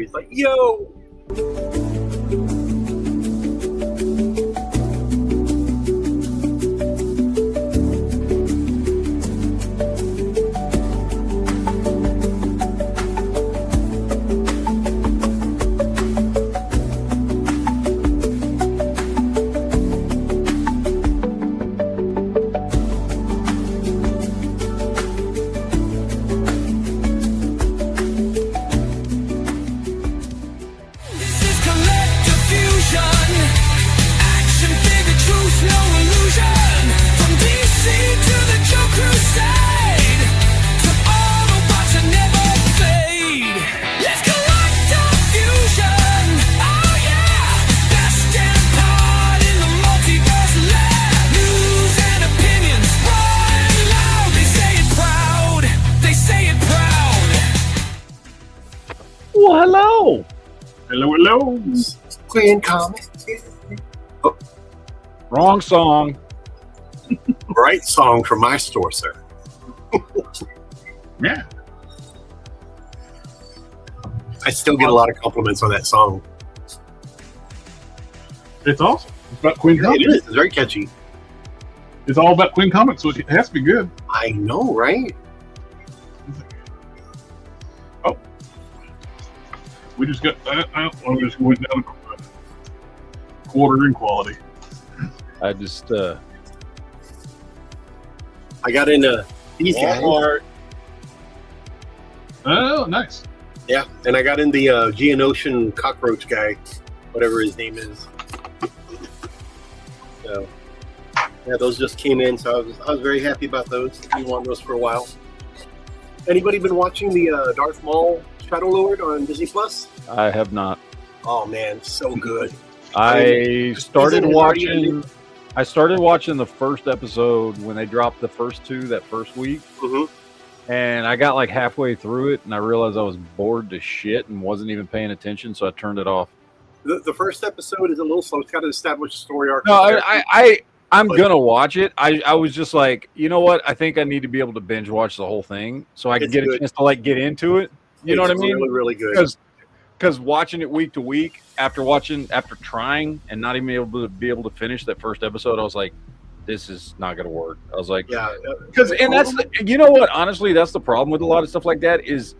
It's like, yo. Hello. Hello. Quinn Comics. Oh. Wrong song. Right song from my store, sir. Yeah. I still get a lot of compliments on that song. It's awesome. It's about Quinn Comics. It is. It's very catchy. It's all about Quinn Comics, so it has to be good. I know, right? Oh. We just got that. I just went down a quarter in quality. I just I got into these guys. Oh, nice. Yeah, and I got in the Geonosian cockroach guy, whatever his name is. So, yeah, those just came in, so I was very happy about those. I've been wanting those for a while. Anybody been watching the Darth Maul Shadow Lord on Disney Plus? I have not. Oh man, so good. I started watching the first episode when they dropped the first two that first week. Mm-hmm. And I got like halfway through it and I realized I was bored to shit and wasn't even paying attention, so I turned it off. The first episode is a little slow. It's got to establish a story arc. No, I'm gonna watch it. I was just like, you know what? I think I need to be able to binge watch the whole thing so I can get a chance to like get into it. You know what I mean? Really, really good. Because watching it week to week, after trying and not even able to finish that first episode, I was like, this is not going to work. I was like, yeah, and that's you know what? Honestly, that's the problem with a lot of stuff like that is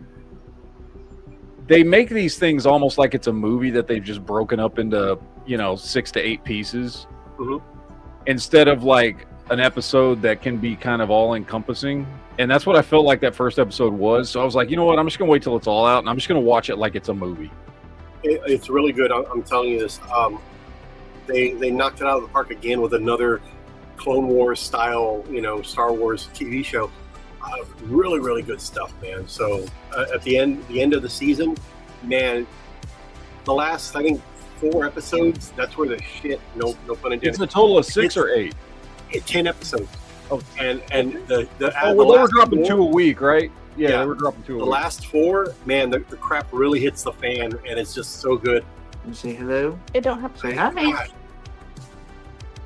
they make these things almost like it's a movie that they've just broken up into 6 to 8 pieces, instead of like an episode that can be kind of all encompassing. And that's what I felt like that first episode was. So I was like, you know what? I'm just going to wait till it's all out, and I'm just going to watch it like it's a movie. It's really good. I'm telling you this. They knocked it out of the park again with another Clone Wars style, Star Wars TV show. Really, really good stuff, man. So at the end of the season, man, the last, I think, 4 episodes, that's where the shit, no pun intended. It's a total of 6 or 8? 10 episodes. Oh, and the they were dropping 2 a week, right? Yeah, they were dropping 2 a week. The last 4, man, the crap really hits the fan, and it's just so good. You say hello? It don't have to say hi.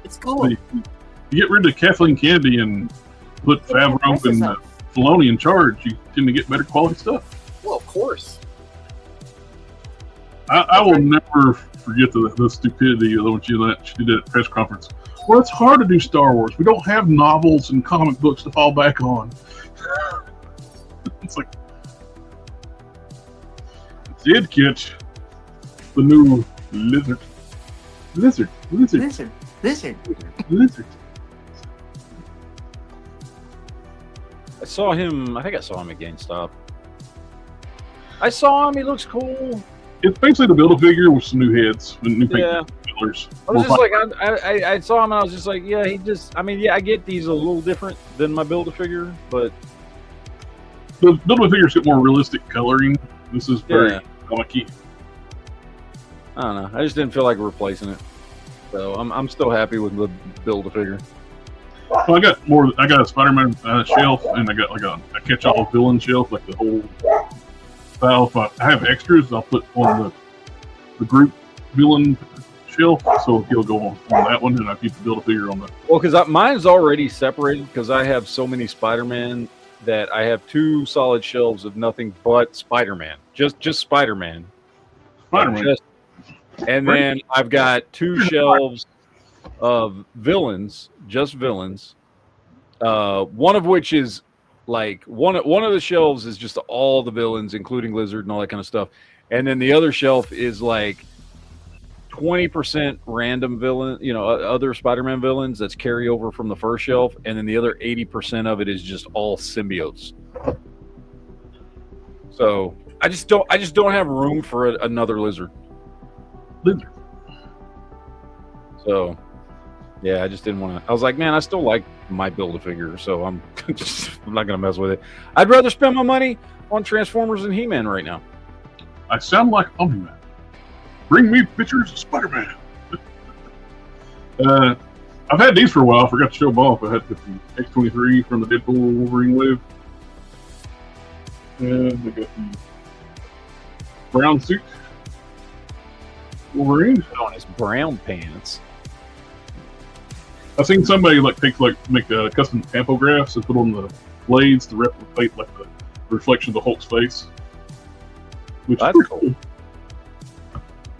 It's cool. You get rid of Kathleen Kennedy and put Favreau and Filoni in charge, you tend to get better quality stuff. Well, of course. I will never forget the stupidity of what she did at press conference. Well, it's hard to do Star Wars. We don't have novels and comic books to fall back on. It's like, did catch the new lizard. I saw him. I think I saw him at GameStop. I saw him. He looks cool. It's basically the Build-A-Figure with some new heads and new paint colors. I was just like, I saw him and I was just like, yeah, I get these a little different than my Build-A-Figure, but the Build-A-Figure's got more realistic coloring. This is very comic-y. I don't know. I just didn't feel like replacing it, so I'm still happy with the Build-A-Figure. Well, I got a Spider-Man shelf, and I got like a catch-all villain shelf, like the whole style. If I have extras, I'll put on the group villain shelf, so he'll go on that one, and I keep the Build-A-Figure on that. Well, because mine's already separated, because I have so many Spider-Man that I have 2 solid shelves of nothing but Spider-Man, just Spider-Man, Spider-Man. And then I've got 2 shelves of villains, just villains. One of which is like one of the shelves is just all the villains, including Lizard and all that kind of stuff. And then the other shelf is like 20% random villain, other Spider-Man villains that's carryover from the first shelf, and then the other 80% of it is just all symbiotes. So I just don't have room for another Lizard. So yeah, I just didn't want to. I was like, man, I still like my Build-A-Figure, so I'm not gonna mess with it. I'd rather spend my money on Transformers and He-Man right now. I sound like Omni-Man. Bring me pictures of Spider-Man. I've had these for a while. I forgot to show them off. I had the X-23 from the Deadpool Wolverine wave. And I got the brown suit Wolverine. On his brown pants. I've seen somebody make custom tampographs and put on the blades to replicate like the reflection of the Hulk's face. Which That's is cool. cool.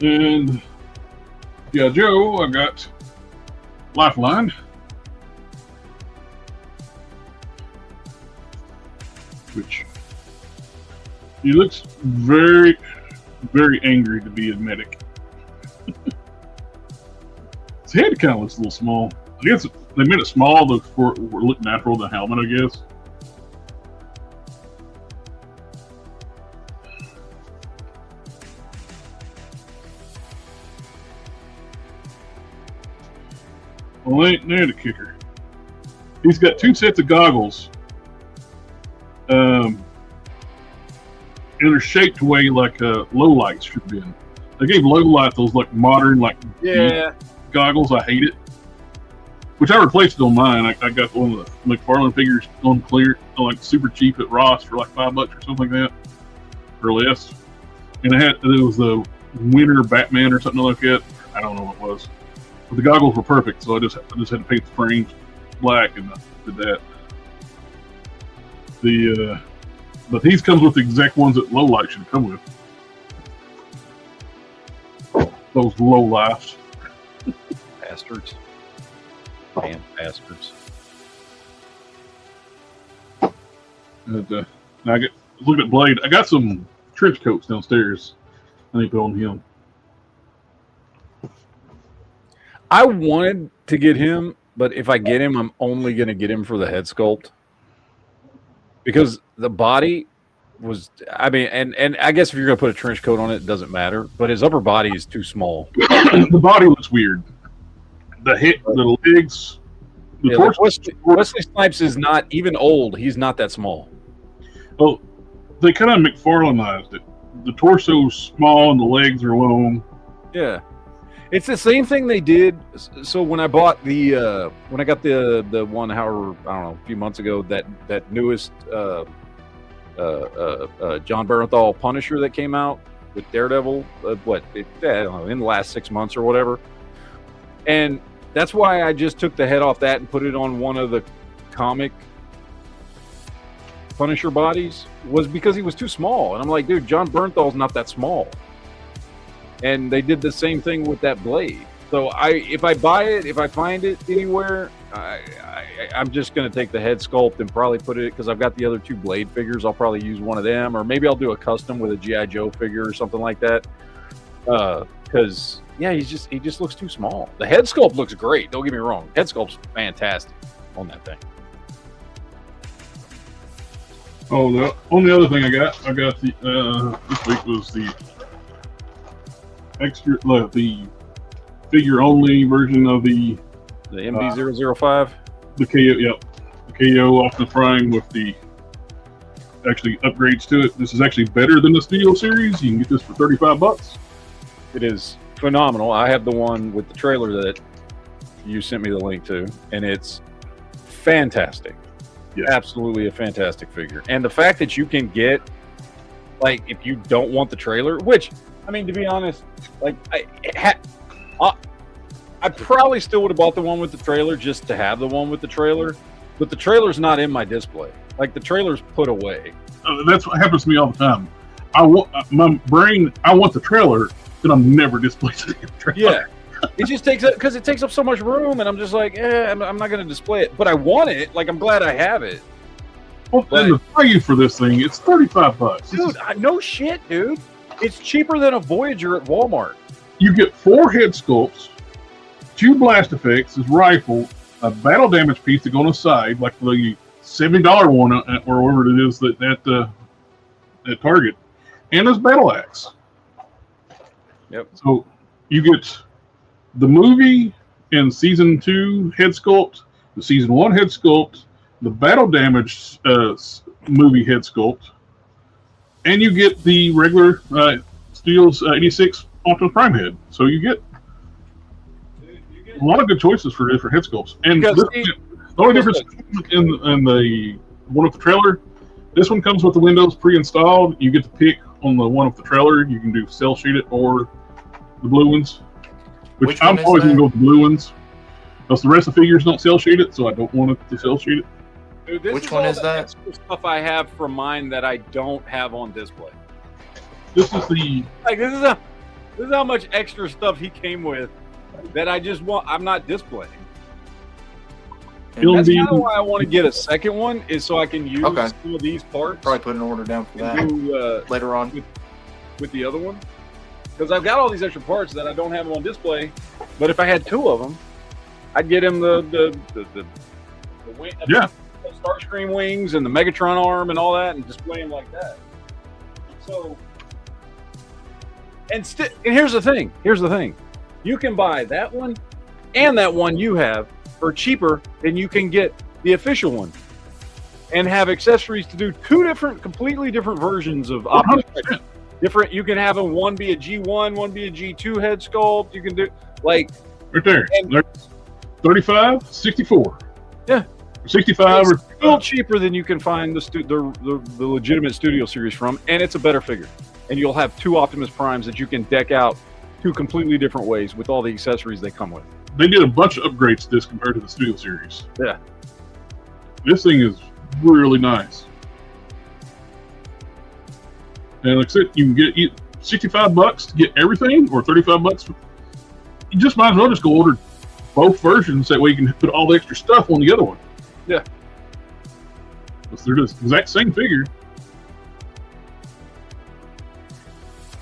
And yeah, Joe, I got Lifeline. Which he looks very, very angry to be a medic. His head kind of looks a little small. I guess they made it small to look natural to the helmet, I guess. Well, ain't there the kicker. He's got 2 sets of goggles. And they're shaped way like low lights should have been. They gave low light those like modern goggles. I hate it. Which I replaced it on mine. I got one of the McFarlane figures on clear, like super cheap at Ross for like $5 or something like that, or less. And it was the Winter Batman or something like that. I don't know what it was. But the goggles were perfect, so I just had to paint the frames black, and I did that. But these comes with the exact ones that low light should come with. Those low lights. Bastards. Damn bastards. And, looking at Blade. I got some trench coats downstairs. I need to put on him. I wanted to get him, but if I get him, I'm only going to get him for the head sculpt. Because the body was, and I guess if you're going to put a trench coat on it, it doesn't matter. But his upper body is too small. The body looks weird. The head, the legs, the torso. Wesley Snipes is not even old. He's not that small. Well, they kind of McFarlaneized it. The torso's small and the legs are long. Yeah. It's the same thing they did. So when I bought when I got the one, however, I don't know, a few months ago, that newest John Bernthal Punisher that came out with Daredevil, I don't know, in the last 6 months or whatever. And that's why I just took the head off that and put it on one of the comic Punisher bodies, was because he was too small. And I'm like, dude, John Bernthal's not that small. And they did the same thing with that Blade. So if I buy it, if I find it anywhere, I'm just going to take the head sculpt and probably put it, because I've got the other 2 Blade figures. I'll probably use one of them, or maybe I'll do a custom with a G.I. Joe figure or something like that. Because he just looks too small. The head sculpt looks great. Don't get me wrong. Head sculpt's fantastic on that thing. Oh, the only other thing I got the this week was the extra, the figure only version of the MB005. The KO, yep, the KO off the frying with the actually upgrades to it. This is actually better than the Studio Series. You can get this for $35. It is phenomenal. I have the one with the trailer that you sent me the link to, and it's fantastic. Yes. Absolutely a fantastic figure. And the fact that you can get, like, if you don't want the trailer, which, I mean, to be honest, like, I probably still would have bought the one with the trailer just to have the one with the trailer, but the trailer's not in my display. Like, the trailer's put away. That's what happens to me all the time. I want the trailer, then I'm never displaying the trailer. Yeah. It just takes up because it takes up so much room, and I'm just like, I'm not going to display it, but I want it. Like, I'm glad I have it. Well, then the value for this thing, it's $35. Dude, no shit, dude. It's cheaper than a Voyager at Walmart. You get 4 head sculpts, 2 blast effects, his rifle, a battle damage piece to go on the side, like the $70 one or whatever it is at Target, and his battle axe. Yep. So you get the movie and season 2 head sculpt, the season 1 head sculpt, the battle damage movie head sculpt, and you get the regular Studios 86 Optimus Prime head. So you get a lot of good choices for different head sculpts. And the only difference in the one with the trailer, this one comes with the windows pre-installed. You get to pick on the one with the trailer. You can do cell shade it or the blue ones. Which I'm always going to go with the blue ones. Because the rest of the figures don't cell shade it, so I don't want it to cell shade it. Dude, which one is that? Extra stuff I have from mine that I don't have on display. This is the this is how much extra stuff he came with that I'm not displaying. And that's kind of why I want to get a second one, is so I can use some of these parts. Probably put an order down for that later on with the other one, because I've got all these extra parts that I don't have on display. But if I had 2 of them, I'd get him the wing, the Starscream wings and the Megatron arm and all that, and display them like that. So, and here's the thing. You can buy that one and that one you have for cheaper than you can get the official one, and have accessories to do 2 completely different versions of Optimus. Different. You can have one be a G1, one be a G2 head sculpt. You can do like right there. 35, 64. Yeah. 65 or still cheaper than you can find the legitimate Studio Series from, and it's a better figure. And you'll have 2 Optimus Primes that you can deck out 2 completely different ways with all the accessories they come with. They did a bunch of upgrades to this compared to the Studio Series. Yeah. This thing is really nice. And like I said, you can get $65 to get everything, or $35. You just might as well just go order both versions. That way you can put all the extra stuff on the other one. Yeah. Because they're the exact same figure.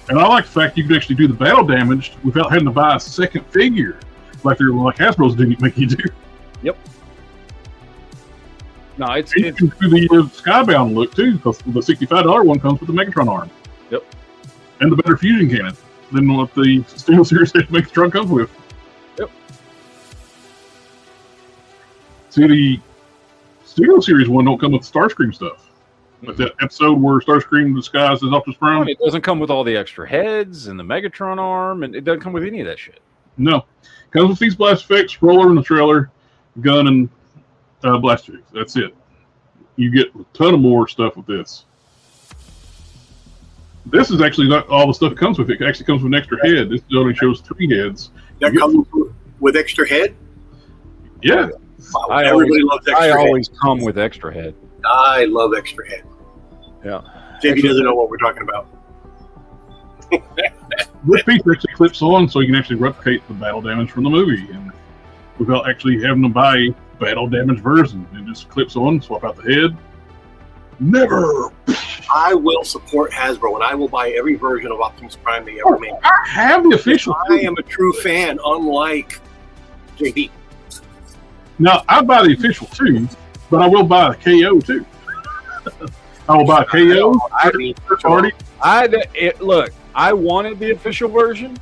And I like the fact you can actually do the battle damage without having to buy a second figure, like Hasbro's didn't make you do. Yep. No, you can do the Skybound look too, because the $65 one comes with the Megatron arm. Yep. And the better fusion cannon than what the Studio Series Megatron comes with. Yep. See, the Studio Series one don't come with Starscream stuff. Like that episode where Starscream disguised as Optimus Prime. It doesn't come with all the extra heads and the Megatron arm, and it doesn't come with any of that shit. No. Comes with these blast effects, roller in the trailer, gun, and blast effects. That's it. You get a ton of more stuff with this. This is actually not all the stuff that comes with it. It actually comes with an extra head. This only shows 3 heads. That comes with extra head? Yeah. Wow, everybody loves extra head. I always come with extra head. I love extra head. Yeah. JB doesn't know what we're talking about. This piece actually clips on, so you can actually replicate the battle damage from the movie, and without actually having to buy a battle damage version. It just clips on, swap out the head. Never. I will support Hasbro, and I will buy every version of Optimus Prime they ever made. I have the official. I am a true fan, unlike JB. Now, I buy the official too, but I will buy a KO too. I will buy a KO. Look, I wanted the official version,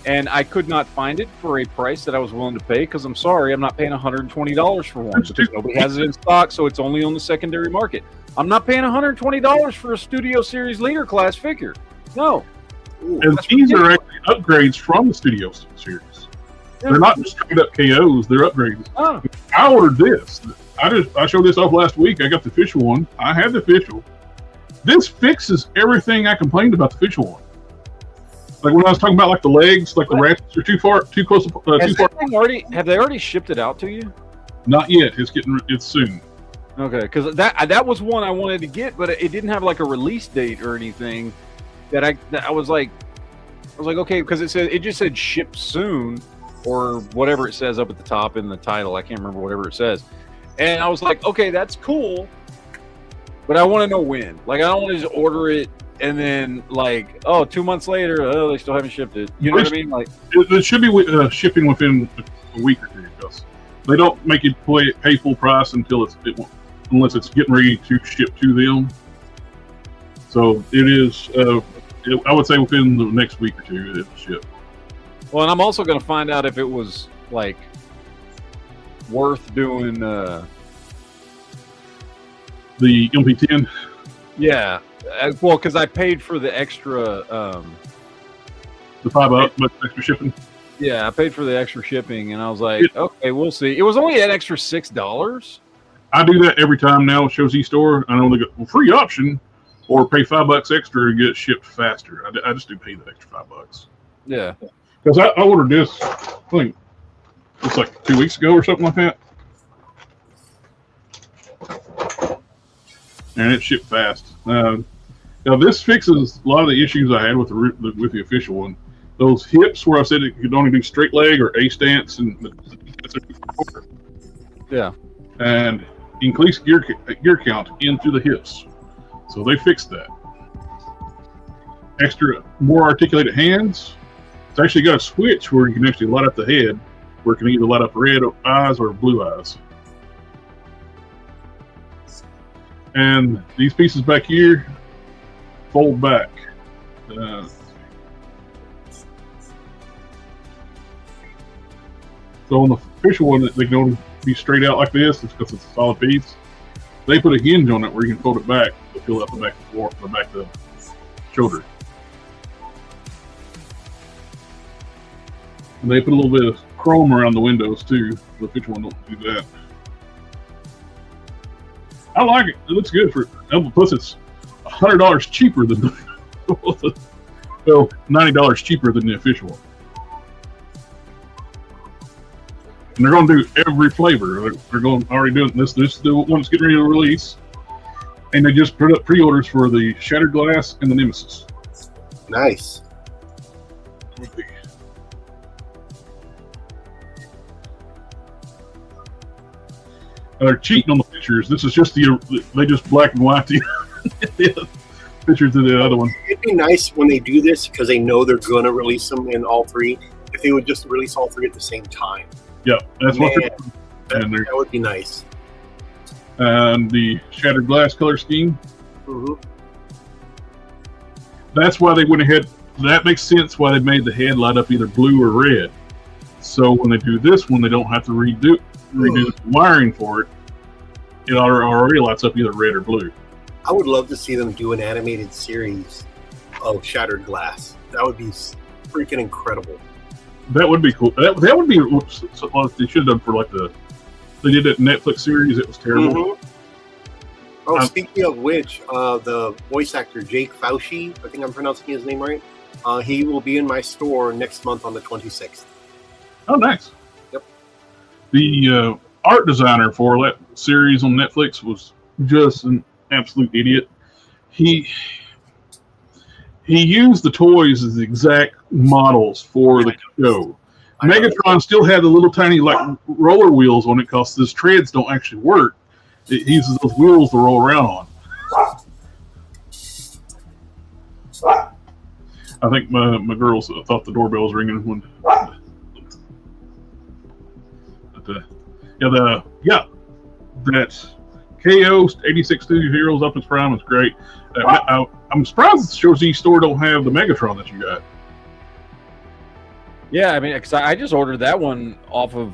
and I could not find it for a price that I was willing to pay, because I'm sorry, I'm not paying $120 for one, because nobody has it in stock, so it's only on the secondary market. I'm not paying $120 for a Studio Series Leader Class figure. No. And these are actually upgrades from the Studio Series. They're not just straight up KOs, they're upgrades. Oh. I ordered this. I showed this off last week. I got the official one. I had the official. This fixes everything I complained about the official one. Like when I was talking about like the legs, like the ratchets are too close. Have they already shipped it out to you? Not yet. It's soon. Okay, because that was one I wanted to get, but it didn't have like a release date or anything. That I was like, okay, because it just said ship soon, or whatever it says up at the top in the title. I can't remember whatever it says, and I was like, okay, that's cool, but I want to know when. Like, I don't want to just order it and then like, 2 months later, they still haven't shipped it. You know what I mean? Like, it should be shipping within a week or two. Because they don't make you pay full price until unless it's getting ready to ship to them. So it is. I would say within the next week or two it'll ship. Well, and I'm also going to find out if it was like worth doing the MP10. Yeah, well, because I paid for the extra. The $5 extra shipping. Yeah, I paid for the extra shipping, and I was like, okay, we'll see. It was only an extra $6. I do that every time now with Show Z Store. I know they got free option, or pay $5 extra to get it shipped faster. I just do pay the extra $5. Yeah, because I ordered this. I think it's like 2 weeks ago or something like that, and it shipped fast. Now this fixes a lot of the issues I had with the official one. Those hips where I said it could only do straight leg or A stance, and yeah, and increase gear count into the hips. So they fixed that. Extra, more articulated hands. It's actually got a switch where you can actually light up the head, where it can either light up red eyes or blue eyes. And these pieces back here fold back. So on the official one, they can only be straight out like this because it's a solid piece. They put a hinge on it where you can fold it back to fill out the back of the shoulder. And they put a little bit of chrome around the windows too. The official one don't do that. I like it. It looks good plus it's $100 cheaper than $90 cheaper than the official one. And they're going to do every flavor. They're already doing this. This is the one that's getting ready to release. And they just put up pre-orders for the Shattered Glass and the Nemesis. Nice. They're cheating on the pictures. This is just they just black and white the pictures of the other one. It'd be nice when they do this because they know they're going to release them in all three. If they would just release all three at the same time. Yeah, that's what they're doing. That would be nice. And the Shattered Glass color scheme. Mm-hmm. That's why they went ahead. That makes sense why they made the head light up either blue or red. So when they do this one, they don't have to redo the wiring for it. It already lights up either red or blue. I would love to see them do an animated series of Shattered Glass. That would be freaking incredible. That would be cool. That would be what they should have done for they did that Netflix series. It was terrible. Mm-hmm. Oh, speaking of which, the voice actor Jake Fauci, I think I'm pronouncing his name right. He will be in my store next month on the 26th. Oh, nice. Yep. The art designer for that series on Netflix was just an absolute idiot. He used the toys as the exact models for the show. Megatron still had the little tiny roller wheels on it because his treads don't actually work. It uses those wheels to roll around on. I think my girls thought the doorbell was ringing when. That KO 8620 Optimus Prime is great. I'm surprised the Show Z store don't have the Megatron that you got. Yeah, I mean, because I just ordered that one off of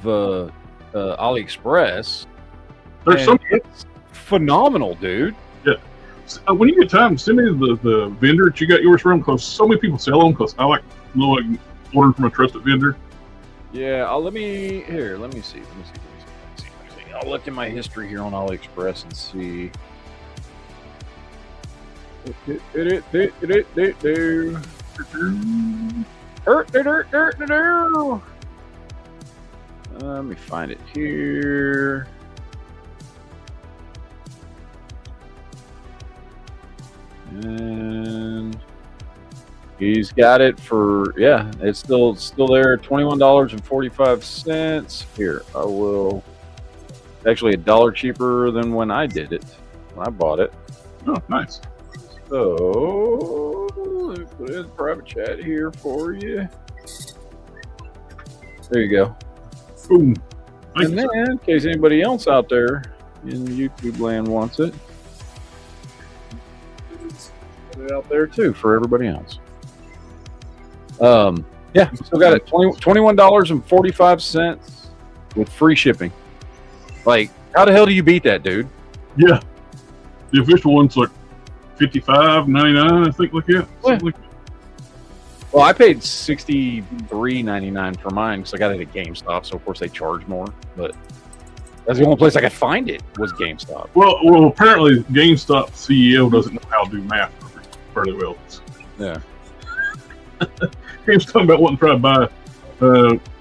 AliExpress. It's phenomenal, dude. Yeah. When you get time, send me the vendor that you got yours from, because so many people sell them. Because I like ordering from a trusted vendor. Yeah, let me see. I'll look in my history here on AliExpress and see. Let me find it here. And he's got it for, yeah, it's still there, $21.45. Here, I will, actually $1 cheaper than when I did it, when I bought it. Oh, nice. So, let me put it in private chat here for you. There you go. Boom. And then, in case anybody else out there in YouTube land wants it, put it out there too for everybody else. Yeah, still got it. $21.45 with free shipping. Like, how the hell do you beat that, dude? Yeah. The official one's like $55.99, I think, like that. Something like that. Well, I paid $63.99 for mine because I got it at GameStop, so of course they charge more. But that's the only place I could find it was GameStop. Well, apparently GameStop CEO doesn't know how to do math fairly well. Yeah. He was talking about wanting to try to buy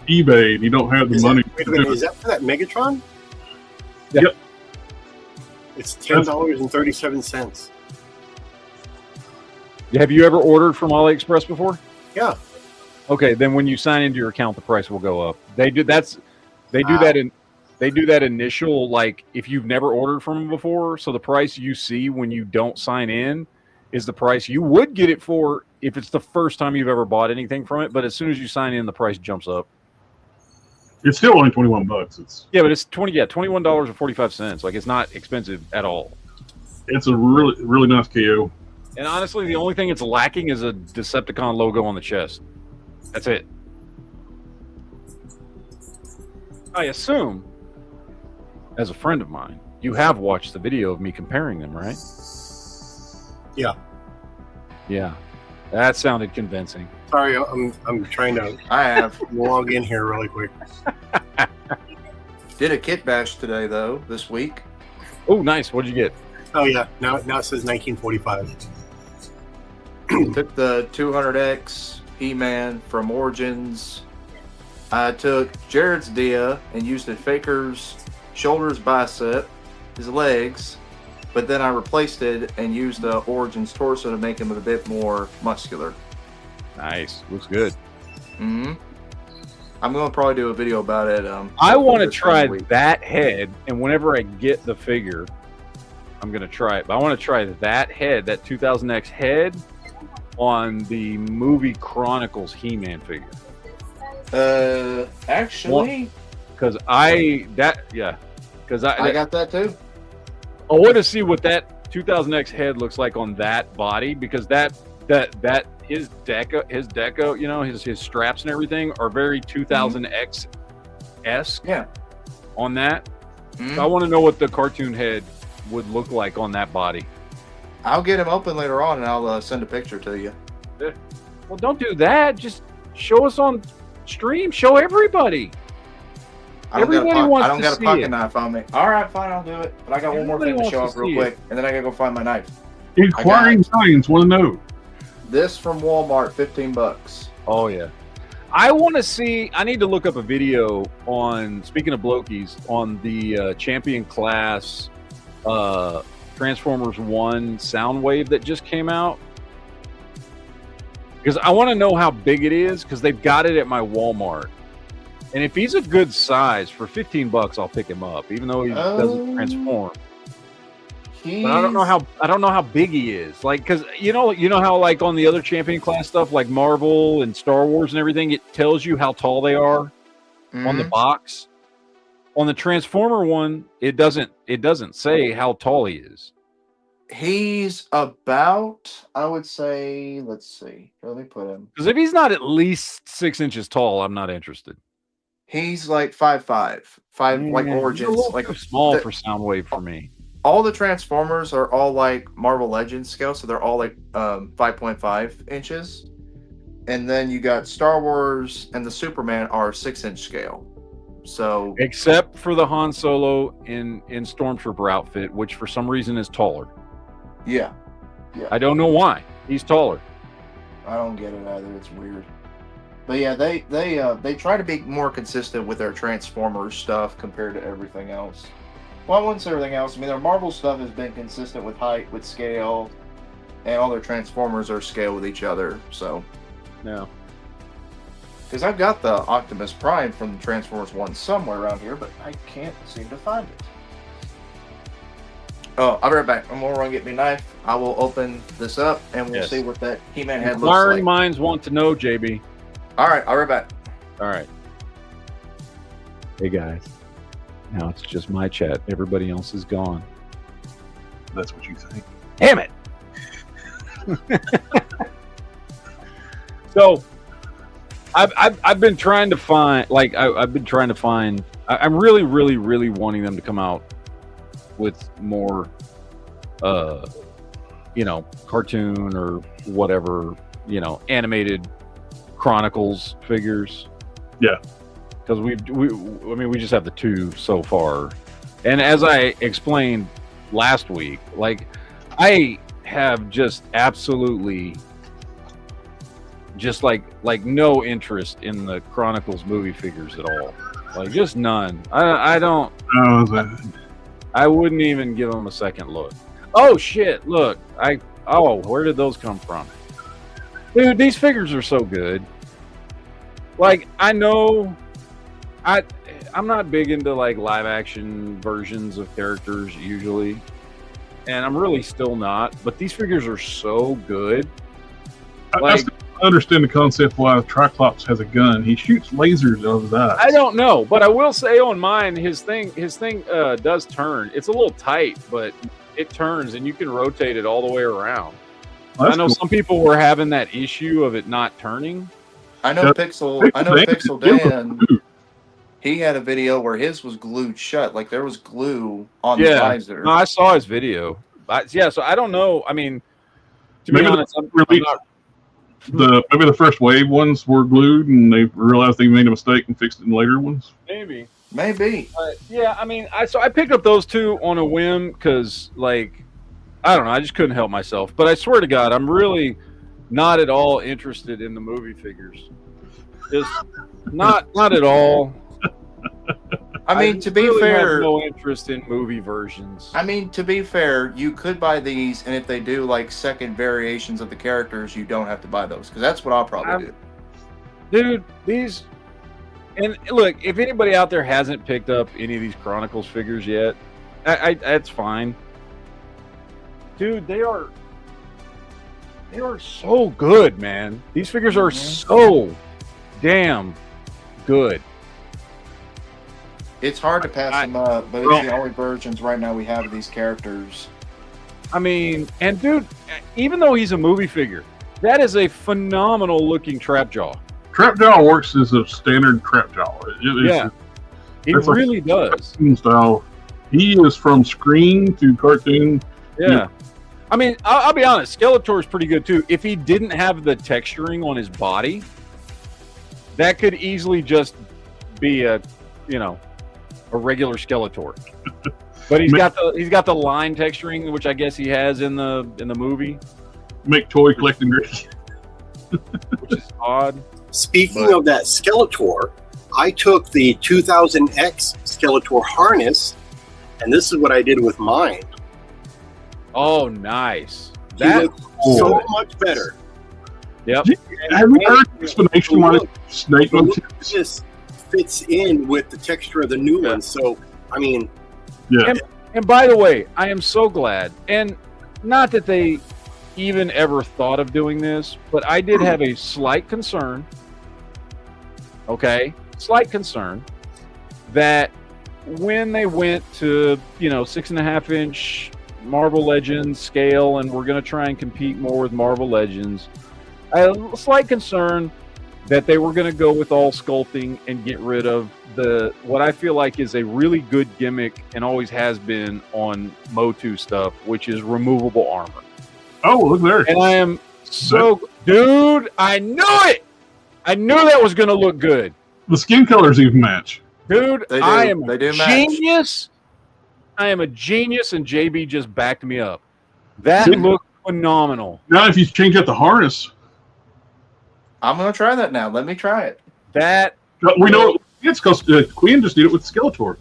eBay, and you don't have the money. Wait a minute, is that for that Megatron? Yeah. Yep. It's $10.37. Have you ever ordered from AliExpress before? Yeah. Okay, then when you sign into your account, the price will go up. They do that initial, like, if you've never ordered from them before, so the price you see when you don't sign in is the price you would get it for if it's the first time you've ever bought anything from it. But as soon as you sign in, the price jumps up. It's still only $21. Yeah, but it's $21.45. Like, it's not expensive at all. It's a really, really nice KO. And honestly, the only thing it's lacking is a Decepticon logo on the chest. That's it. I assume, as a friend of mine, you have watched the video of me comparing them, right? Yeah. Yeah. That sounded convincing. Sorry, I'm trying to I have. log in here really quick. Did a kit bash today, though, this week. Oh, nice. What'd you get? Oh, yeah. Now it says 1945. Took the 200X He-Man from Origins. I took Jared's Dia and used the Faker's shoulders bicep, his legs, but then I replaced it and used the Origins torso to make him a bit more muscular. Nice. Looks good. Mm-hmm. I'm going to probably do a video about it. I want to try that head, and whenever I get the figure, I'm going to try it. But I want to try that head, that 2000X head, on the movie Chronicles He-Man figure. Actually, because I got that too. I want to see what that 2000X head looks like on that body, because that his deco, you know, his straps and everything are very 2000X esque. Yeah. On that, so I want to know what the cartoon head would look like on that body. I'll get him open later on, and I'll send a picture to you. Well, don't do that. Just show us on stream. Show everybody. I don't got a see pocket it. knife on me. All right, fine, I'll do it. But I got one more thing to show off real quick, and then I gotta go find my knife. Inquiring minds want to know. This from Walmart, $15. Oh yeah. I want to see. I need to look up a video on. Speaking of Blokies, on the Champion Class Transformers 1 Soundwave that just came out, because I want to know how big it is, because they've got it at my Walmart. And if he's a good size, for $15, I'll pick him up, even though he doesn't transform. But I don't know how big he is. Like, because you know how, like, on the other Champion Class stuff, like Marvel and Star Wars and everything, it tells you how tall they are on the box. On the Transformer one, it doesn't say how tall he is. He's about, I would say, let's see. Let me put him. Because if he's not at least 6 inches tall, I'm not interested. He's like 5'5", like Origins, like small for Soundwave for me. All the Transformers are all like Marvel Legends scale, so they're all like 5.5 inches. And then you got Star Wars and the Superman are 6-inch scale. So except for the Han Solo in Stormtrooper outfit, which for some reason is taller. Yeah. I don't know why. He's taller. I don't get it either. It's weird. But yeah, they try to be more consistent with their Transformers stuff compared to everything else. Well, I wouldn't say everything else. I mean, their Marvel stuff has been consistent with height, with scale, and all their Transformers are scale with each other. So, No. because I've got the Optimus Prime from the Transformers one somewhere around here, but I can't seem to find it. Oh, I'll be right back. I'm gonna run get me a knife. I will open this up and we'll see what that He-Man head looks Inquiring like. minds want to know, JB. All right, I'll be right back. All right. Hey guys. Now it's just my chat. Everybody else is gone. That's what you think. Damn it. So I've been trying to find, like, I've been trying to find, I'm really, really, really wanting them to come out with more, you know, cartoon or whatever, you know, animated Chronicles figures. Yeah. Because we just have the 2 so far. And as I explained last week, like, I have just absolutely just like no interest in the Chronicles movie figures at all. Like, just none. I don't. I wouldn't even give them a second look. Oh shit! Look, where did those come from? Dude, these figures are so good. Like, I know, I'm not big into like live action versions of characters usually, and I'm really still not. But these figures are so good. Like, I understand the concept why Triclops has a gun. He shoots lasers out of his eyes. I don't know, but I will say on mine, his thing does turn. It's a little tight, but it turns, and you can rotate it all the way around. I know some people were having that issue of it not turning. I know Pixel Dan. He had a video where his was glued shut, like there was glue on the visor. No, I saw his video. So I don't know. I mean, to be honest, maybe the first wave ones were glued, and they realized they made a mistake and fixed it in later ones. Maybe. Yeah, I mean, I picked up those 2 on a whim because, like, I don't know, I just couldn't help myself. But I swear to God, I'm really not at all interested in the movie figures. Just not at all. I mean, to be fair, have no interest in movie versions. I mean, to be fair, you could buy these, and if they do like second variations of the characters, you don't have to buy those, because that's what I'll probably do. Dude, these, and look, if anybody out there hasn't picked up any of these Chronicles figures yet, that's fine. Dude, they are so good, man. These figures are so damn good. It's hard to pass them up, but it's the only versions right now we have of these characters. I mean, and dude, even though he's a movie figure, that is a phenomenal looking Trapjaw. Trapjaw works as a standard Trapjaw. It really does. Style. He is from screen to cartoon. Yeah. I mean, I'll be honest, Skeletor is pretty good too. If he didn't have the texturing on his body, that could easily just be a regular Skeletor. But he's got the line texturing, which I guess he has in the movie. Make toy collecting great. Which is odd. Speaking of that Skeletor, I took the 2000X Skeletor harness, and this is what I did with mine. Oh, nice. That looks so much better. Yep. Have you heard the explanation why Snake just fits in with the texture of the new one? So, I mean, And by the way, I am so glad, and not that they even ever thought of doing this, but I did have a slight concern. Slight concern that when they went to 6.5-inch Marvel Legends scale, and we're going to try and compete more with Marvel Legends, I had a slight concern that they were going to go with all sculpting and get rid of what I feel like is a really good gimmick and always has been on Motu stuff, which is removable armor. Oh, look there. And I am dude, I knew it. I knew that was going to look good. The skin colors even match. Dude, I am a genius. I am a genius, and JB just backed me up. That looked phenomenal. Now, if you change out the harness, I'm going to try that now. Let me try it. That we know it's because Quinn just did it with Skeletor.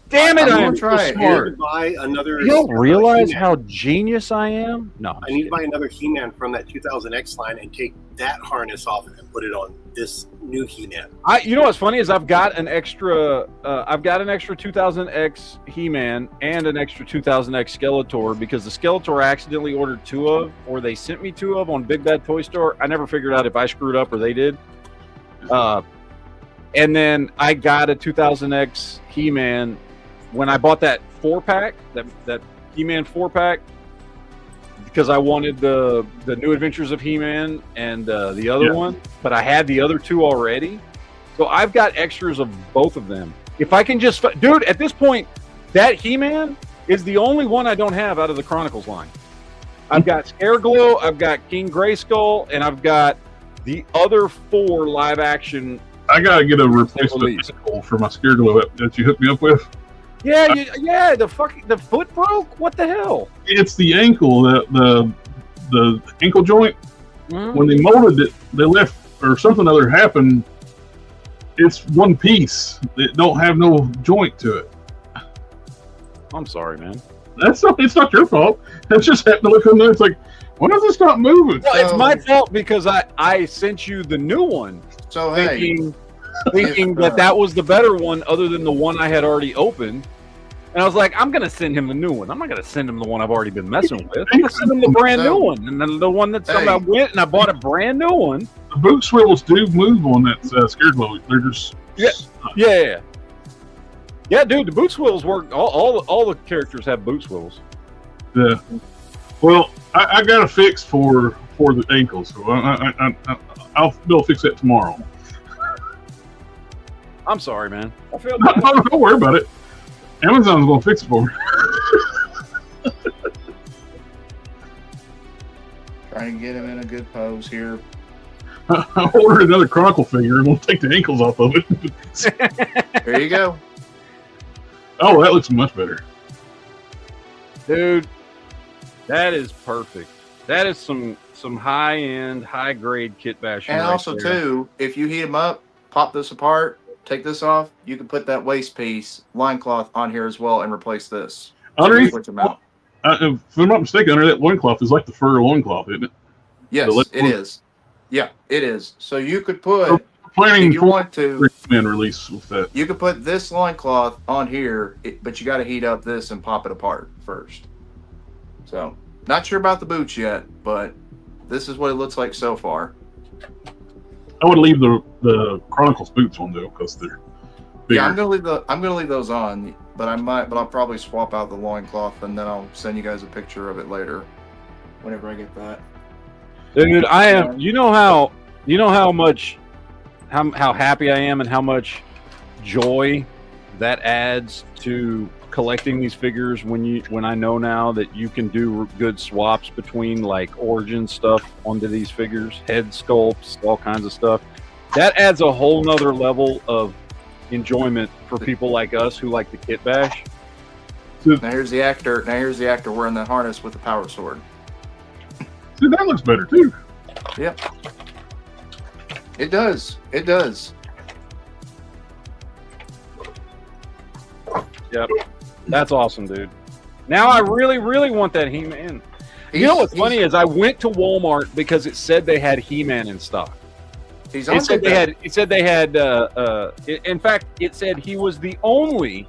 Damn it! I'm I gonna am try so it. I need to smart. buy another. You don't realize He-Man. how genius I am? No. I need to buy another He-Man from that 2000X line and take that harness off and put it on this new He-Man. You know what's funny is I've got an extra 2000X He-Man and an extra 2000X Skeletor, because the Skeletor I accidentally ordered 2 of, or they sent me 2 of on Big Bad Toy Store. I never figured out if I screwed up or they did. And then I got a 2000X He-Man when I bought that 4-pack, that He-Man 4-pack, because I wanted the New Adventures of He-Man and the other one, but I had the other 2 already. So I've got extras of both of them. If I can just, dude, at this point, that He-Man is the only one I don't have out of the Chronicles line. I've got Scareglow, I've got King Grayskull, and I've got the other 4 live action. I gotta get a replacement for my Scareglow that you hooked me up with. Yeah, the foot broke. What the hell? It's the ankle, the ankle joint. Mm-hmm. When they molded it, they left or something other happened. It's one piece. It don't have no joint to it. I'm sorry, man. It's not your fault. It's just happened to look on there. It's like, why does it stop moving? Well, it's my fault because I sent you the new one, So thinking that was the better one, other than the one I had already opened. And I was like, I'm gonna send him the new one. I'm not gonna send him the one I've already been messing with. I'm gonna send him the brand new one, and then the one that's I went and I bought a brand new one. The boot swivels do move on that Scareglow. They're just yeah, dude. The boot swivels work. All the characters have boot swivels. Yeah. Well, I got a fix for the ankles, so I'll be able to fix that tomorrow. I'm sorry, man. I feel bad. Don't worry about it. Amazon's gonna fix it for me. trying to get him in a good pose here. I ordered another Chronicle figure and we'll take the ankles off of it. There you go. Oh, that looks much better. Dude, that is perfect. That is some high-end, high-grade kit bashing. And right also, there. too, if you heat them up, pop this apart, take this off, you can put that waist piece, loincloth, on here as well and replace this. Underneath, Switch them out. if I'm not mistaken, under that loincloth is like the fur loincloth, isn't it? Yes, it is. Yeah, it is. So you could put, Planning if you for want to, man release with that. you could put this loincloth on here, but you got to heat up this and pop it apart first. So, not sure about the boots yet, but this is what it looks like so far. I would leave the Chronicles boots on though, because they're bigger. Yeah, I'm gonna leave those on, but I'll probably swap out the loincloth and then I'll send you guys a picture of it later, whenever I get that. Dude, I am. You know how happy I am and how much joy that adds to collecting these figures when I know now that you can do good swaps between like origin stuff onto these figures, head sculpts, all kinds of stuff. That adds a whole nother level of enjoyment for people like us who like the kit bash. Now here's the actor wearing the harness with the power sword. See, that looks better too. Yep. It does. It does. Yep. That's awesome, dude. Now I really, really want that He-Man. You know what's funny is I went to Walmart because it said they had He-Man in stock. He's on It said they had. In fact, it said he was the only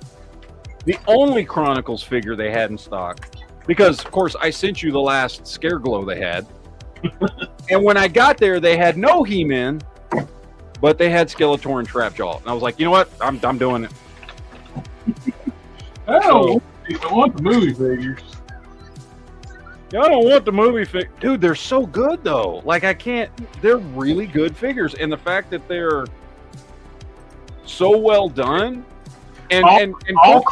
Chronicles figure they had in stock. Because of course I sent you the last Scareglow they had, and when I got there, they had no He-Man, but they had Skeletor and Trapjaw, and I was like, you know what, I'm doing it. I don't want the movie figures. I don't want the movie figure. Dude, they're so good though. Like they're really good figures, and the fact that they're so well done, and full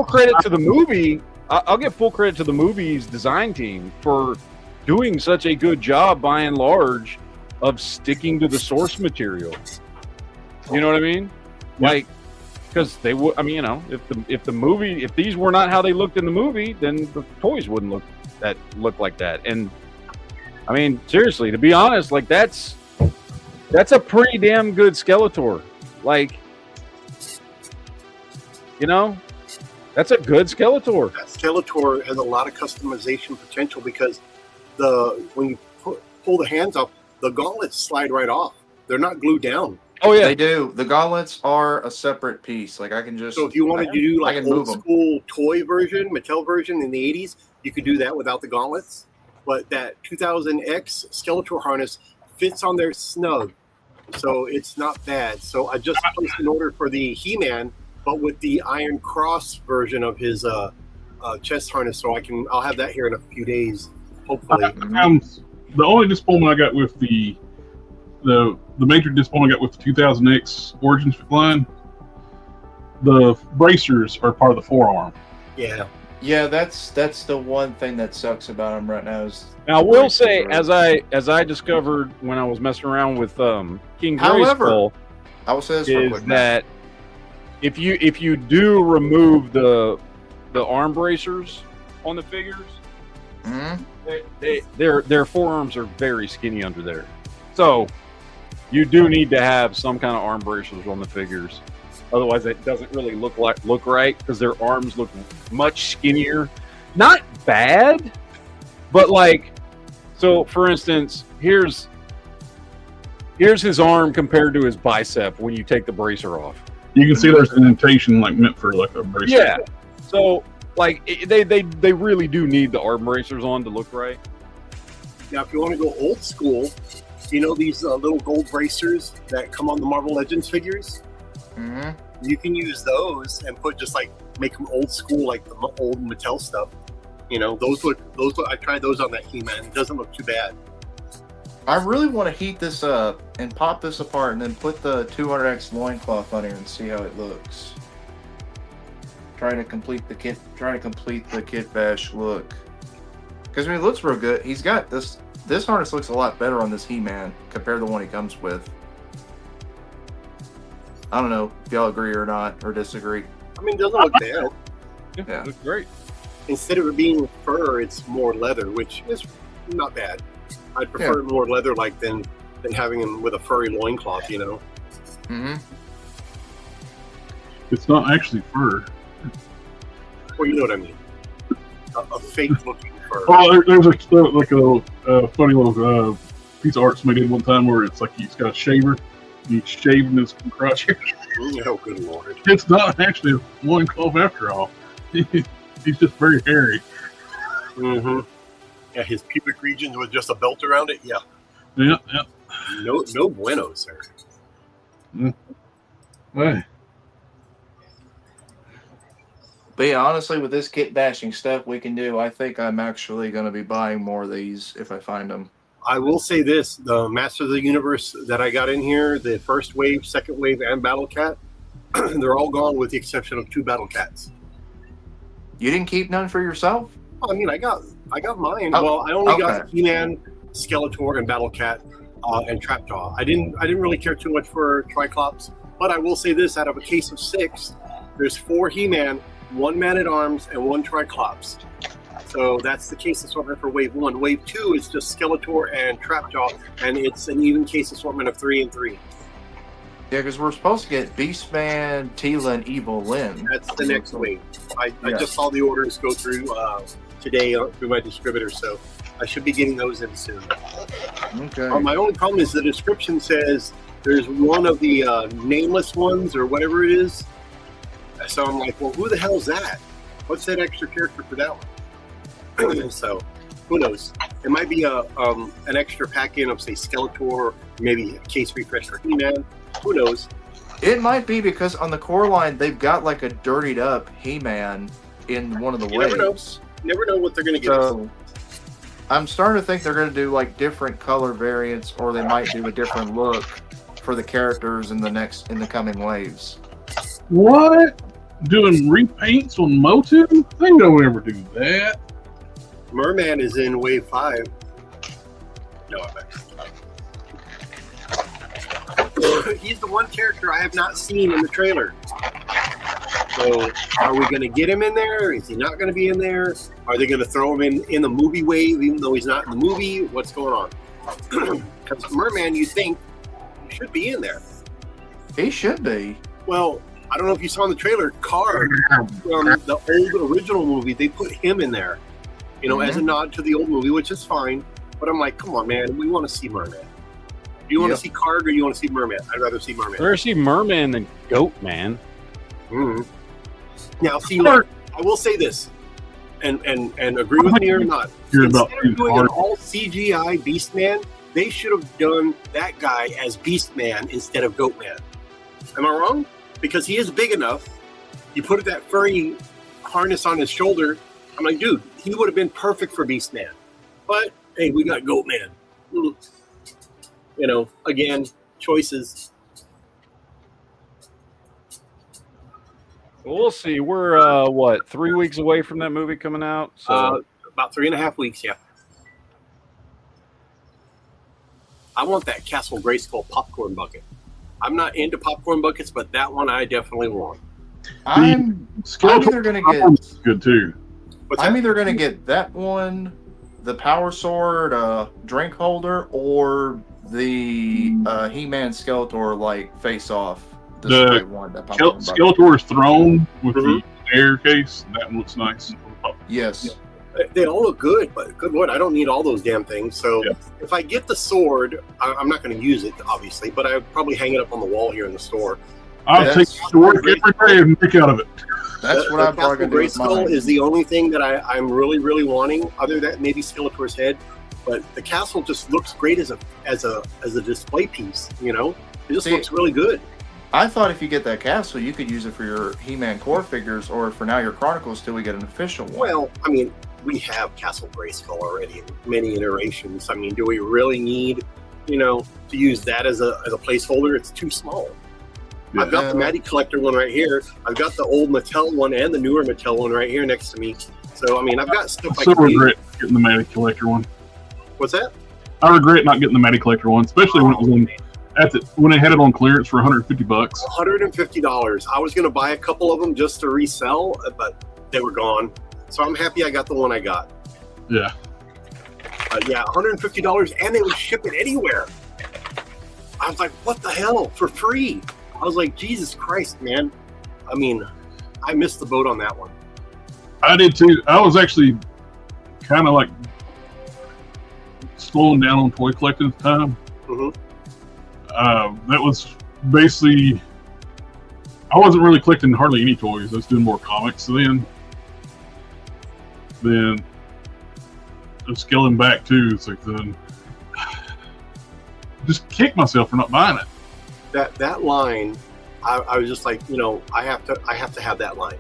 credit to the movie. I'll give full credit to the movie's design team for doing such a good job, by and large, of sticking to the source material. You know what I mean? Yeah. Like, because they would. I mean, you know, if these were not how they looked in the movie, then the toys wouldn't look like that. And I mean, seriously, to be honest, like that's a pretty damn good Skeletor. Like, you know. That's a good Skeletor. That Skeletor has a lot of customization potential because when you pull the hands off, the gauntlets slide right off. They're not glued down. Oh yeah, They do. The gauntlets are a separate piece. Like I can just. So if you wanted to do like old move them. school toy version, Mattel version in the 80s, you could do that without the gauntlets. But that 2000X Skeletor harness fits on there snug. So it's not bad. So I just placed an order for the He-Man, but with the Iron Cross version of his chest harness. So I'll have that here in a few days, hopefully. The only disappointment I got with the major disappointment I got with the 2000X Origins line, the bracers are part of the forearm. Yeah. Yeah, that's the one thing that sucks about them right now. Now I will say, as I discovered when I was messing around with King Grayskull, I will say this real is quick, that if you do remove the arm bracers on the figures, their forearms are very skinny under there. So you do need to have some kind of arm bracers on the figures. Otherwise, it doesn't really look right because their arms look much skinnier. Not bad, but like, so for instance, here's his arm compared to his bicep when you take the bracer off. You can see there's an indentation like meant for like a bracer. Yeah. So like they really do need the arm bracers on to look right. Now, if you want to go old school, you know these little gold bracers that come on the Marvel Legends figures? You can use those and make them old school, like the old Mattel stuff. You know, those look. I tried those on that He-Man. It doesn't look too bad. I really want to heat this up and pop this apart and then put the 200X loincloth on here and see how it looks. Trying to complete the Kit Bash look. Because I mean, it looks real good. He's got this harness looks a lot better on this He-Man compared to the one he comes with. I don't know if y'all agree or not, or disagree. I mean, it doesn't look bad. Yeah, looks great. Instead of it being fur, it's more leather, which is not bad. I'd prefer more leather like than having him with a furry loincloth, you know? It's not actually fur. Well, you know what I mean. A fake looking fur. Oh, there's a funny little piece of art somebody did one time where it's like he's got a shaver. He's shaving his crotch hair. Oh, good lord. It's not actually a loincloth after all. He's just very hairy. Yeah, his pubic regions with just a belt around it. Yeah. Yeah. No bueno, sir. Hey. But yeah, honestly, with this kit bashing stuff we can do, I think I'm actually going to be buying more of these if I find them. I will say this, the Masters of the Universe that I got in here, the first wave, second wave, and Battle Cat, they're all gone with the exception of 2 Battle Cats. You didn't keep none for yourself? I mean, I got mine. Oh, well, I only got He-Man, Skeletor, and Battle Cat, and Trapjaw. I didn't really care too much for Triclops, but I will say this, out of a case of 6, there's 4 He-Man, 1 Man-at-Arms, and 1 Triclops. So that's the case assortment for Wave 1. Wave 2 is just Skeletor and Trapjaw, and it's an even case assortment of 3 and 3. Yeah, because we're supposed to get Beastman, Teela, and Evil Lynn. That's the next wave. I just saw the orders go through today through my distributor, so I should be getting those in soon. Okay. My only problem is the description says there's one of the nameless ones or whatever it is. So I'm like, well, who the hell's that? What's that extra character for that one? So, who knows? It might be an extra pack-in of, say, Skeletor, maybe a case refresh for He-Man. Who knows? It might be because on the core line, they've got like a dirtied up He-Man in one of the waves. You never know what they're going to give us. I'm starting to think they're going to do like different color variants, or they might do a different look for the characters in the coming waves. What? Doing repaints on Motu? They don't ever do that. Merman is in Wave 5. No, I'm not. He's the one character I have not seen in the trailer. So, are we going to get him in there? Is he not going to be in there? Are they going to throw him in the movie wave, even though he's not in the movie? What's going on? Because Merman, you think, should be in there. He should be. Well, I don't know if you saw in the trailer, Card from the old original movie, they put him in there, you know, as a nod to the old movie, which is fine. But I'm like, come on, man, we want to see Merman. Do you want to see Card or do you want to see Merman? I'd rather see Merman. I'd rather see Merman than Goatman. Mm-hmm. Now, see, look, I will say this, and agree with me or not. Instead of doing an all CGI Beastman, they should have done that guy as Beastman instead of Goatman. Am I wrong? Because he is big enough. You put that furry harness on his shoulder. I'm like, dude, he would have been perfect for Beastman. But hey, we got Goatman. You know, again, choices. We'll see. We're what, 3 weeks away from that movie coming out? So about 3.5 weeks, yeah. I want that Castle Grayskull popcorn bucket. I'm not into popcorn buckets, but that one I definitely want. I'm either going to get good too. I'm either going to get that one, the Power Sword drink holder, or the He-Man Skeletor like face off. The Skeletor's throne with the air case. That one looks nice. Yes. They all look good, but good Lord, I don't need all those damn things. So if I get the sword, I'm not going to use it, obviously, but I would probably hang it up on the wall here in the store. I'll take the sword every day and make out of it. That's what I'm probably going to do. Grayskull is the only thing that I'm really, really wanting, other than maybe Skeletor's head. But the castle just looks great as a display piece, you know? It just looks really good. I thought if you get that castle, you could use it for your He-Man core figures, or for now your Chronicles till we get an official one. Well, I mean, we have Castle Grayskull already in many iterations. I mean, do we really need, you know, to use that as a placeholder? It's too small. Yeah. I've got the Matty Collector one right here. I've got the old Mattel one and the newer Mattel one right here next to me. So, I mean, I've got stuff I can regret getting the Matty Collector one. What's that? I regret not getting the Matty Collector one, especially when it was when they had it on clearance for $150. $150. I was going to buy a couple of them just to resell, but they were gone. So I'm happy I got the one I got. Yeah. Yeah, $150, and they would ship it anywhere. I was like, what the hell? For free. I was like, Jesus Christ, man. I mean, I missed the boat on that one. I did too. I was actually kind of like slowing down on toy collecting at the time. That was basically, I wasn't really collecting hardly any toys. I was doing more comics then. Then I'm scaling back too. It's like then just kick myself for not buying it. That line, I was just like, you know, I have to have that line.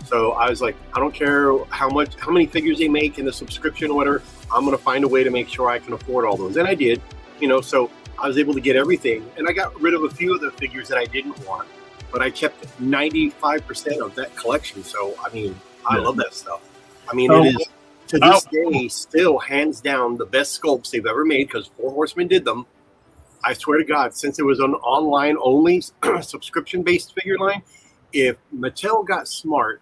So I was like, I don't care how many figures they make in the subscription or whatever. I'm gonna find a way to make sure I can afford all those, and I did. You know, so I was able to get everything, and I got rid of a few of the figures that I didn't want, but I kept 95% of that collection. So I mean, I love that stuff. I mean, it is to this day still hands down the best sculpts they've ever made, because Four Horsemen did them. I swear to God, since it was an online only subscription based figure line, if Mattel got smart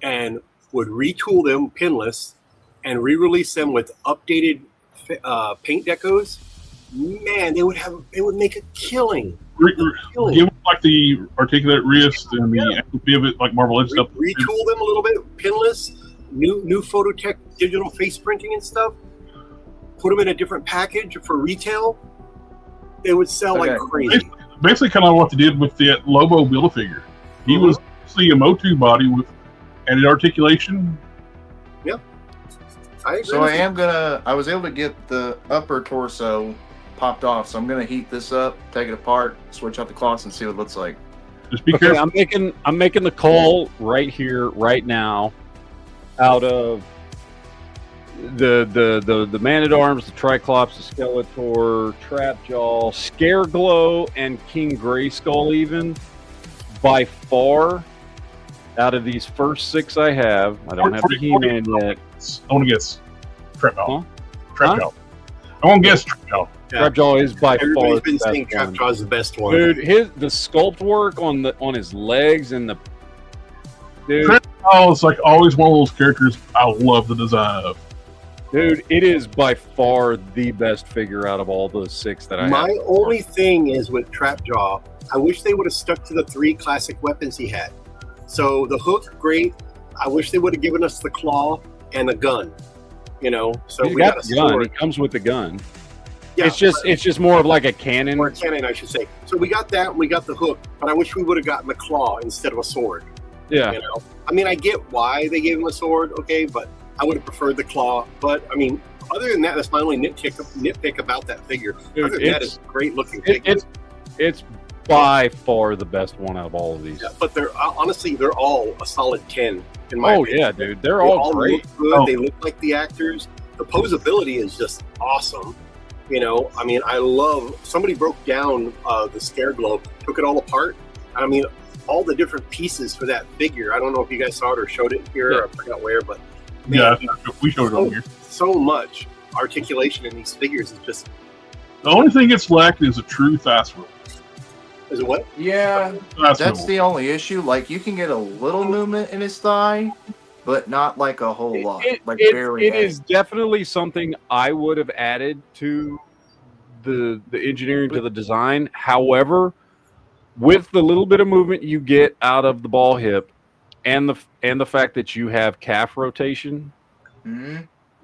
and would retool them pinless and re-release them with updated paint decos, man, they would make a killing. Give them like the articulate wrist and the pivot, like Marvel Edge stuff. Retool them a little bit, pinless, new Phototech digital face printing and stuff. Put them in a different package for retail. They would sell like crazy. Basically, kind of what they did with the Lobo Build-A-Figure. He was actually a Motu body with added articulation. Yep. I agree. So I was able to get the upper torso popped off, so I'm gonna heat this up, take it apart, switch out the cloths, and see what it looks like. Just be careful. I'm making the call right here, right now, out of the Man-at-Arms, the Triclops, the Skeletor, Trapjaw, Scareglow, and King Grayskull. Even by far, out of these first 6 I have, I don't have the He-Man yet. I want to guess Trapjaw. Trapjaw. I want to guess Trapjaw. Yeah. Trapjaw is by far Everybody's been saying Trapjaw is the best one. Dude, the sculpt work on his legs and the dude. Trapjaw is like always one of those characters I love the design of. Dude, it is by far the best figure out of all the 6 that I have. My only thing is with Trapjaw, I wish they would have stuck to the 3 classic weapons he had. So the hook, great. I wish they would have given us the claw and the gun. So He's we got a the gun. sword. It comes with the gun. Yeah, it's just more of like a cannon. Or a cannon, I should say. So we got that and we got the hook, but I wish we would have gotten the claw instead of a sword. Yeah. I mean, I get why they gave him a sword, okay, but I would have preferred the claw. But I mean, other than that, that's my only nitpick about that figure. Dude, other than that, it's a great looking figure. It's by far the best one out of all of these. Yeah, but they're honestly, they're all a solid 10 in my opinion. Yeah, dude, they're They all great. Look good. They look like the actors. The posability is just awesome. I mean, I love. Somebody broke down the Scare Globe, took it all apart. I mean, all the different pieces for that figure. I don't know if you guys saw it or showed it here. Yeah. I forgot where, but man, we showed it on here. So much articulation in these figures is just. The only thing it's lacking is a true fast roll. Is it what? Yeah, that's the only issue. Like, you can get a little movement in his thigh, but not like a whole lot. It is definitely something I would have added to the engineering, to the design. However, with the little bit of movement you get out of the ball hip, and the fact that you have calf rotation,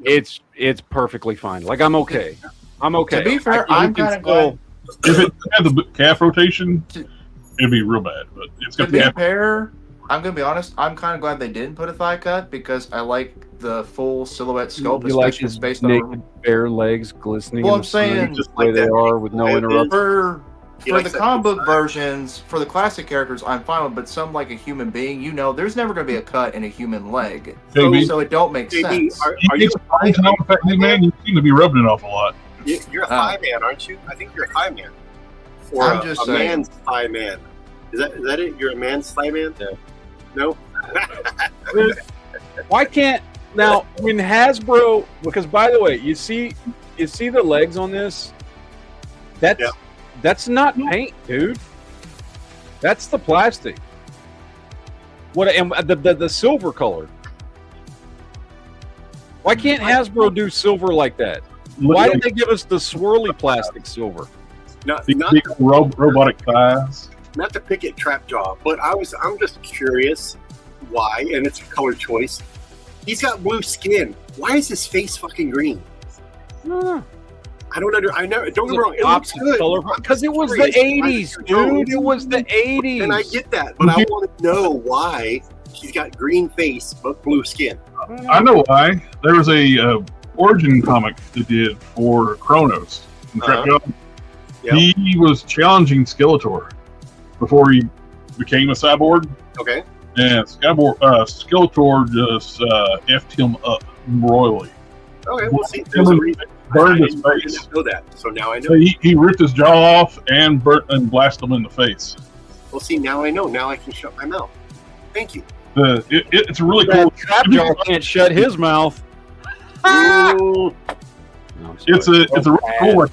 it's perfectly fine. Like, I'm okay. To be fair, I'm kind of glad. If it had the calf rotation, it'd be real bad. But it's got to be fair, I'm gonna be honest. I'm kind of glad they didn't put a thigh cut because I like the full silhouette sculpt, especially like based on bare legs glistening. Well, I'm saying just the way they are with no interruption. For the comic book versions, for the classic characters, I'm fine with. But some like a human being, there's never gonna be a cut in a human leg, so it don't make sense. Are you man? You seem to be rubbing it off a lot. You're a thigh man, aren't you? I think you're a thigh man. Or I'm just saying. Man's thigh man. Is that it? You're a man's thigh man? Yeah. No? Why can't now when Hasbro? Because by the way, you see the legs on this. That's not paint, dude. That's the plastic. What and the silver color? Why can't Hasbro do silver like that? Why did they give us the swirly plastic silver? Not robotic thighs. Not to pick at Trapjaw, but I'm just curious why, and it's a color choice. He's got blue skin. Why is his face fucking green? No. I don't don't get me wrong. It looks good because it was the 80s, dude. It was the 80s. And I get that, but I want to know why he's got green face but blue skin. I know why. There was a origin comic they did for Kronos. Yep. He was challenging Skeletor before he became a cyborg. Okay. And Skeletor just effed him up royally. Okay, well, see, there's a reason. Burned his face. I know that, so now I know. So he ripped his jaw off and blasted him in the face. Well, see, now I know. Now I can shut my mouth. Thank you. It's a really cool. Trapjaw can't shut his mouth. It's a really cool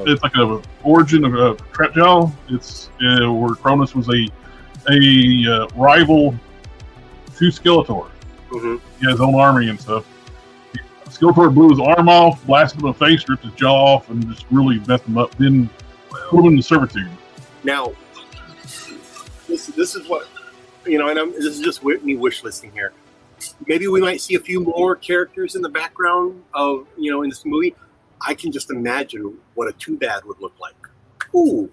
it's like a origin of a Trapjaw. It's where Cronus was a rival to Skeletor. Mm-hmm. He had his own army and stuff. Skeletor blew his arm off, blasted him in the face, ripped his jaw off, and just really messed him up. Then put him into servitude. Now, this is what and this is just me wish listing here. Maybe we might see a few more characters in the background of in this movie. I can just imagine what a Too Bad would look like. Ooh,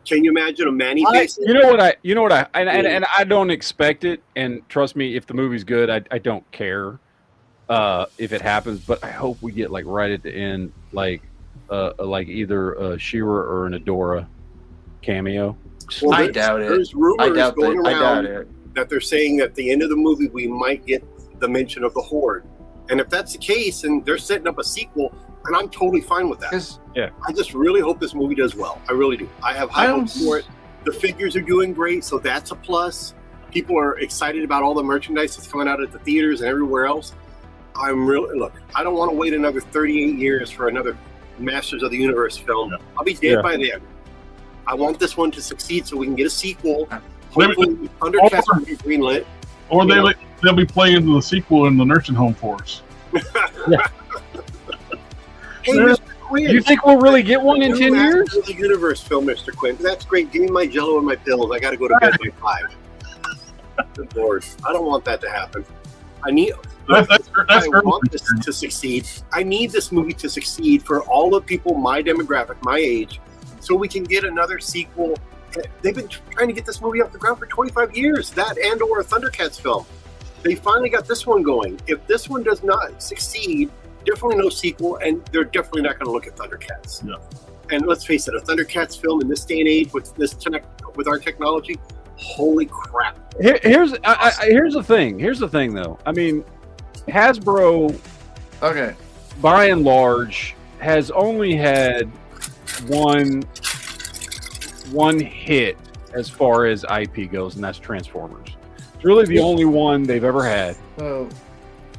can you imagine a Manny face? And I don't expect it. And trust me, if the movie's good, I don't care if it happens. But I hope we get right at the end, like either a She-Ra or an Adora cameo. Well, I doubt it. There's rumors going around it. that they're saying that at the end of the movie we might get the mention of the Horde. And if that's the case, and they're setting up a sequel, and I'm totally fine with that. Yeah. I just really hope this movie does well. I really do. I have high hopes for it. The figures are doing great, so that's a plus. People are excited about all the merchandise that's coming out at the theaters and everywhere else. I don't want to wait another 38 years for another Masters of the Universe film. I'll be dead by then. I want this one to succeed so we can get a sequel. Hopefully, Thundercats will be greenlit. Or they'll be playing the sequel in the nursing home for us. Hey, Mr. Quinn. Do you think we'll really get one in 10 years? The universe film, Mr. Quinn. That's great. Give me my Jello and my pills. I got to go to bed by 5. Good Lord, I don't want that to happen. I need. I want this to succeed. I need this movie to succeed for all the people my demographic, my age, so we can get another sequel. They've been trying to get this movie off the ground for 25 years. That and/or a Thundercats film. They finally got this one going. If this one does not succeed, definitely no sequel, and they're definitely not going to look at Thundercats. Yeah. And let's face it, a Thundercats film in this day and age with our technology, holy crap! Here's the thing. Here's the thing, though. I mean, Hasbro, Okay. by and large, has only had one hit as far as IP goes, and that's Transformers. It's really the only one they've ever had. So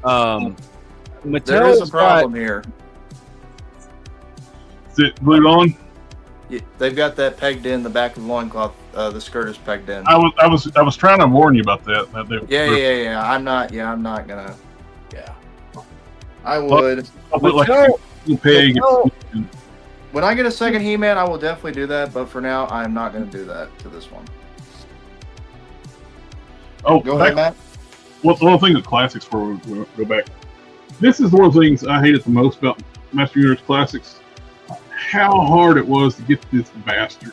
Mattel's there is a problem here. Is it glued on? They've got that pegged in the back of the loincloth. The skirt is pegged in. I was trying to warn you about that. Yeah. I'm not gonna. Yeah. I would. When I get a second He-Man, I will definitely do that. But for now, I am not going to do that to this one. Oh, Go ahead, Matt. Well, the one thing with classics before we go back. This is one of the things I hated the most about Master Universe Classics. How hard it was to get this bastard.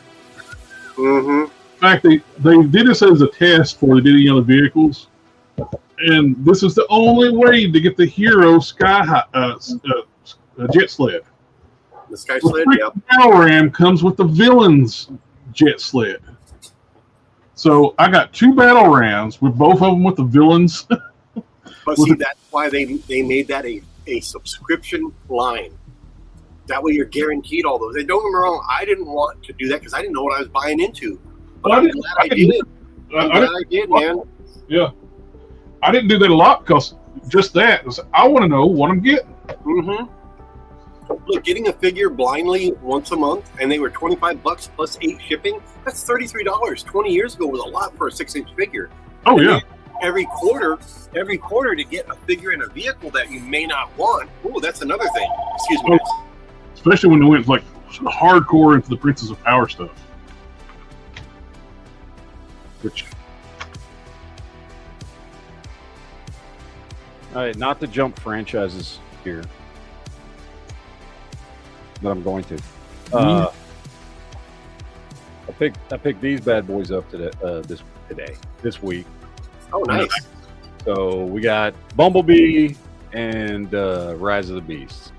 Mm-hmm. In fact, they did this as a test for the bidding other vehicles, and this is the only way to get the hero jet sled. The Sky Sled, yeah. Battle Ram comes with the villain's jet sled. So I got 2 battle rams with both of them with the villains. But see, that's why they made that a subscription line. That way you're guaranteed all those. And don't get me wrong, I didn't want to do that because I didn't know what I was buying into. But I'm glad I did. I'm glad I did, man. Yeah. I didn't do that a lot because just that. I want to know what I'm getting. Mm-hmm. Look, getting a figure blindly once a month, and they were $25 plus 8 shipping, that's $33. 20 years ago was a lot for a 6-inch figure. Oh, yeah. Every quarter to get a figure in a vehicle that you may not want. Oh, that's another thing. Excuse me. Especially when they went like hardcore into the Princess of Power stuff. Which. All right, not to jump franchises here, but I'm going to. I picked these bad boys up today. This week. Oh, nice. So we got Bumblebee and Rise of the Beasts.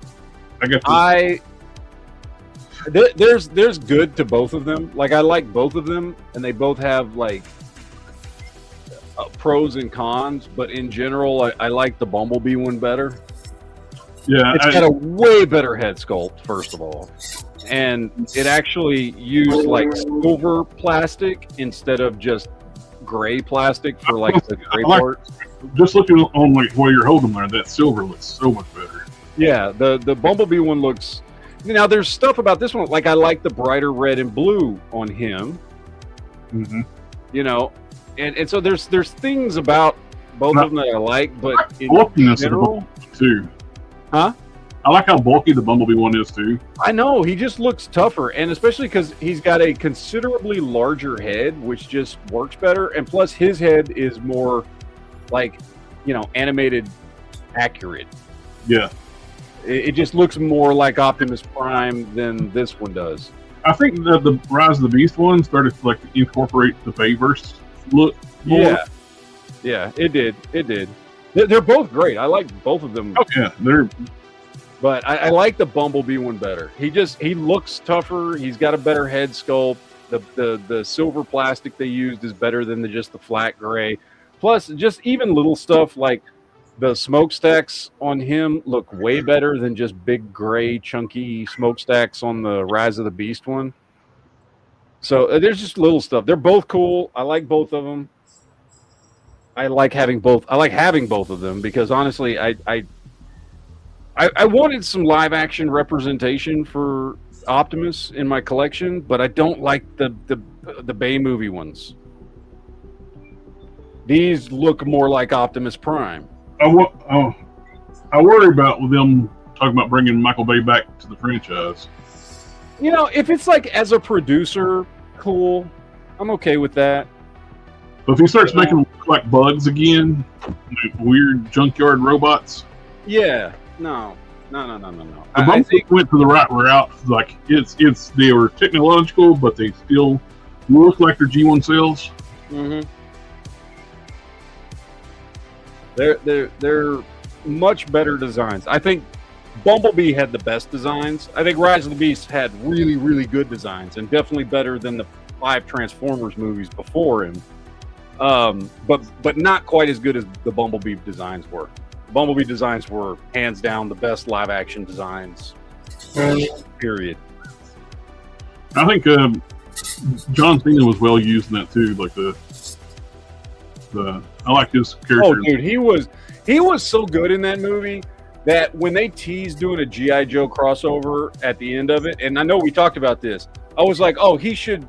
There's good to both of them. Like, I like both of them, and they both have like pros and cons. But in general, I like the Bumblebee one better. Yeah, it's got a way better head sculpt, first of all, and it actually used like silver plastic instead of just gray plastic for like the gray part. Just looking on like where you're holding there, that silver looks so much better. Yeah, the Bumblebee one looks. Now there's stuff about this one, like I like the brighter red and blue on him. Mm-hmm. You know, and so there's things about both of them that I like, but in general, too. Huh? I like how bulky the Bumblebee one is too. I know, he just looks tougher, and especially because he's got a considerably larger head, which just works better. And plus, his head is more like, animated, accurate. Yeah, it just looks more like Optimus Prime than this one does. I think the Rise of the Beast one started to like incorporate the Bayverse look more. Yeah, it did. They're both great. I like both of them. Oh yeah, But I like the Bumblebee one better. He looks tougher. He's got a better head sculpt. The silver plastic they used is better than just the flat gray. Plus, just even little stuff like the smokestacks on him look way better than just big gray chunky smokestacks on the Rise of the Beast one. So there's just little stuff. They're both cool. I like both of them. I like having both of them because honestly, I wanted some live action representation for Optimus in my collection, but I don't like the Bay movie ones. These look more like Optimus Prime. I worry about with them talking about bringing Michael Bay back to the franchise. You know, if it's like as a producer, cool. I'm okay with that. But if he starts making them look like bugs again, like weird junkyard robots. Yeah. No. The Bumblebee went to the right route. Like they were technological, but they still look like their G1 cells. Mm-hmm. They're much better designs. I think Bumblebee had the best designs. I think Rise of the Beast had really, really good designs, and definitely better than the 5 Transformers movies before him. But not quite as good as the Bumblebee designs were. The Bumblebee designs were hands down the best live action designs. Period. I think John Cena was well used in that too. Like I like his character. Oh, dude, he was so good in that movie that when they teased doing a G.I. Joe crossover at the end of it, and I know we talked about this, I was like, oh, he should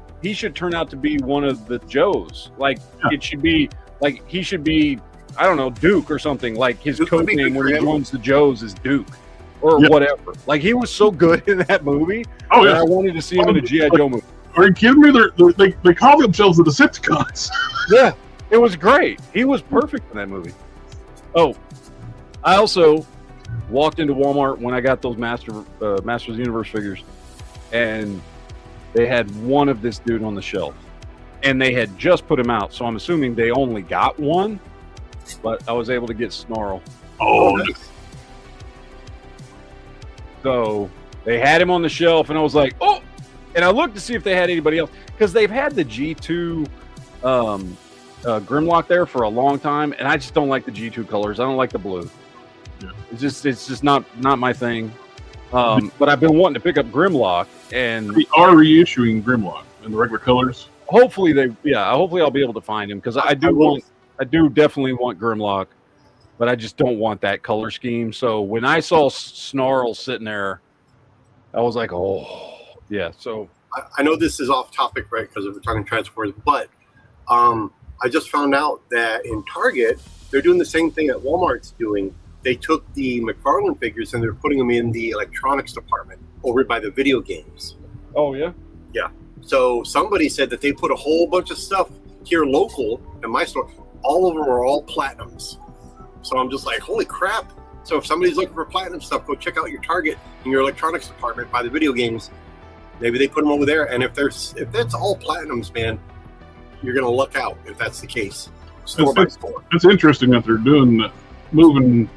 turn out to be one of the Joes. Like, It should be like he should be, I don't know, Duke or something. Like his code name when he joins the Joes is Duke or whatever. Like he was so good in that movie. Oh yeah, I wanted to see him in a G.I. Joe movie. Are you kidding me? They call themselves the Decepticons. Yeah, it was great. He was perfect in that movie. Oh, I also walked into Walmart when I got those Masters of the Universe figures, and they had one of this dude on the shelf, and they had just put him out. So I'm assuming they only got one, but I was able to get Snarl. Oh, nice. So they had him on the shelf, and I was like, oh, and I looked to see if they had anybody else, because they've had the G2 Grimlock there for a long time, and I just don't like the G2 colors. I don't like the blue. Yeah. It's just not my thing. But I've been wanting to pick up Grimlock, and they are reissuing Grimlock in the regular colors. Hopefully hopefully I'll be able to find him, because I do definitely want Grimlock, but I just don't want that color scheme. So when I saw Snarl sitting there, I was like, oh yeah. So I know this is off topic, right? Because we're talking Transformers, but I just found out that in Target they're doing the same thing that Walmart's doing. They took the McFarlane figures and they're putting them in the electronics department over by the video games. Oh, yeah? Yeah. So somebody said that they put a whole bunch of stuff here local in my store. All of them are all platinums. So I'm just like, holy crap. So if somebody's looking for platinum stuff, go check out your Target in your electronics department by the video games. Maybe they put them over there. And if that's all platinums, man, you're going to luck out if that's the case. Store by store. It's interesting that they're moving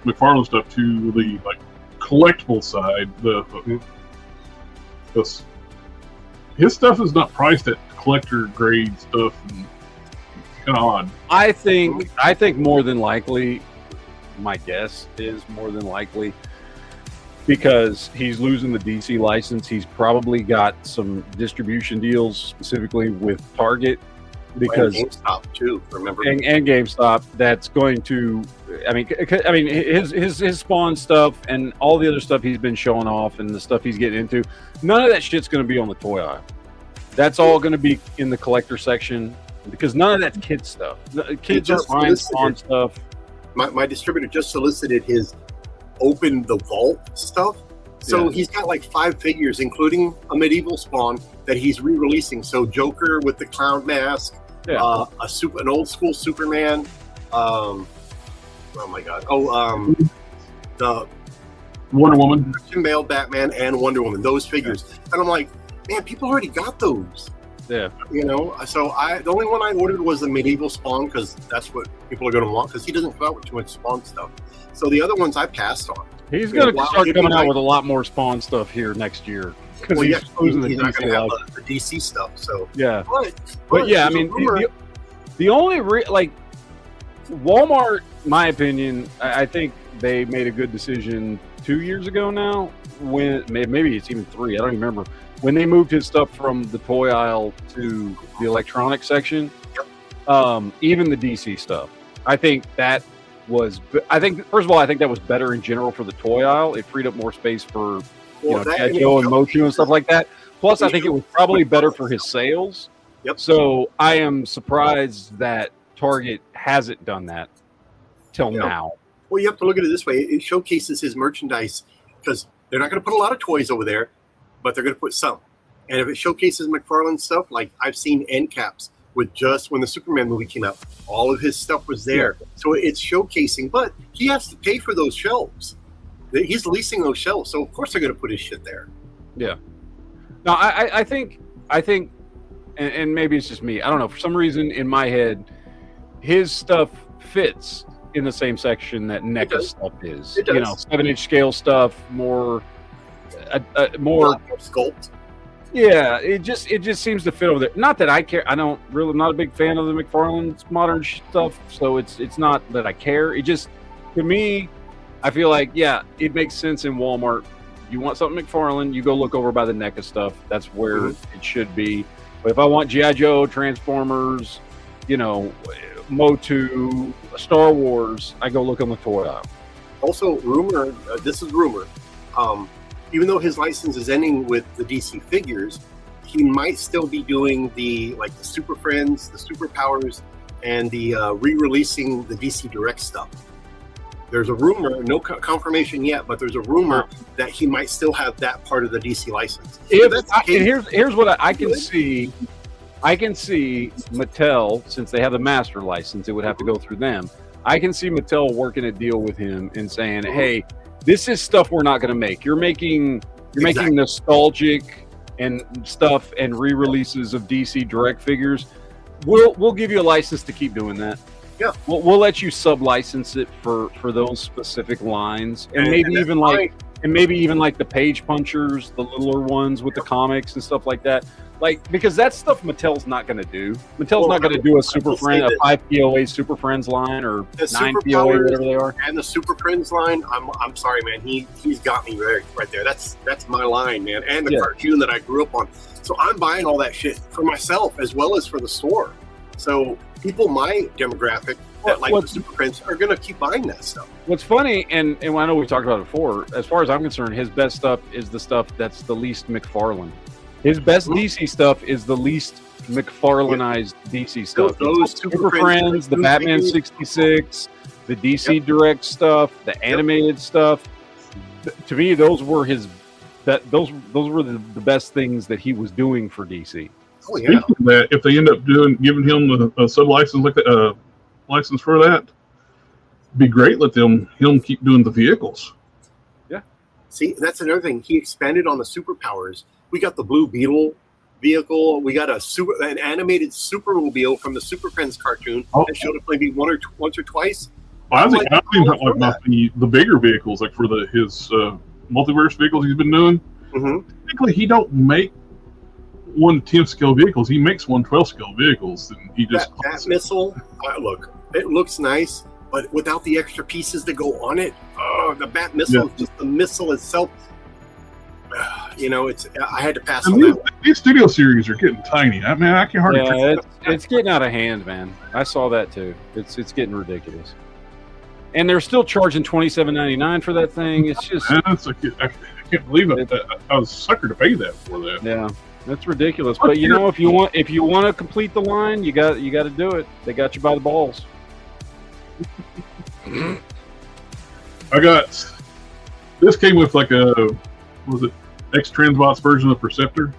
McFarlane stuff to the collectible side. His stuff is not priced at collector grade stuff, and it's kind of odd. I think more than likely, my guess is more than likely, because he's losing the DC license, he's probably got some distribution deals specifically with Target. Because and GameStop too, remember? And GameStop, that's going to, I mean, his Spawn stuff and all the other stuff he's been showing off and the stuff he's getting into, none of that shit's going to be on the toy aisle. That's all going to be in the collector section, because none of that's kid stuff. Kids aren't buying Spawn stuff. My distributor just solicited his Open the Vault stuff. So he's got like 5 figures, including a medieval Spawn that he's re-releasing. So Joker with the clown mask, an old school Superman. Oh my God! The Wonder Woman, Christian Bale, Batman, and Wonder Woman. Those figures, and I'm like, man, people already got those. Yeah, you know. So the only one I ordered was the medieval Spawn, because that's what people are going to want, because he doesn't come out with too much Spawn stuff. So the other ones I passed on. He's going to start coming out with a lot more Spawn stuff here next year. Well, he's not going to have the DC stuff. So yeah, but yeah, I mean, the only Walmart, my opinion, I think they made a good decision 2 years ago now. When maybe it's even 3, I don't even remember, when they moved his stuff from the toy aisle to the electronic section. Even the DC stuff, I think that was. First of all, I think that was better in general for the toy aisle. It freed up more space for Joe and Motu and stuff like that. Plus, I think it was probably better for his sales. Yep. So I am surprised that Target hasn't done that till now. Well, you have to look at it this way. It showcases his merchandise because they're not going to put a lot of toys over there, but they're going to put some. And if it showcases McFarlane's stuff, like I've seen end caps with just when the Superman movie came out, all of his stuff was there. Yeah. So it's showcasing, but he has to pay for those shelves. He's leasing those shelves, so of course they're going to put his shit there. Yeah. No, I think, and maybe it's just me. I don't know. For some reason in my head, his stuff fits in the same section that NECA stuff is. You know, 7-inch scale stuff, more sculpt. Yeah, it just seems to fit over there. Not that I care. I'm not a big fan of the McFarlane's modern stuff, so it's not that I care. It just, to me, I feel like, yeah, it makes sense in Walmart. You want something McFarlane, you go look over by the NECA stuff. That's where it should be. But if I want G.I. Joe, Transformers, you know, Motu, Star Wars, I go look on the toy aisle. Also, rumor, this is rumor, even though his license is ending with the DC figures, he might still be doing the Super Friends, the Superpowers, and the re-releasing the DC Direct stuff. There's a rumor, no confirmation yet, but there's a rumor that he might still have that part of the DC license. Here's what I can see. I can see Mattel, since they have the master license, it would have to go through them. I can see Mattel working a deal with him and saying, "Hey, this is stuff we're not going to make. You're making nostalgic and stuff and re-releases of DC Direct figures. We'll give you a license to keep doing that. Yeah, we'll let you sub-license it for those specific lines, and maybe even like the page punchers, the littler ones with the comics and stuff like that. Like, because that's stuff Mattel's not going to do. Mattel's not going to do a Super Friend, a 5 POA Super Friends line or 9 POA, whatever they are. And the Super Friends line, I'm sorry, man. He's got me right there. That's my line, man. And the cartoon that I grew up on. So I'm buying all that shit for myself as well as for the store. So people my demographic that like the Super Friends are going to keep buying that stuff. What's funny, and I know we talked about it before, as far as I'm concerned, his best stuff is the stuff that's the least McFarlane. His best DC stuff is the least McFarlaneized DC stuff. Those Super Friends, the Batman 66, the DC Direct stuff, the animated stuff. To me, those were those were the best things that he was doing for DC. Oh yeah. Speaking of that, if they end up giving him a sub license like that, license for that, it'd be great. Let him keep doing the vehicles. Yeah. See, that's another thing. He expanded on the superpowers. We got the Blue Beetle vehicle. We got an animated Supermobile from the Super Friends cartoon that showed up maybe once or twice. Well, I think the bigger vehicles, like for his multiverse vehicles he's been doing. Technically, he don't make 1/10 scale vehicles. He makes 1/12 scale vehicles, and he just that missile. Look, it looks nice, but without the extra pieces that go on it, the Bat missile, just the missile itself. You know, I had to pass on that. These studio series are getting tiny. I mean, I can hardly. Yeah, it's getting out of hand, man. I saw that too. It's getting ridiculous, and they're still charging $27.99 for that thing. It's just I can't believe it. I was sucker to pay that for that. Yeah, that's ridiculous. But you know, if you want to complete the line, you got to do it. They got you by the balls. This came with like was it X-Transbots version of Perceptor?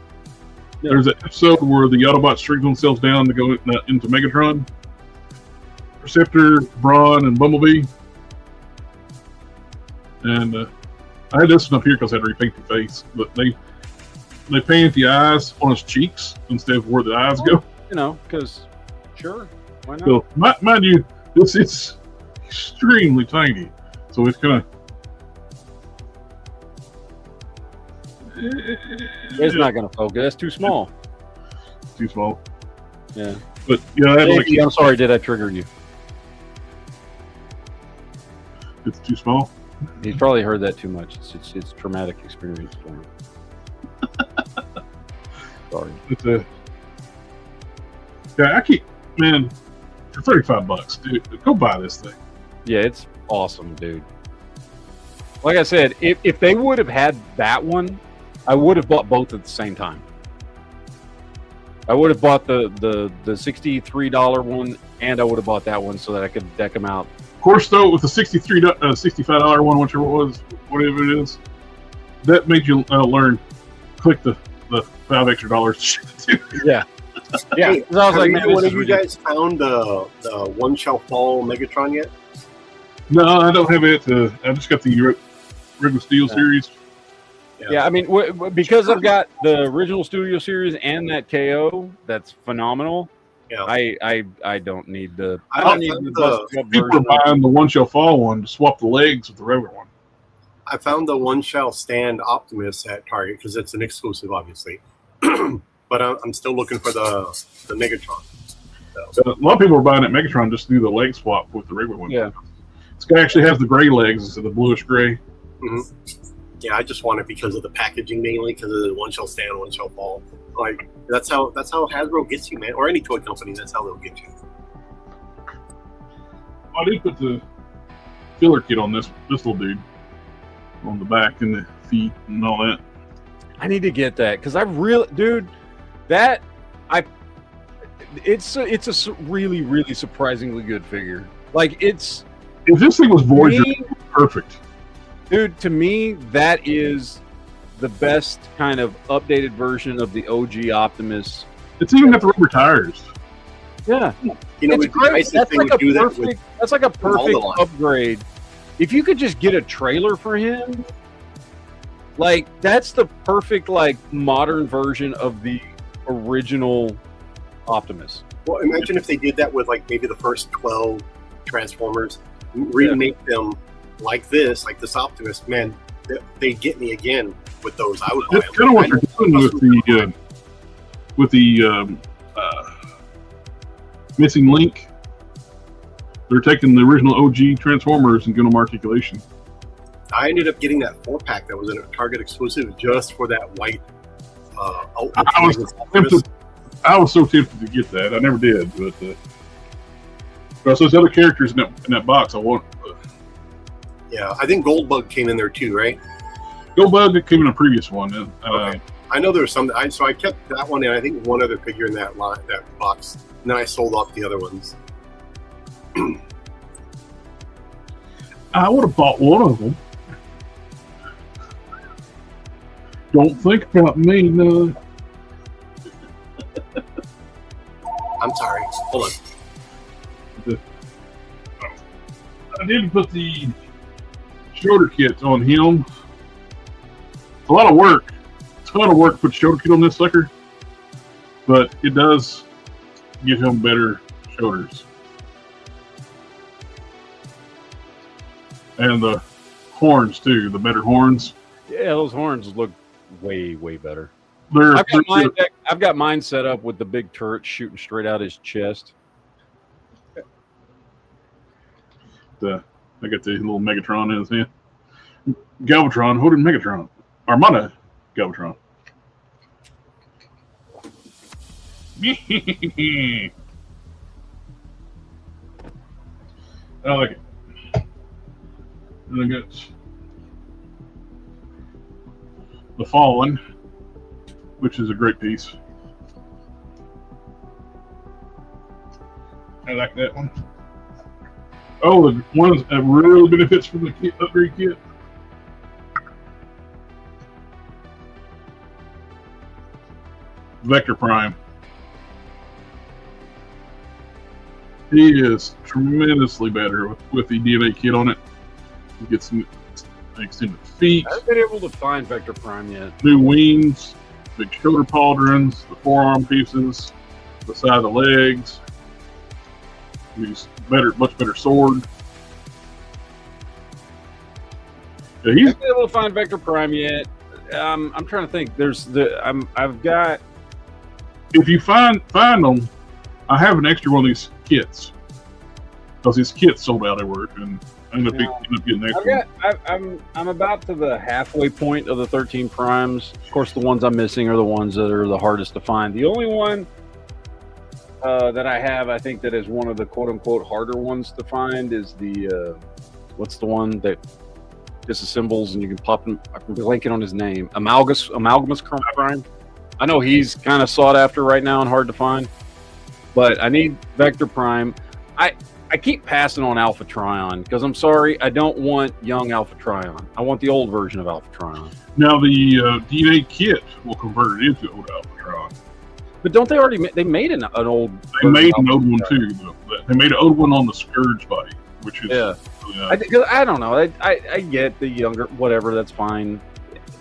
Yeah. There's an episode where the Autobots shrink themselves down to go into Megatron. Perceptor, Brawn, and Bumblebee. And I had this one up here because I had to repaint the face, but they painted the eyes on his cheeks instead of where the eyes go. You know, because sure, why not? So, mind you, it's extremely tiny, so it's kind of. It's not going to focus. That's too small. Too small. Yeah. But yeah, I'm sorry. Did I trigger you? It's too small. He's probably heard that too much. It's traumatic experience for him. Sorry. Man, for $35, dude, go buy this thing. Yeah, it's awesome, dude. Like I said, if they would have had that one, I would have bought both at the same time. I would have bought the $63 one, and I would have bought that one so that I could deck them out course, though, with the $65 one, whichever it was, whatever it is, that made you learn. Click the $5 extra. Yeah. Yeah. Hey, I was like, man, one of you guys found the One Shall Fall Megatron yet? No, I don't have it. I just got the regular Steel series. Yeah, I mean, because I've got the original Studio series and that KO, that's phenomenal. Yeah, I don't need the. I don't need found the the- busted up People are version. buying the One Shall Fall one to swap the legs with the regular one. I found the One Shall Stand Optimus at Target because it's an exclusive, obviously. But I'm still looking for the Megatron. A lot of people are buying that Megatron just to do the leg swap with the regular one. Yeah. This guy actually has the gray legs instead of the bluish gray. Mm-hmm. Yeah, I just want it because of the packaging mainly, because of the One Shall Stand, One Shall Fall. Like that's how Hasbro gets you, man, or any toy company. That's how they'll get you. I did put the filler kit on this little dude on the back and the feet and all that. I need to get that because I really, dude, that it's a really, really surprisingly good figure. Like it's. If this thing was Voyager, it would be perfect. Dude, to me, that is the best kind of updated version of the OG Optimus. It's even got the rubber tires. Yeah, You know, it's it'd be great. nice if That's they like would a do that perfect. with That's like a all the perfect line. upgrade. If you could just get a trailer for him, like that's the perfect like modern version of the original Optimus. Well, imagine if they did that with like maybe the first 12 Transformers, remake them like this Optimus. Man, they get me again with those. I would buy That's them. kind of what they're doing with the missing link. They're taking the original OG Transformers and giving them articulation. I ended up getting that 4-pack that was in a Target exclusive just for that white. I was so tempted to get that. I never did, but because those other characters in that box, I want. Yeah, I think Goldbug came in there too, right? Goldbug came in a previous one. Okay. I know there was some. So I kept that one, and I think one other figure in that box. And then I sold off the other ones. I would have bought one of them. Don't think about me, no. I'm sorry. Hold on. I did put the shoulder kit on him. It's a lot of work. It's a lot of work to put shoulder kit on this sucker, but it does give him better shoulders. And the horns too, the better horns. Yeah, those horns look way, way better. They're, I've got mine set up with the big turret shooting straight out his chest. I got the little Megatron in his hand. Galvatron holding Megatron. Armada Galvatron. I like it. And I got the Fallen, which is a great piece. I like that one. Oh, the one that really benefits from the kit, upgrade kit. Vector Prime. He is tremendously better with the DNA kit on it. He gets some extended feet. I haven't been able to find Vector Prime yet. New wings, big shoulder pauldrons, the forearm pieces, the side of the legs. He's much better sword. Yeah, I haven't been able to find Vector Prime yet. I'm trying to think. I've got. If you find them, I have an extra one of these kits because these kits sold out everywhere, and I ended up getting an extra. I'm about to the halfway point of the 13 primes. Of course, the ones I'm missing are the ones that are the hardest to find. The only one that I have, I think, that is one of the quote-unquote harder ones to find is the what's the one that disassembles and you can pop him? I'm blanking on his name. Amalgamus Prime. I know he's kind of sought after right now and hard to find, but I need Vector Prime. I I keep passing on Alpha Trion because I'm sorry, I don't want young Alpha Trion. I want the old version of Alpha Trion. Now the DNA kit will convert it into old Alpha Trion. But don't they already? They made an old. They made an old one too. They made an old one on the Scourge body, which is I don't know. I get the younger whatever. That's fine,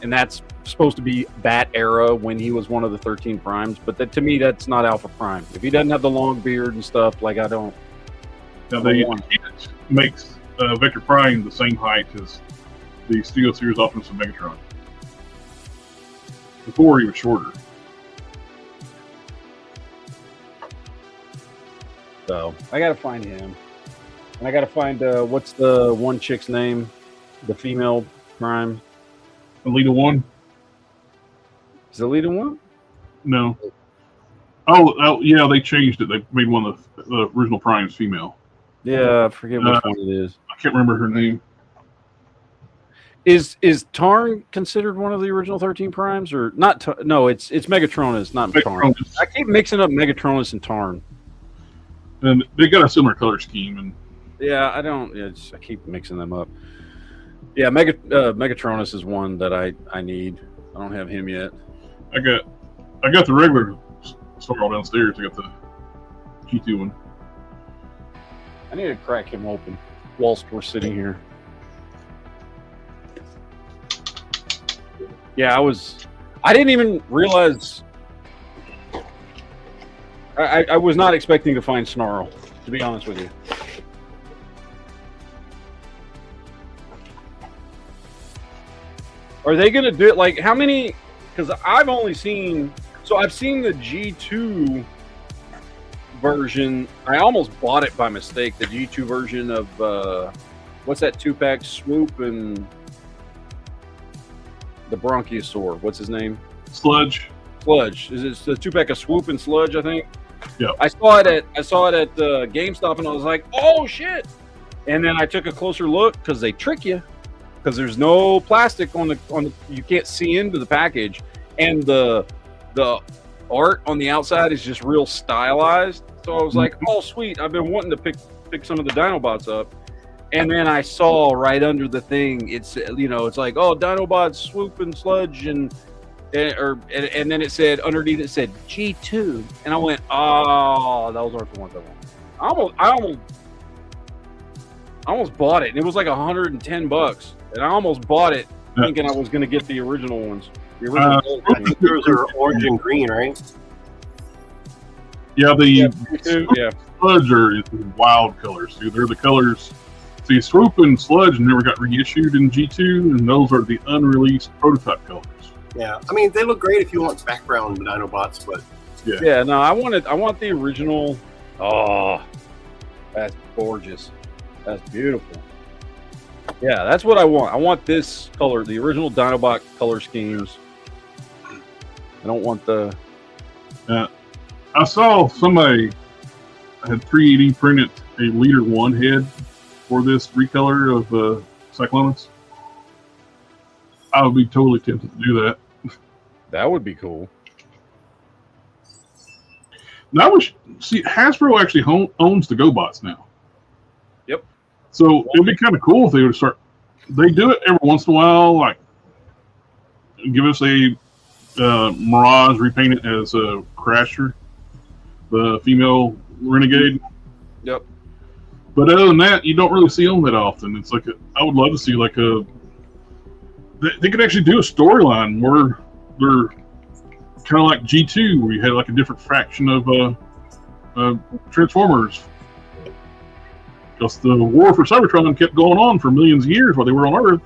and that's supposed to be Bat era when he was one of the 13 Primes. But that, to me, that's not Alpha Prime. If he doesn't have the long beard and stuff, like I don't. Now the kit makes Vector Prime the same height as the Steel Series Optimus and Megatron. Before he was shorter. So I gotta find him, and I gotta find what's the one chick's name, the female Prime. Alita 1? Is it Alita 1? No. Oh, yeah, they changed it. They made one of the original Primes female. Yeah, I forget which one it is. I can't remember her name. Is Tarn considered one of the original 13 Primes or not? No, it's Megatronus, not Tarn. I keep mixing up Megatronus and Tarn. And they got a similar color scheme, and yeah, I don't. I keep mixing them up. Yeah, Megatronus is one that I need. I don't have him yet. I got the regular Snarl downstairs. I got the G2 one. I need to crack him open whilst we're sitting here. Yeah, I didn't even realize. I was not expecting to find Snarl, to be honest with you. Are they going to do it? Like, how many? Because I've only seen. So I've seen the G2 version. I almost bought it by mistake. The G2 version of what's that 2-pack Swoop and the Bronchiosaur? What's his name? Sludge. Is it the 2-pack of Swoop and Sludge? I think. Yeah. I saw it at GameStop, and I was like, "Oh shit!" And then I took a closer look because they trick you, because there's no plastic on the. You can't see into the package, and the art on the outside is just real stylized. So I was like, "Oh sweet!" I've been wanting to pick some of the Dinobots up, and then I saw right under the thing, it's it's like, "Oh, Dinobots, Swoop and Sludge and." And then it said underneath, it said G2, and I went, "Oh, those aren't the ones I want." I almost bought it, and it was like $110, and I almost bought it thinking I was going to get the original ones. The original I think those are orange and green, right? Yeah, the yeah. Sludge are wild colors. See, they're the colors. See, Swoop and Sludge never got reissued in G2, and those are the unreleased prototype colors. Yeah, I mean, they look great if you want background Dinobots, but yeah. No, I want the original. Oh, that's gorgeous. That's beautiful. Yeah, that's what I want. I want this color, the original Dinobot color schemes. I don't want the. I saw somebody had 3D printed a Leader 1 head for this recolor of Cyclonus. I would be totally tempted to do that. That would be cool. Now, Hasbro actually owns the GoBots now. Yep. So it'd be kind of cool if they would start. They do it every once in a while, like give us a Mirage, repaint it as a Crasher, the female Renegade. Yep. But other than that, you don't really see them that often. It's like I would love to see like a. They could actually do a storyline where they're kind of like G2, where you had like a different fraction of Transformers. Because the war for Cybertron kept going on for millions of years while they were on Earth.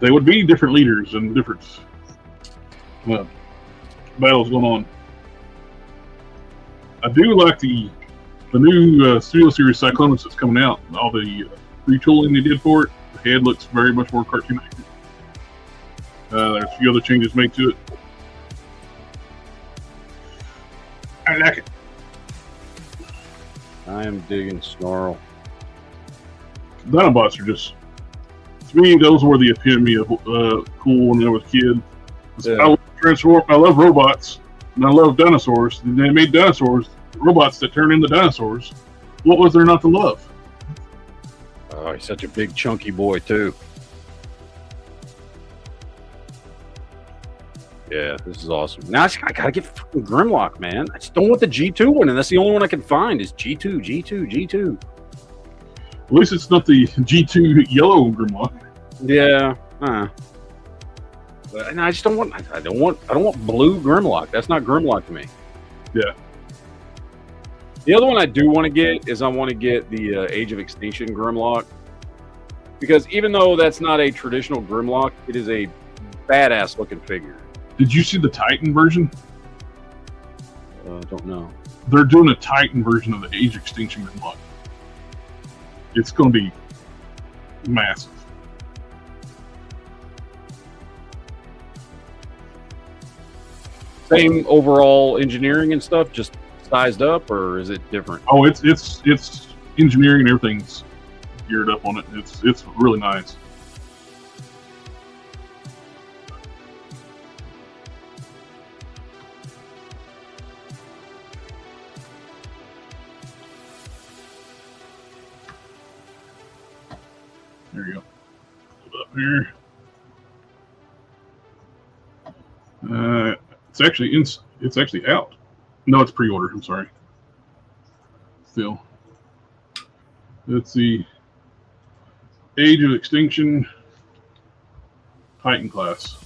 They would be different leaders and different battles going on. I do like the new Studio Series Cyclonus that's coming out. All the retooling they did for it. The head looks very much more cartoon accurate. There's a few other changes made to it. I like it. I am digging Snarl. Dinobots are just, to me, those were the epitome of cool when I was a kid. Yeah. I love robots, and I love dinosaurs. And they made dinosaurs, robots that turn into dinosaurs. What was there not to love? Oh, he's such a big, chunky boy, too. Yeah, this is awesome. Now I gotta get fucking Grimlock, man. I just don't want the G2 one, and that's the only one I can find is G2, G2, G2. At least it's not the G2 yellow Grimlock. Yeah. And I just don't want. I don't want blue Grimlock. That's not Grimlock to me. Yeah. The other one I do want to get is I want to get the Age of Extinction Grimlock, because even though that's not a traditional Grimlock, it is a badass looking figure. Did you see the Titan version? Don't know. They're doing a Titan version of the Age Extinction Grimlock. It's going to be massive. Same overall engineering and stuff, just sized up, or is it different? Oh, it's engineering and everything's geared up on it. It's really nice. There you go. Put it up here. It's actually out. No, it's pre-order. I'm sorry. Still, it's the Age of Extinction Titan class.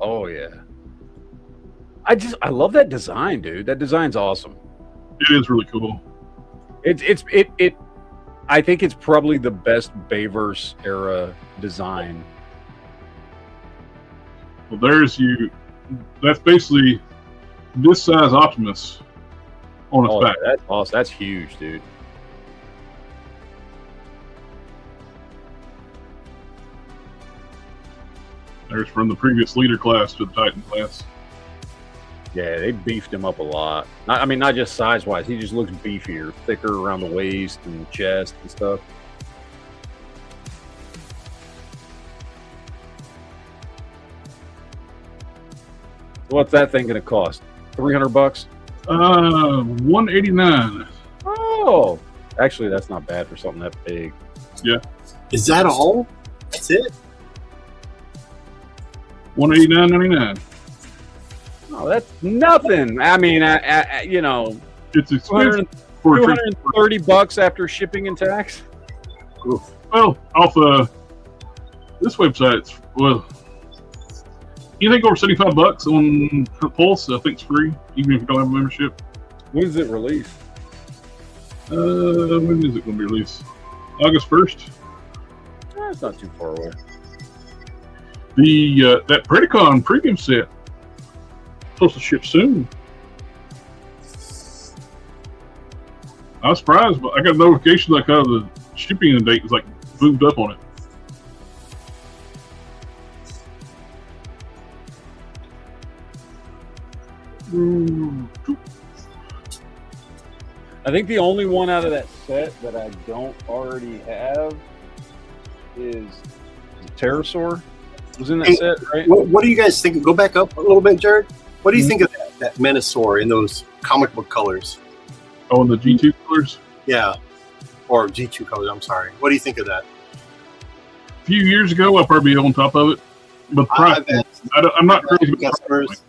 Oh yeah. I love that design, dude. That design's awesome. It is really cool. It I think it's probably the best Bayverse era design. Well, that's basically this size Optimus on its back. That's awesome. That's huge, dude. There's from the previous leader class to the Titan class. Yeah, they beefed him up a lot. Not just size-wise. He just looks beefier, thicker around the waist and chest and stuff. What's that thing going to cost? $300? $189. Oh, actually, that's not bad for something that big. Yeah. Is that all? That's it? $189.99. Oh, that's nothing. I mean, you know, It's expensive for $230 after shipping and tax. Oof. Well, off this website, anything over $75 on Pulse, I think it's free, even if you don't have a membership. When is it released? When is it going to be released? August 1st. That's not too far away. The that Predacon premium set supposed to ship soon. I was surprised, but I got a notification like how the shipping date was like moved up on it. I think the only one out of that set that I don't already have is the Pterosaur. Was in that set, right? What do you guys think? Go back up a little bit, Jared. What do you think of that Menosaur in those comic book colors? Oh, and the G2 colors? Yeah. Or G2 colors, I'm sorry. What do you think of that? A few years ago, I'll probably be on top of it. But the price, I'm not crazy about customers.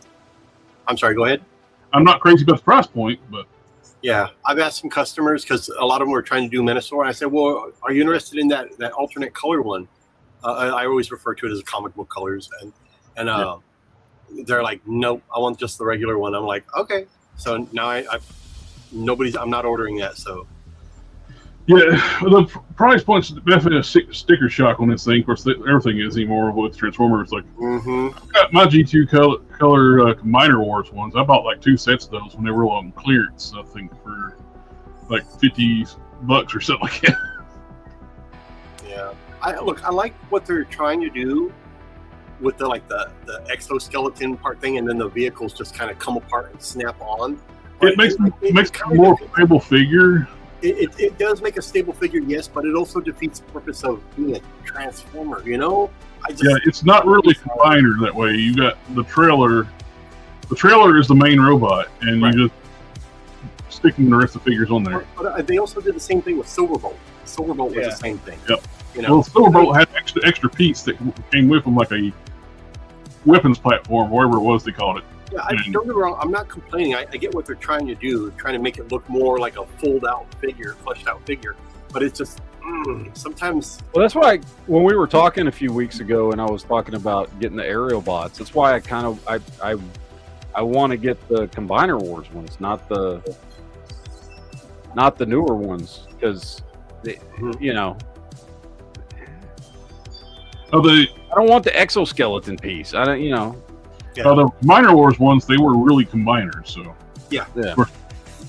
I'm sorry, go ahead. I'm not crazy about the price point, but yeah, I've asked some customers because a lot of them were trying to do Menosaur. I said, well, are you interested in that alternate color one? I always refer to it as comic book colors, and they're like, nope, I want just the regular one. I'm like, okay. So now I'm not ordering that. So yeah, the price point's definitely a sticker shock on this thing. Of course, everything is anymore with Transformers. Like, I've got my G2 color Minor Wars ones. I bought like 2 sets of those when they were on clearance. I think for like $50 or something like that. Yeah. I like what they're trying to do with the exoskeleton part thing, and then the vehicles just kind of come apart and snap on. It makes a more playable figure, it does make a stable figure, yes, but it also defeats the purpose of being a transformer. You know, it's not really a combiner that way. You got the trailer. The trailer is the main robot, and you just sticking the rest of the figures on there. But they also did the same thing with Silverbolt. Silverbolt was the same thing. Yep. You know, Well, Silverbolt had extra piece that came with them, like a weapons platform, whatever it was they called it. Yeah, don't get me wrong. I'm not complaining. I get what they're trying to do, trying to make it look more like a fold-out figure, fleshed-out figure. But it's just sometimes. Well, that's why when we were talking a few weeks ago, and I was talking about getting the aerial bots. That's why I want to get the Combiner Wars ones, not the newer ones, because you know. I don't want the exoskeleton piece. I don't, you know. Yeah. The Minor Wars ones, they were really combiners, so yeah.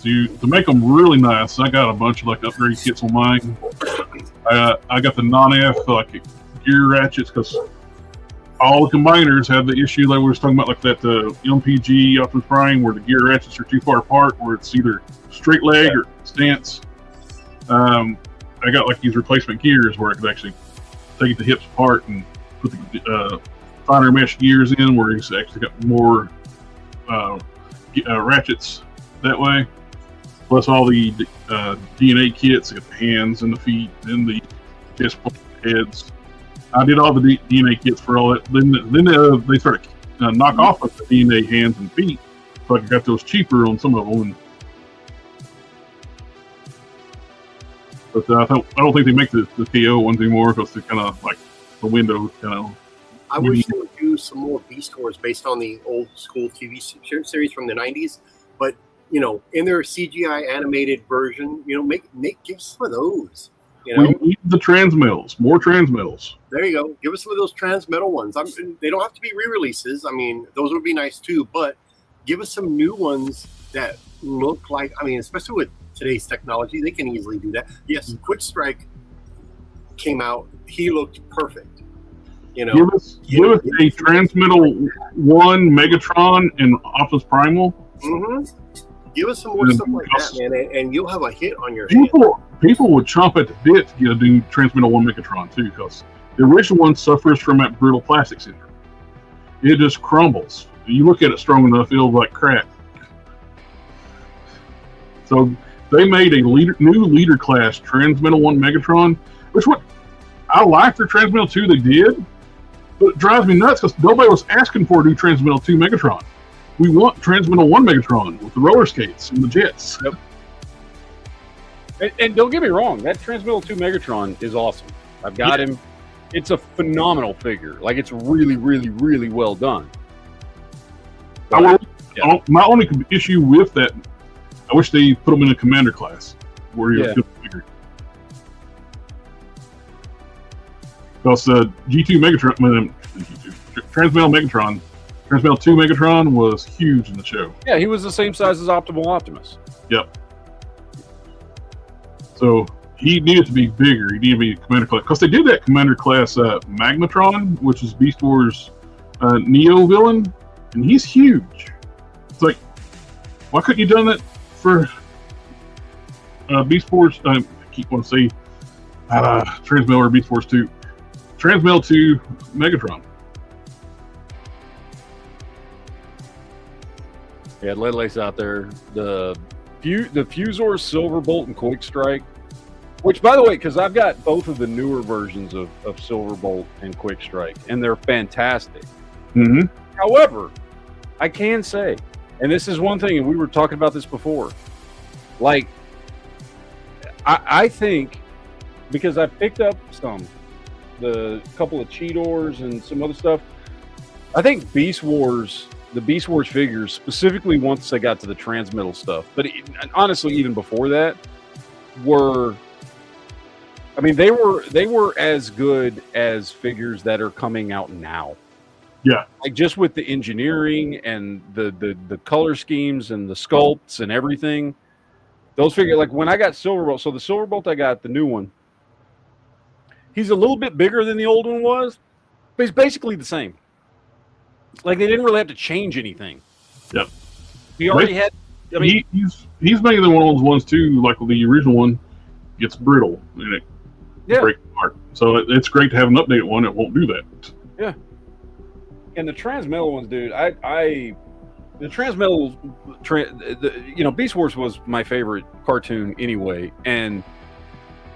To make them really nice, I got a bunch of like upgrade kits on mine. I got the non-F like gear ratchets, because all the combiners have the issue that we were talking about, like that MPG Optimus Prime, where the gear ratchets are too far apart, where it's either straight leg or stance. I got like these replacement gears where I could actually take the hips apart and put the finer mesh gears in, where he's actually got more ratchets that way. Plus all the DNA kits, I got the hands and the feet and the chest heads. I did all the DNA kits for all that. Then they started knock off of the DNA hands and feet, so I got those cheaper on some of them. But I don't think they make the KO ones anymore, because they're kind of like the window kind of. I wish they would do some more Beast Wars based on the old school TV series from the 90s. But, you know, in their CGI animated version, you know, give some of those. You know? We need the Transmetals, more Transmetals. There you go. Give us some of those Transmetal ones. They don't have to be re-releases. I mean, those would be nice too. But give us some new ones that look like, I mean, especially with today's technology, they can easily do that. Yes, Quick Strike came out. He looked perfect. You know, give us a Transmetal 1 Megatron and Optimus Primal. Give us some more stuff like that, man, and you'll have a hit on your hands. People would chomp at the bit to do Transmetal 1 Megatron too, because the original one suffers from that brittle plastic syndrome. It just crumbles. You look at it strong enough, it'll like crack. So they made a new leader class Transmetal 1 Megatron, which I like their Transmetal 2 they did, but it drives me nuts because nobody was asking for a new Transmetal 2 Megatron. We want Transmetal 1 Megatron with the roller skates and the jets. Yep. And don't get me wrong, that Transmetal 2 Megatron is awesome. I've got him. It's a phenomenal figure. Like, it's really, really, really well done. But, my only issue with that, I wish they put him in a commander class where you're figure. Because G2 Megatron, Transmetal Megatron, Transmetal 2 Megatron was huge in the show. Yeah, he was the same size as Optimal Optimus. Yep. So he needed to be bigger. He needed to be commander class, because they did that commander class Magmatron, which is Beast Wars Neo villain, and he's huge. It's like, why couldn't you done that for Beast Wars? I keep wanting to say Transmetal or Beast Wars 2. Transmetal 2 Megatron. Yeah, Ledley's out there. The Fusor, Silverbolt, and Quick Strike. Which, by the way, because I've got both of the newer versions of Silverbolt and Quick Strike, and they're fantastic. However, I can say, and this is one thing, and we were talking about this before, like, I think, because I picked up the couple of Cheetors and some other stuff, I think the Beast Wars figures, specifically once they got to the Transmetal stuff, but honestly, even before that, they were as good as figures that are coming out now. Yeah, like just with the engineering and the color schemes and the sculpts and everything. Those figures, like when I got Silverbolt, so the Silverbolt I got, the new one, he's a little bit bigger than the old one was, but he's basically the same. Like, they didn't really have to change anything. Yep. He already had I mean, he's making one of those ones too, like the original one gets brittle and it breaks apart. So it's great to have an updated one that won't do that. Yeah. And the Transmetal ones, dude, the Transmetal, Beast Wars was my favorite cartoon anyway, and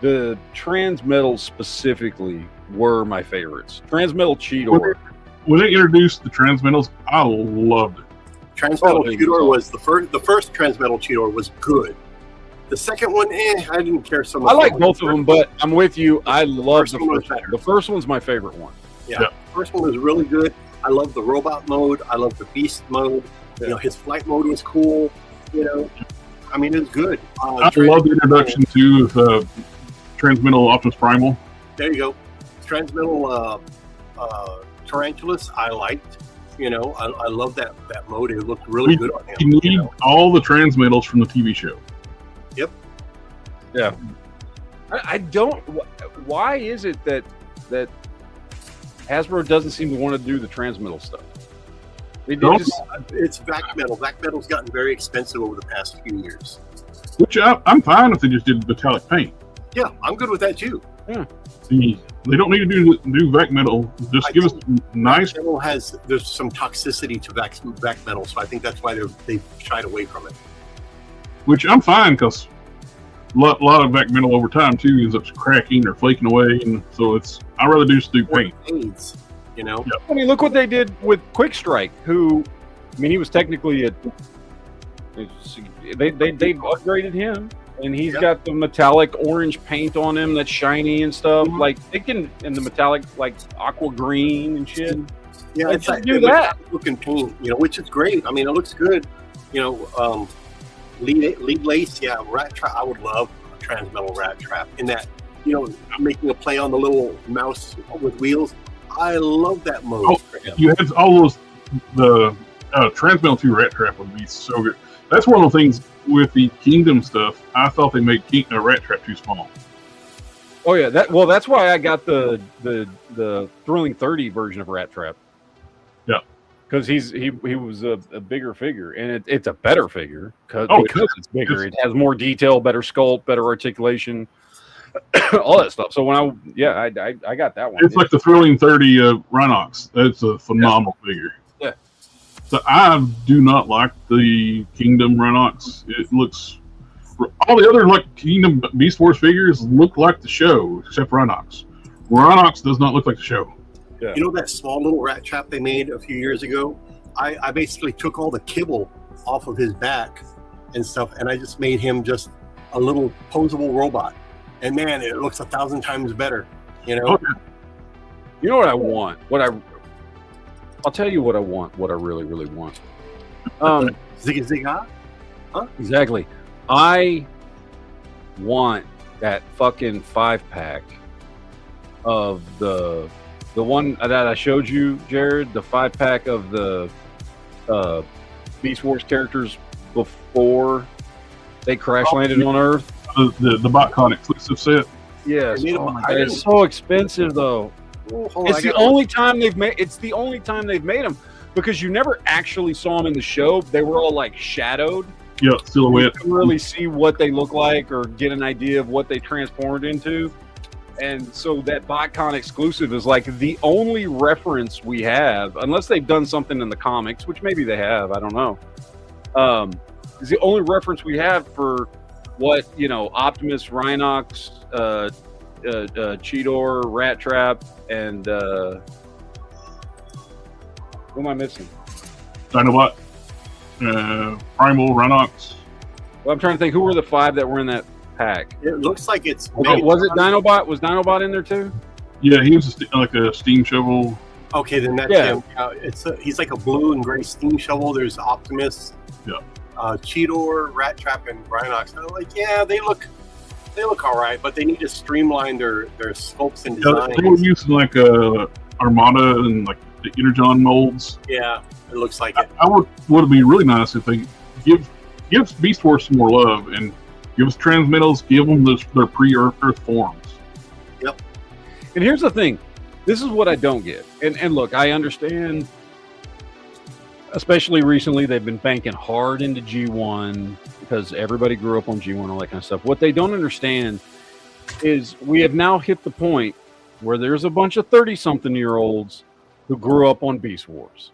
the Transmetals specifically were my favorites. Transmetal Cheetor. When they introduced the Transmetals, I loved it. Transmetal Cheetor was the first Transmetal Cheetor was good. The second one, I didn't care so much. I like both of them, but I'm with you. I love the first one. The first one's my favorite one. Yeah, the first one was really good. I love the robot mode. I love the beast mode. Yeah. His flight mode was cool. I mean, it was good. I love the introduction too of Transmetal Optimus Primal. There you go. Transmetal Tarantulas, I liked. I love that mode. It looked really good on him. You need all the Transmetals from the TV show. Yep. Yeah. I don't. Why is it that Hasbro doesn't seem to want to do the Transmetal stuff? It's vac metal. Vac metal's gotten very expensive over the past few years. Which I'm fine if they just did metallic paint. Yeah, I'm good with that too. Yeah. They don't need to do vac metal. Just give us nice. Vac metal there's some toxicity to vac metal, so I think that's why they've shied away from it. Which I'm fine, because a lot of vac metal over time too ends up cracking or flaking away, and so I'd rather just do paint. AIDS, Yeah. I mean, look what they did with Quick Strike, he was technically they upgraded him, and he's got the metallic orange paint on him that's shiny and stuff. Mm-hmm. Like and the metallic like aqua green and shit. Yeah, it's like do that looking paint, which is great. I mean, it looks good. Lead lace, rat trap. I would love a Transmetal rat trap in that. Making a play on the little mouse with wheels. I love that mode. Oh, you had all those. The Transmetal 2 rat trap would be so good. That's one of the things with the Kingdom stuff. I thought they made a rat trap too small. Oh yeah, that's why I got the Thrilling 30 version of Rat Trap. Yeah, because he was a bigger figure, and it's a better figure because it's bigger. It has more detail, better sculpt, better articulation, all that stuff. So when I got that one. It's like the Thrilling 30 Rhinox. That's a phenomenal figure. Yeah. So I do not like the Kingdom Rhinox. It looks. All the other Kingdom Beast Wars figures look like the show, except Rhinox. Rhinox does not look like the show. Yeah. That small little rat trap they made a few years ago? I basically took all the kibble off of his back and stuff, and I just made him just a little posable robot. And man, it looks 1,000 times better. You know what I want? I'll tell you what I want. What I really, really want. Zigga zigga? Huh? Exactly. I want that fucking 5-pack of the one that I showed you, Jared. The 5-pack of the Beast Wars characters before they crash landed on Earth. The BotCon exclusive set. Yes. It's so expensive though. It's the only time they've made them because you never actually saw them in the show. They were all like shadowed. Yeah, silhouette. You can really see what they look like or get an idea of what they transformed into. And so that BotCon exclusive is like the only reference we have, unless they've done something in the comics, which maybe they have, I don't know. Is the only reference we have for what, Optimus, Rhinox, Cheetor, Rat Trap, and who am I missing? Dinobot. Primal, Rhinox. Well, I'm trying to think who were the 5 that were in that pack. It looks like it's. Was it Dinobot? Was Dinobot in there too? Yeah, he was like a steam shovel. Okay, then that's him. He's like a blue and gray steam shovel. There's Optimus. Yeah. Cheetor, Rat Trap, and Rhinox. And I'm like, yeah, they look all right, but they need to streamline their sculpts and designs. They were using like Armada and like the Energon molds. Yeah, it looks like it. I would be really nice if they give Beast Wars some more love and give us Transmetals, give them their pre-Earth forms. Yep. And here's the thing. This is what I don't get. And look, I understand especially recently, they've been banking hard into G1 because everybody grew up on G1, all that kind of stuff. What they don't understand is we have now hit the point where there's a bunch of 30-something-year-olds who grew up on Beast Wars.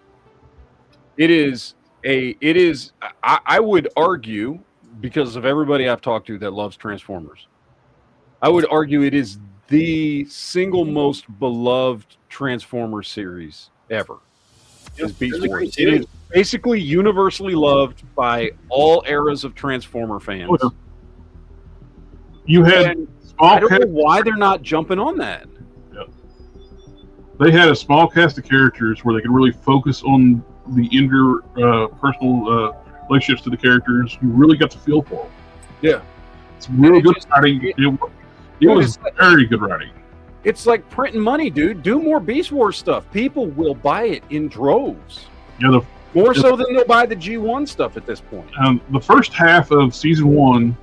I would argue, because of everybody I've talked to that loves Transformers, I would argue it is the single most beloved Transformers series ever. Is Beast Wars. It is basically universally loved by all eras of Transformer fans. You had I don't know why they're not jumping on that. They had a small cast of characters where they could really focus on the interpersonal relationships to the characters. You really got to feel for them. Yeah. It's really good writing. It was very good writing. It's like printing money, dude. Do more Beast Wars stuff. People will buy it in droves. Yeah, more so than they'll buy the G1 stuff at this point. The first half of season 1,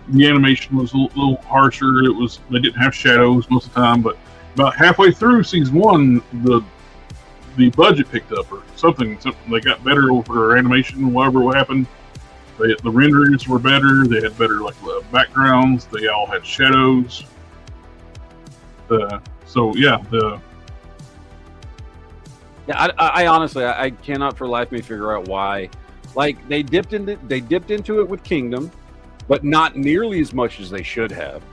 the animation was a little harsher. They didn't have shadows most of the time, but about halfway through season 1, the budget picked up or something. They got better over animation, whatever happened. The renderings were better. They had better backgrounds. They all had shadows. I honestly, I cannot for life me figure out why. Like they dipped into it with Kingdom, but not nearly as much as they should have.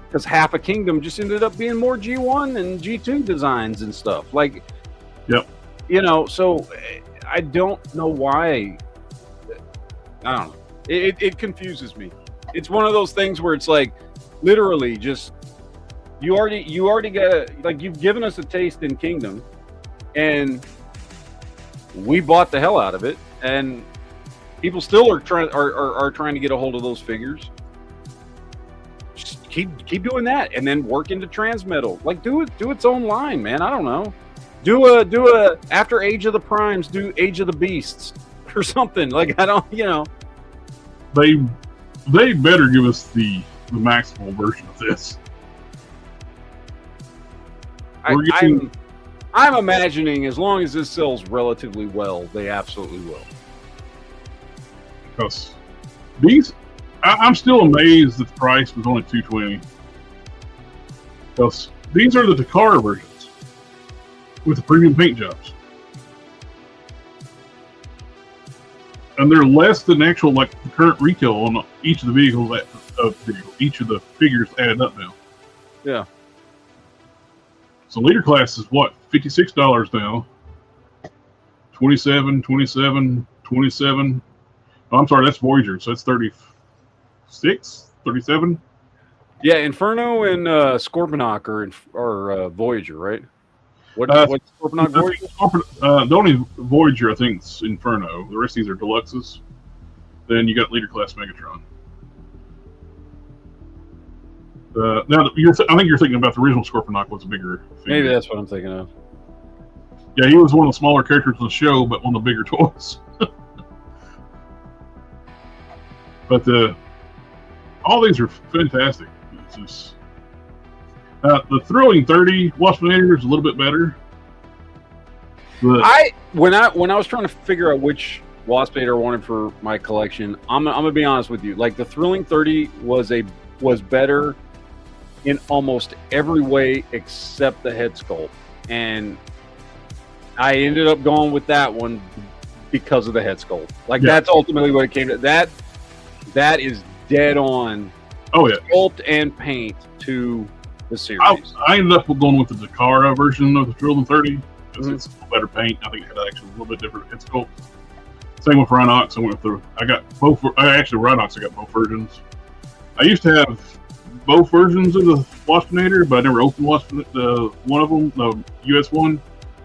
Because half of Kingdom just ended up being more G1 and G2 designs and stuff. Like, yep. So I don't know why. I don't know. It confuses me. It's one of those things where it's like, literally, just you already got you've given us a taste in Kingdom, and we bought the hell out of it, and people still are trying to get a hold of those figures. Just keep doing that, and then work into Transmetal. Like do its own line, man. I don't know. Do a after Age of the Primes, do Age of the Beasts or something. Like I don't, They better give us the maximal version of this. I'm imagining as long as this sells relatively well, they absolutely will. Because I'm still amazed that the price was only $220. Because these are the Takara versions with the premium paint jobs, and they're less than actual the current retail on each of the vehicles. Each of the figures added up now. Yeah. So leader class is what, $56 now. 27, 27, 27. Oh, I'm sorry, that's Voyager, so that's 36, 37. Yeah, Inferno and Scorponok are Voyager, right? What's Scorponok Voyager? The only Voyager I think is Inferno. The rest of these are deluxes. Then you got leader class Megatron. Now, I think you're thinking about the original Scorponok was a bigger figure. Maybe that's what I'm thinking of. Yeah, he was one of the smaller characters in the show, but one of the bigger toys. But all these are fantastic. It's just, the Thrilling 30 Waspinator is a little bit better. But when I was trying to figure out which Waspinator I wanted for my collection, I'm gonna be honest with you. Like the Thrilling 30 was better in almost every way except the head sculpt, and I ended up going with that one because of the head sculpt. Like that's ultimately what it came to. That is dead on. Oh yeah, sculpt and paint to the series. I ended up going with the Takara version of the Thrilling 30 because it's better paint. I think it had actually a little bit different head sculpt. Same with Rhinox. I got both versions. I used to have both versions of the Waspinator, but I never opened one of them, the US one.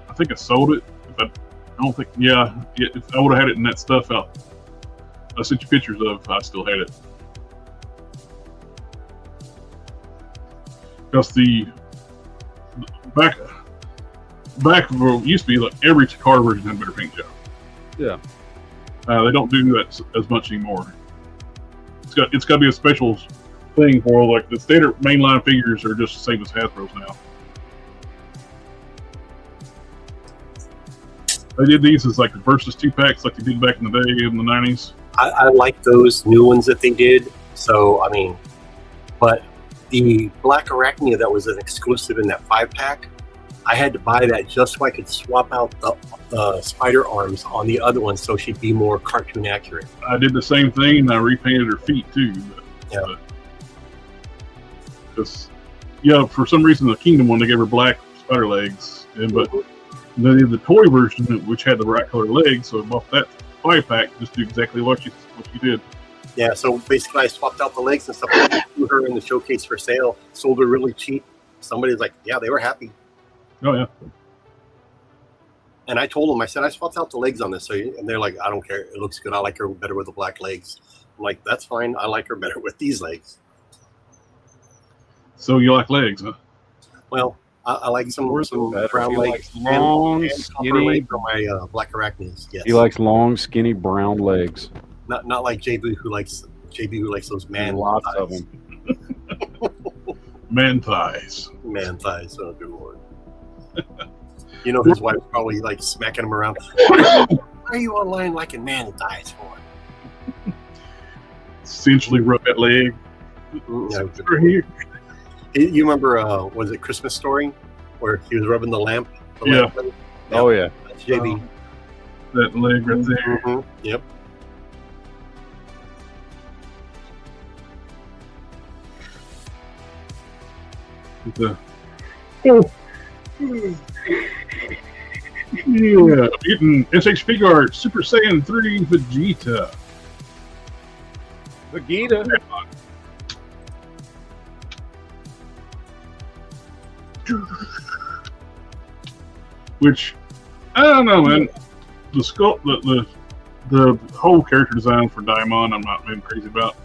I think I sold it. If I would have had it in that stuff I sent you pictures of, I still had it. Because the back used to be like every car version had a better paint job. Yeah. They don't do that as much anymore. It's got to be a special thing for like the standard mainline figures are just the same as Hasbro's now. They did these as like the versus 2-packs like they did back in the day in the 90s. I like those new ones that they did. So, I mean, but the Black Arachnia that was an exclusive in that 5-pack, I had to buy that just so I could swap out the spider arms on the other one so she'd be more cartoon accurate. I did the same thing, and I repainted her feet too. For some reason, the Kingdom one, they gave her black spider legs, but they did the toy version, which had the right color legs, so I bought that 5-pack just to do exactly what she did. Yeah, so basically I swapped out the legs and stuff, threw her in the showcase for sale, sold her really cheap. Somebody's like, yeah, they were happy. Oh, yeah. And I told them, I said, I swapped out the legs on this. And they're like, I don't care. It looks good. I like her better with the black legs. I'm like, that's fine. I like her better with these legs. So you like legs, huh? Well, I like some brown legs. Long, skinny. Legs for my Black Arachnids. Yes. He likes long, skinny, brown legs. Not like JB who likes those man lots thighs. of them. Man thighs. Man thighs. Oh, good Lord. You know, his wife's probably like smacking him around. Why are you online liking man thighs for? Essentially rub that leg. Yeah, Over here. You remember, was it Christmas Story, where he was rubbing the lamp? Lamp? Oh, yeah. That's JB. That leg right there. Mm-hmm. Yep. Yeah, getting SH Figure Art Super Saiyan 3 Vegeta. Which, I don't know, man. The sculpt, the whole character design for Daimon, I'm not even crazy about.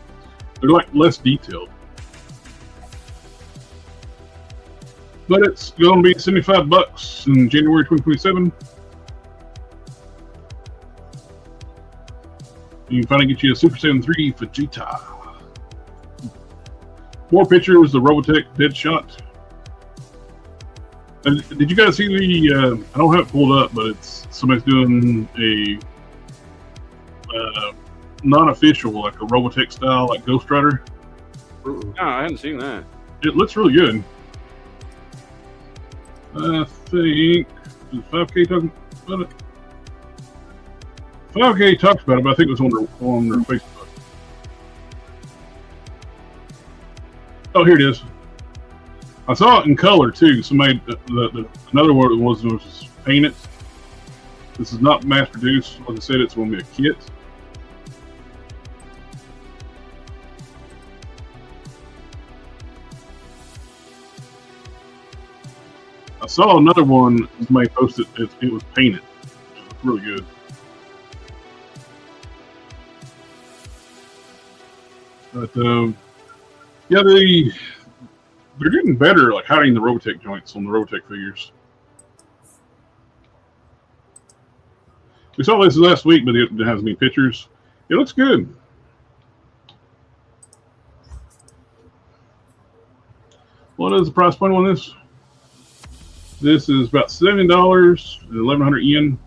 They're like less detailed. But it's going to be $75 in January 2027. You can finally get you a Super Saiyan 3 Vegeta. More pictures of Robotech Deadshot. Did you guys see the? I don't have it pulled up, but it's somebody's doing a non-official, like a Robotech style, like Ghost Rider. No, I hadn't seen that. It looks really good. I think is 5K talking about it. 5K talks about it, but I think it was on their Facebook. Oh, here it is. I saw it in color too. Somebody, another one was painted. This is not mass produced. Like I said, it's going to be a kit. I saw another one somebody posted. It was painted. It was really good. But yeah, they're getting better, like hiding the Robotech joints on the Robotech figures. We saw this last week, but it has any pictures. It looks good. What is the price point on this? This is about $70, 1,100 yen.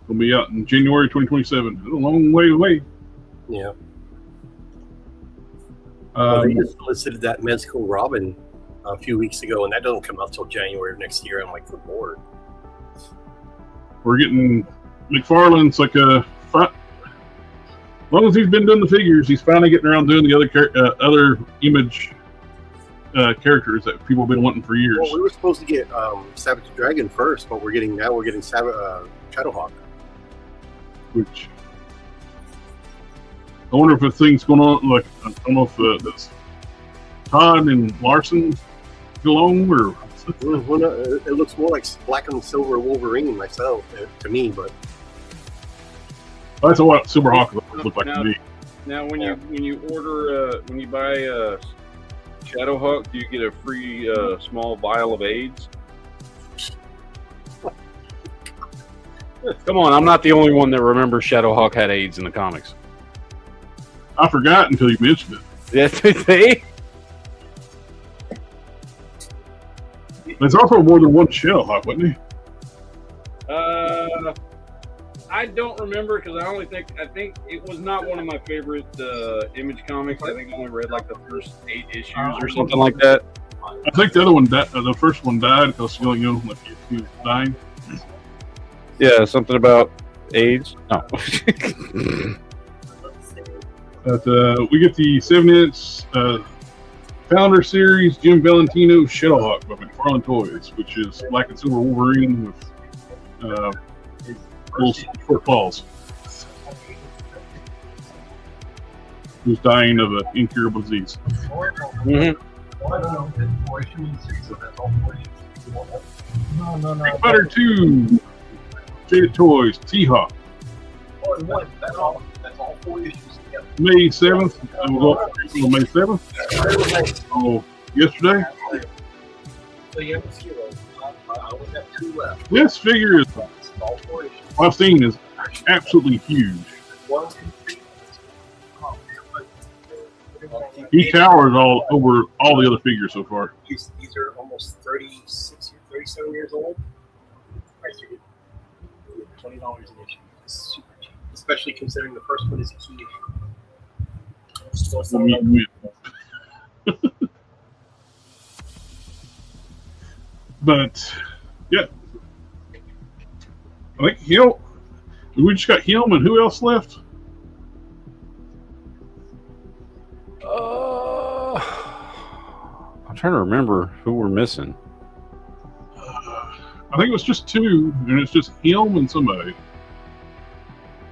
It'll be out in January 2027. It's a long way away. Yeah. They just solicited that Mezco Robin a few weeks ago, and that doesn't come out till January of next year. I'm like, good Lord. We're getting McFarlane's like a. As long as he's been doing the figures, he's finally getting around doing the other image characters that people have been wanting for years. Well, we were supposed to get Savage Dragon first, but we're getting Shadowhawk. Which I wonder if a thing's going on. Like I don't know if that's Todd and Larson alone, or it looks more like Black and Silver Wolverine myself to me, but that's what Silverhawk looked like to me. Now, when you order when you buy Shadowhawk, do you get a free small vial of AIDS? Come on, I'm not the only one that remembers Shadowhawk had AIDS in the comics. I forgot until you mentioned it. Yes, see? There's also more than one Shadowhawk, wasn't he? I don't remember because I think it was not one of my favorite Image comics. I think I only read like the first 8 issues or something like that. I think the other one, the first one died because he was dying. Yeah, something about AIDS. No. But we get the 7-inch Founder Series Jim Valentino Shadowhawk by McFarlane Toys, which is black and silver Wolverine with little short claws. Who's dying of an incurable disease. Mm-hmm. Big Butter 2, Jaded Toys, T-Hawk. May 7th, and we'll go up to May 7th. Oh, yesterday. This figure is, I've seen, is absolutely huge. He towers all over all the other figures so far. These are almost 36 or 37 years old. I figured $20 an issue. It's super cheap, especially considering the first one is a key issue. But yeah, I think we just got him, and who else left? I'm trying to remember who we're missing. I think it was just 2, and it's just him and somebody.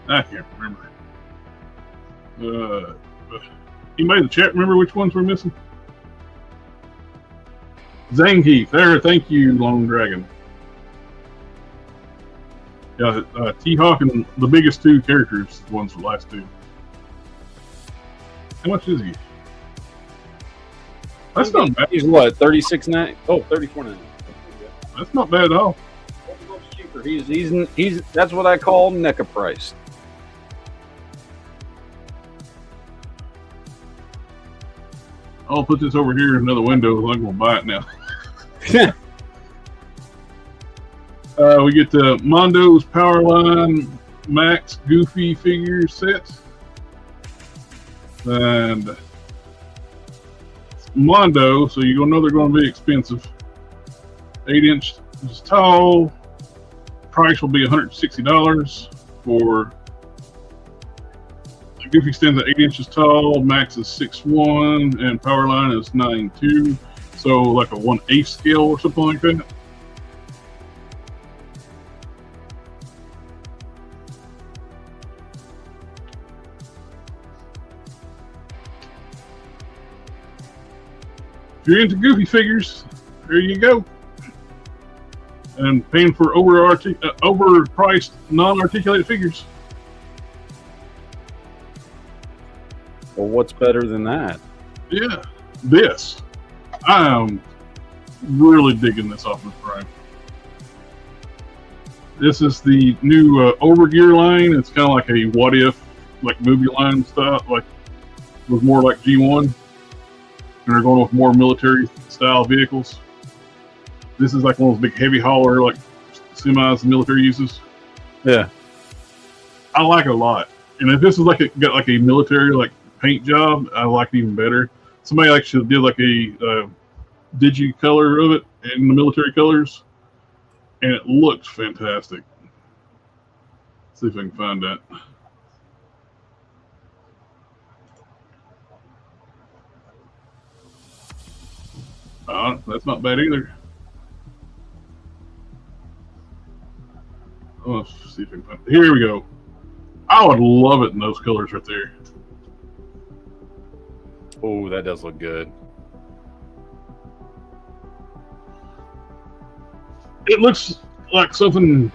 I can't remember. Anybody in the chat remember which ones we're missing? Zangief, there, thank you, Long Dragon. Yeah, T-Hawk and the biggest 2 characters, the ones for the last 2. How much is he? That's not bad. He's what, 36.9? Oh, 34.9. That's not bad at all. Much cheaper. He's that's what I call NECA price. I'll put this over here in another window. I'm going to buy it now. We get the Mondo's Powerline Max Goofy figure set. And Mondo, so you're going to know they're going to be expensive. 8-inch is tall. Price will be $160 for Goofy stands at 8 inches tall, Max is 6'1", and Powerline is 9'2", so like a 1/8 scale or something like that. If you're into Goofy figures, there you go. And paying for overpriced, non-articulated figures. Well, what's better than that? Yeah, this. I am really digging this Optimus Prime. This is the new Overgear line. It's kind of like a what if, like movie line stuff, like with more like G1. And they're going with more military style vehicles. This is like one of those big heavy hauler like semis the military uses. Yeah, I like it a lot. And if this is like got like a military like paint job, I like it even better. Somebody actually did like a digi color of it in the military colors, and it looks fantastic. Let's see if I can find that. That's not bad either. Let's see if I can find it. Here we go. I would love it in those colors right there. Oh, that does look good. It looks like something.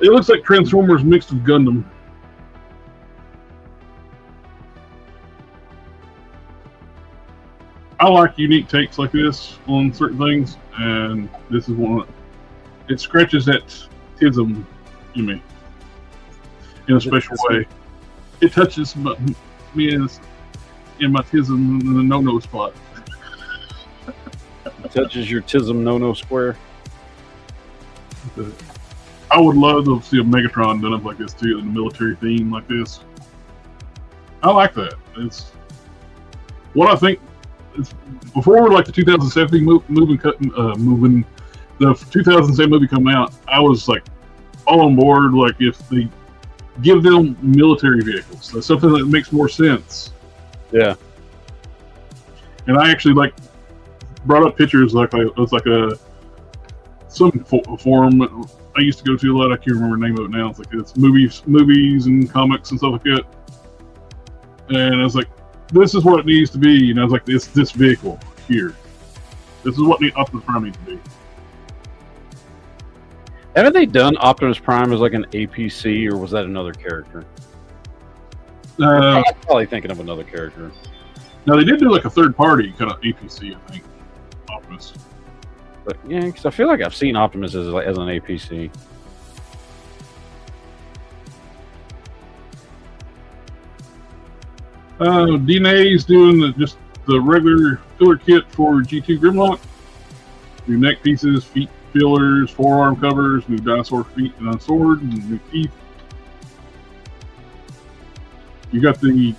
It looks like Transformers mixed with Gundam. I like unique takes like this on certain things, and this is one. It scratches that tism in me in a special way. It touches me in my tism in the no-no spot. It touches your tism no-no square. I would love to see a Megatron done up like this too, in a military theme like this. I like that. It's what I think. It's before like the 2017 moving the 2007 movie come out. I was like all on board. Like if they give them military vehicles, that's something that makes more sense. Yeah. And I actually like brought up pictures like it was like some forum I used to go to a lot. I can't remember the name of it now. It's like it's movies and comics and stuff like that. And I was like, this is what it needs to be. And I was like, this vehicle here. This is what Optimus Prime needs to be. Haven't they done Optimus Prime as like an APC, or was that another character? I'm probably thinking of another character. Now they did do like a third party kind of APC, I think. Optimus. But yeah, because I feel like I've seen Optimus as an APC. DNA's doing just the regular filler kit for G2 Grimlock. New neck pieces, feet fillers, forearm covers, new dinosaur feet and a sword, and new teeth. You got the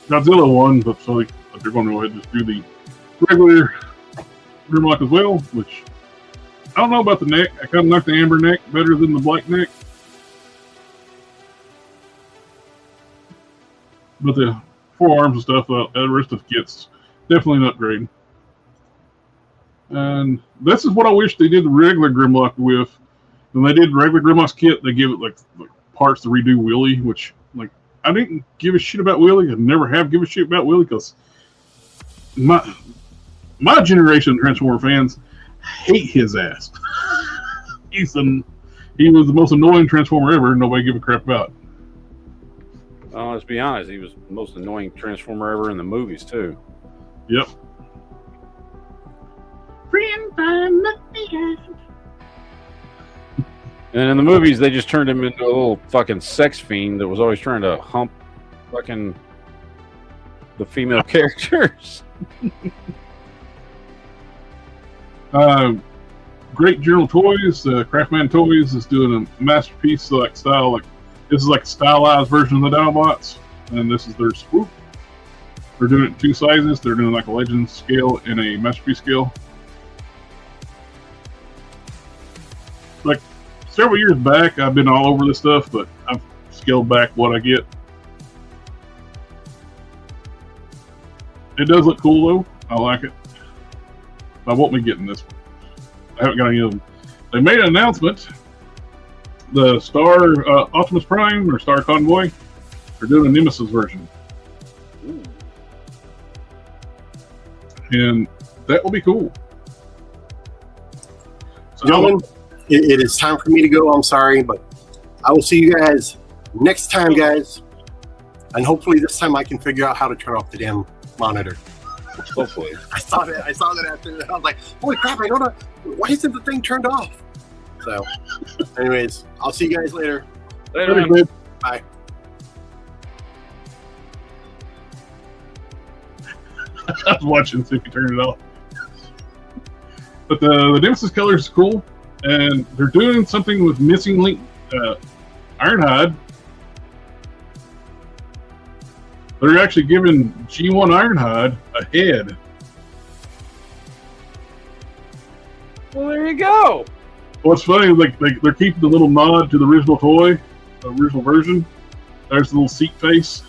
Godzilla one, but so they're going to go ahead and just do the regular Grimlock as well, which I don't know about the neck. I kind of like the amber neck better than the black neck. But the forearms and stuff, the rest of the kit's definitely an upgrade. And this is what I wish they did the regular Grimlock with. When they did regular Grimlock's kit, they give it like parts to redo Willie, which like I didn't give a shit about Willie. I never have given a shit about Willie because my generation of Transformer fans hate his ass. He was the most annoying Transformer ever. Nobody give a crap about. Well, let's be honest. He was the most annoying Transformer ever in the movies too. Yep. And in the movies, they just turned him into a little fucking sex fiend that was always trying to hump fucking the female characters. Great Journal Toys, Craftman Toys is doing a masterpiece like style. Like this is like a stylized version of the Dinobots, and this is their swoop. They're doing it in two sizes. They're doing like a Legends scale and a masterpiece scale. Like several years back, I've been all over this stuff, but I've scaled back what I get. It does look cool though. I like it. I won't be getting this one. I haven't got any of them. They made an announcement. The Star Optimus Prime or Star Convoy, they're doing a Nemesis version. Ooh. And that will be cool. So, gentlemen, it is time for me to go. I'm sorry, but I will see you guys next time, guys. And hopefully this time I can figure out how to turn off the damn monitor. Hopefully. I saw that after that. I was like, holy crap, I don't know. Why isn't the thing turned off? So, anyways, I'll see you guys later. Later, man. Bye. I was watching to see if you turn it off. But the Nemesis colors is cool, and they're doing something with missing link Ironhide. They're actually giving G1 Ironhide a head. Well, there you go. What's funny, like they're keeping the little nod to the original toy, the original version. There's the little seat face.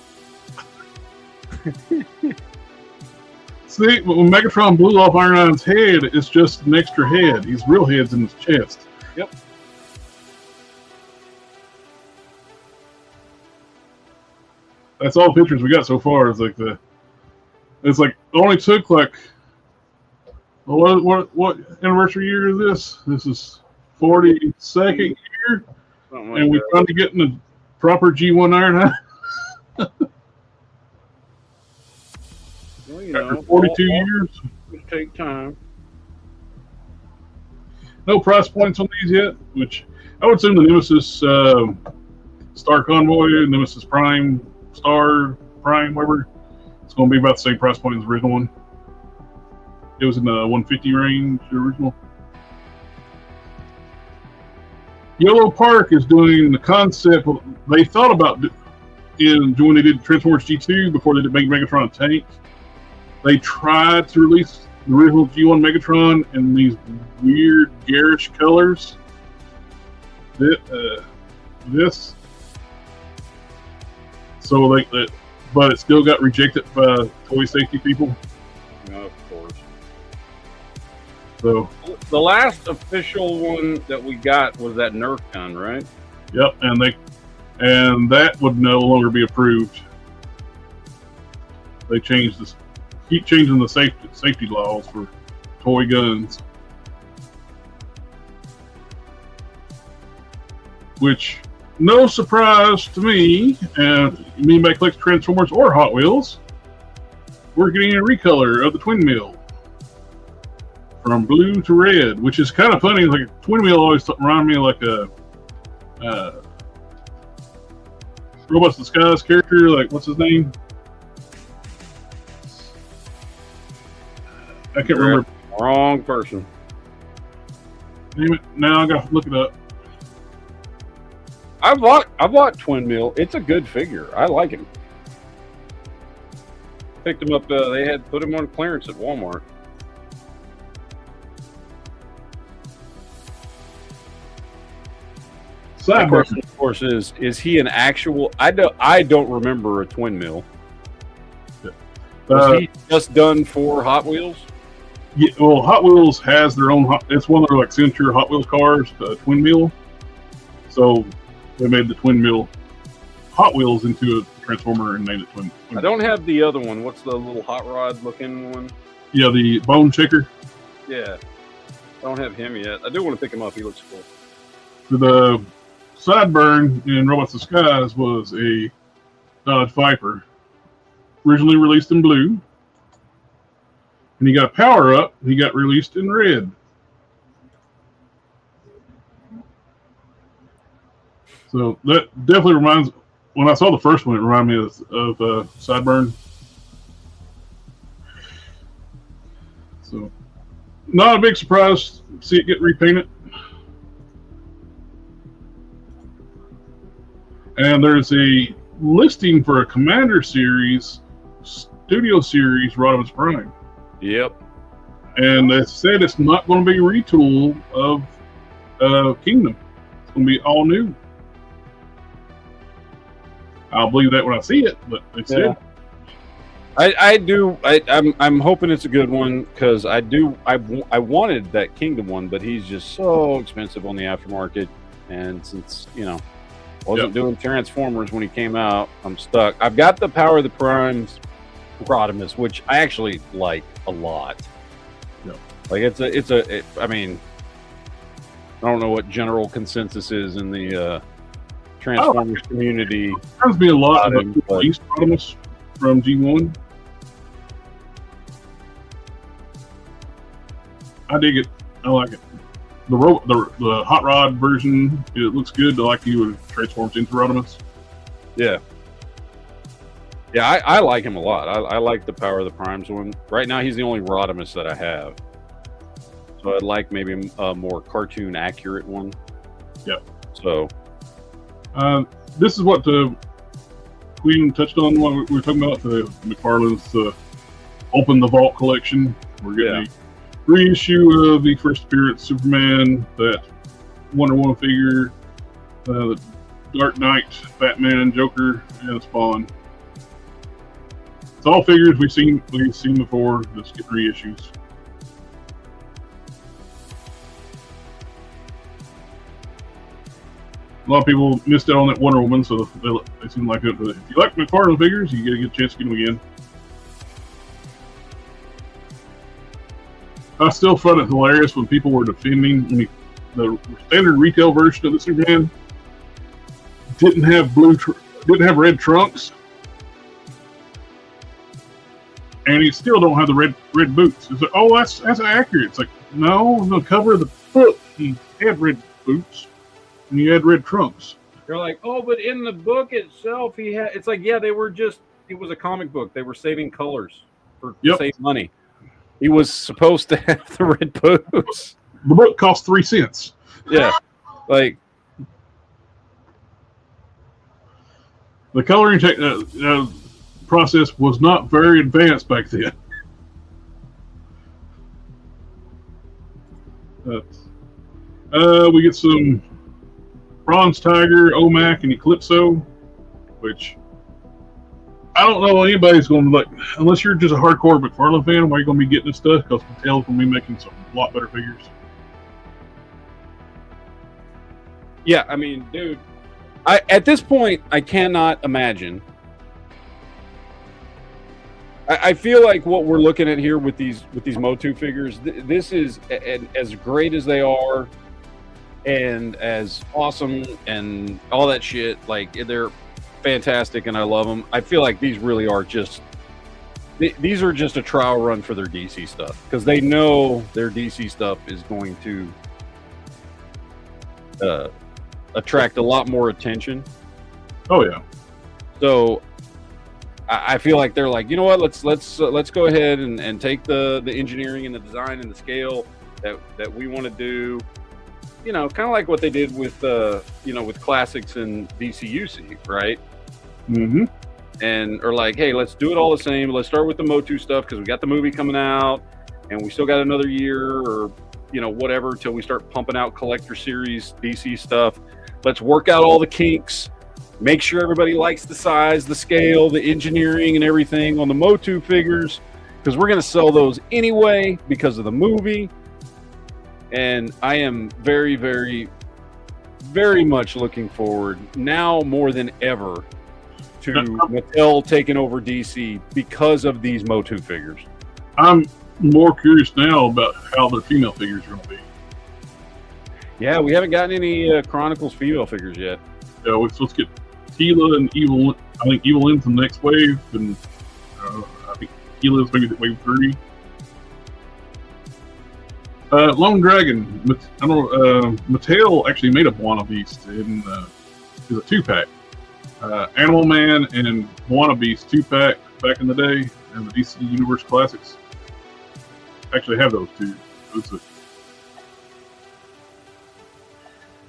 See, when Megatron blew off Ironhide's head, it's just an extra head. His real head's in his chest. Yep. That's all the pictures we got so far. It's like it only took like what anniversary year is this? This is 42nd year, Like and we're trying to get in the proper G1 Ironhide. Well, you After know, 42 years. It'll take time. No price points on these yet, which I would assume the Nemesis Star Convoy, Nemesis Prime, Star Prime, whatever, it's going to be about the same price point as the original one. It was in the 150 range, the original. Yellow Park is doing the concept. They thought about when they did Transformers G2 before they did Megatron Tank. They tried to release the original G1 Megatron in these weird garish colors. This. So but it still got rejected by toy safety people. Of course. So the last official one that we got was that Nerf gun, right? yep, and that would no longer be approved. They changed this. Keep changing the safety laws for toy guns, which no surprise to me. Anybody collects Transformers or Hot Wheels, we're getting a recolor of the twin mill from blue to red, which is kind of funny. Like a twin mill always reminded me of like a Robots Disguise character. Like what's his name? I can't remember. Wrong person. Damn it! Now I got to look it up. I bought Twin Mill. It's a good figure. I like him. Picked him up. They had put him on clearance at Walmart. My question, of course, is he an actual? I don't remember a Twin Mill. Was he just done for Hot Wheels? Yeah, well, Hot Wheels has their own. It's one of their like signature Hot Wheels cars, the Twin Mill. So they made the Twin Mill Hot Wheels into a Transformer and named it Twin. I don't have the other one. What's the little hot rod looking one? Yeah, the Bone Shaker. Yeah, I don't have him yet. I do want to pick him up. He looks cool. The Sideburn in Robots Disguise was a Dodge Viper, originally released in blue. And he got a power up. He got released in red. So that definitely reminds. When I saw the first one, it reminded me of Sideburn. So not a big surprise to see it get repainted. And there's a listing for a Commander series, Studio Series, Rodimus Prime. Yep. And they said it's not going to be a retool of Kingdom. It's going to be all new. I'll believe that when I see it, but they said. I'm hoping it's a good one because I wanted that Kingdom one, but he's just so expensive on the aftermarket, and since wasn't doing Transformers when he came out, I'm stuck. I've got the Power of the Primes Rodimus, which I actually like a lot. Yep. Like I mean, I don't know what general consensus is in the Transformers community. There reminds me a lot of the East Rodimus from G1. I dig it. I like it. The hot rod version, it looks good. I like he would transform into Rodimus. Yeah. Yeah, I like him a lot. I like the Power of the Primes one. Right now, he's the only Rodimus that I have. So I'd like maybe a more cartoon accurate one. Yep. So. This is what Queen touched on when we were talking about the McFarlane's Open the Vault collection. We're getting a reissue of the first appearance Superman, that Wonder Woman figure, the Dark Knight, Batman, Joker, and Spawn. It's all figures we've seen before. Just get reissues. A lot of people missed out on that Wonder Woman, so they seem like it. But if you like McFarlane figures, you get a good chance to get them again. I still find it hilarious when people were defending the standard retail version of the Superman didn't have red trunks, and he still don't have the red boots. It's like, oh, that's accurate. It's like, no, on the cover of the book he had red boots and he had red trunks. They're like, oh, but in the book itself, he had. It's like, yeah, it was a comic book. They were saving colors to save money. He was supposed to have the red boots. The book cost 3 cents. Yeah, like the coloring process was not very advanced back then. We get some Bronze Tiger, OMAC, and Eclipso, which I don't know anybody's going to like, unless you're just a hardcore McFarlane fan, why are you going to be getting this stuff? Because Mattel's going to be making some a lot better figures. Yeah, I mean, dude, at this point, I cannot imagine. I feel like what we're looking at here with these Motu figures, this is as great as they are, and as awesome and all that shit. Like, they're fantastic, and I love them. I feel like these really are just these are just a trial run for their DC stuff, because they know their DC stuff is going to attract a lot more attention. Oh yeah. So I feel like they're like, you know what, let's go ahead and take the engineering and the design and the scale that we want to do, you know, kind of like what they did with with classics and DCUC, right? Mm-hmm. And or like, hey, let's do it all the same. Let's start with the Motu stuff because we got the movie coming out, and we still got another year or whatever till we start pumping out collector series DC stuff. Let's work out all the kinks. Make sure everybody likes the size, the scale, the engineering, and everything on the Motu figures, because we're going to sell those anyway because of the movie. And I am very, very, very much looking forward now more than ever to Mattel taking over DC because of these Motu figures. I'm more curious now about how their female figures are going to be. Yeah, we haven't gotten any Chronicles female figures yet. Yeah, let's get Tila and Evil. I think Evil Lynn's the next wave, and I think Tila's maybe wave 3. Lone Dragon. I don't know. Mattel actually made up one of these in a 2-pack. Animal Man and Moana Beast 2-pack back in the day, and the DC Universe Classics. Actually, have those two.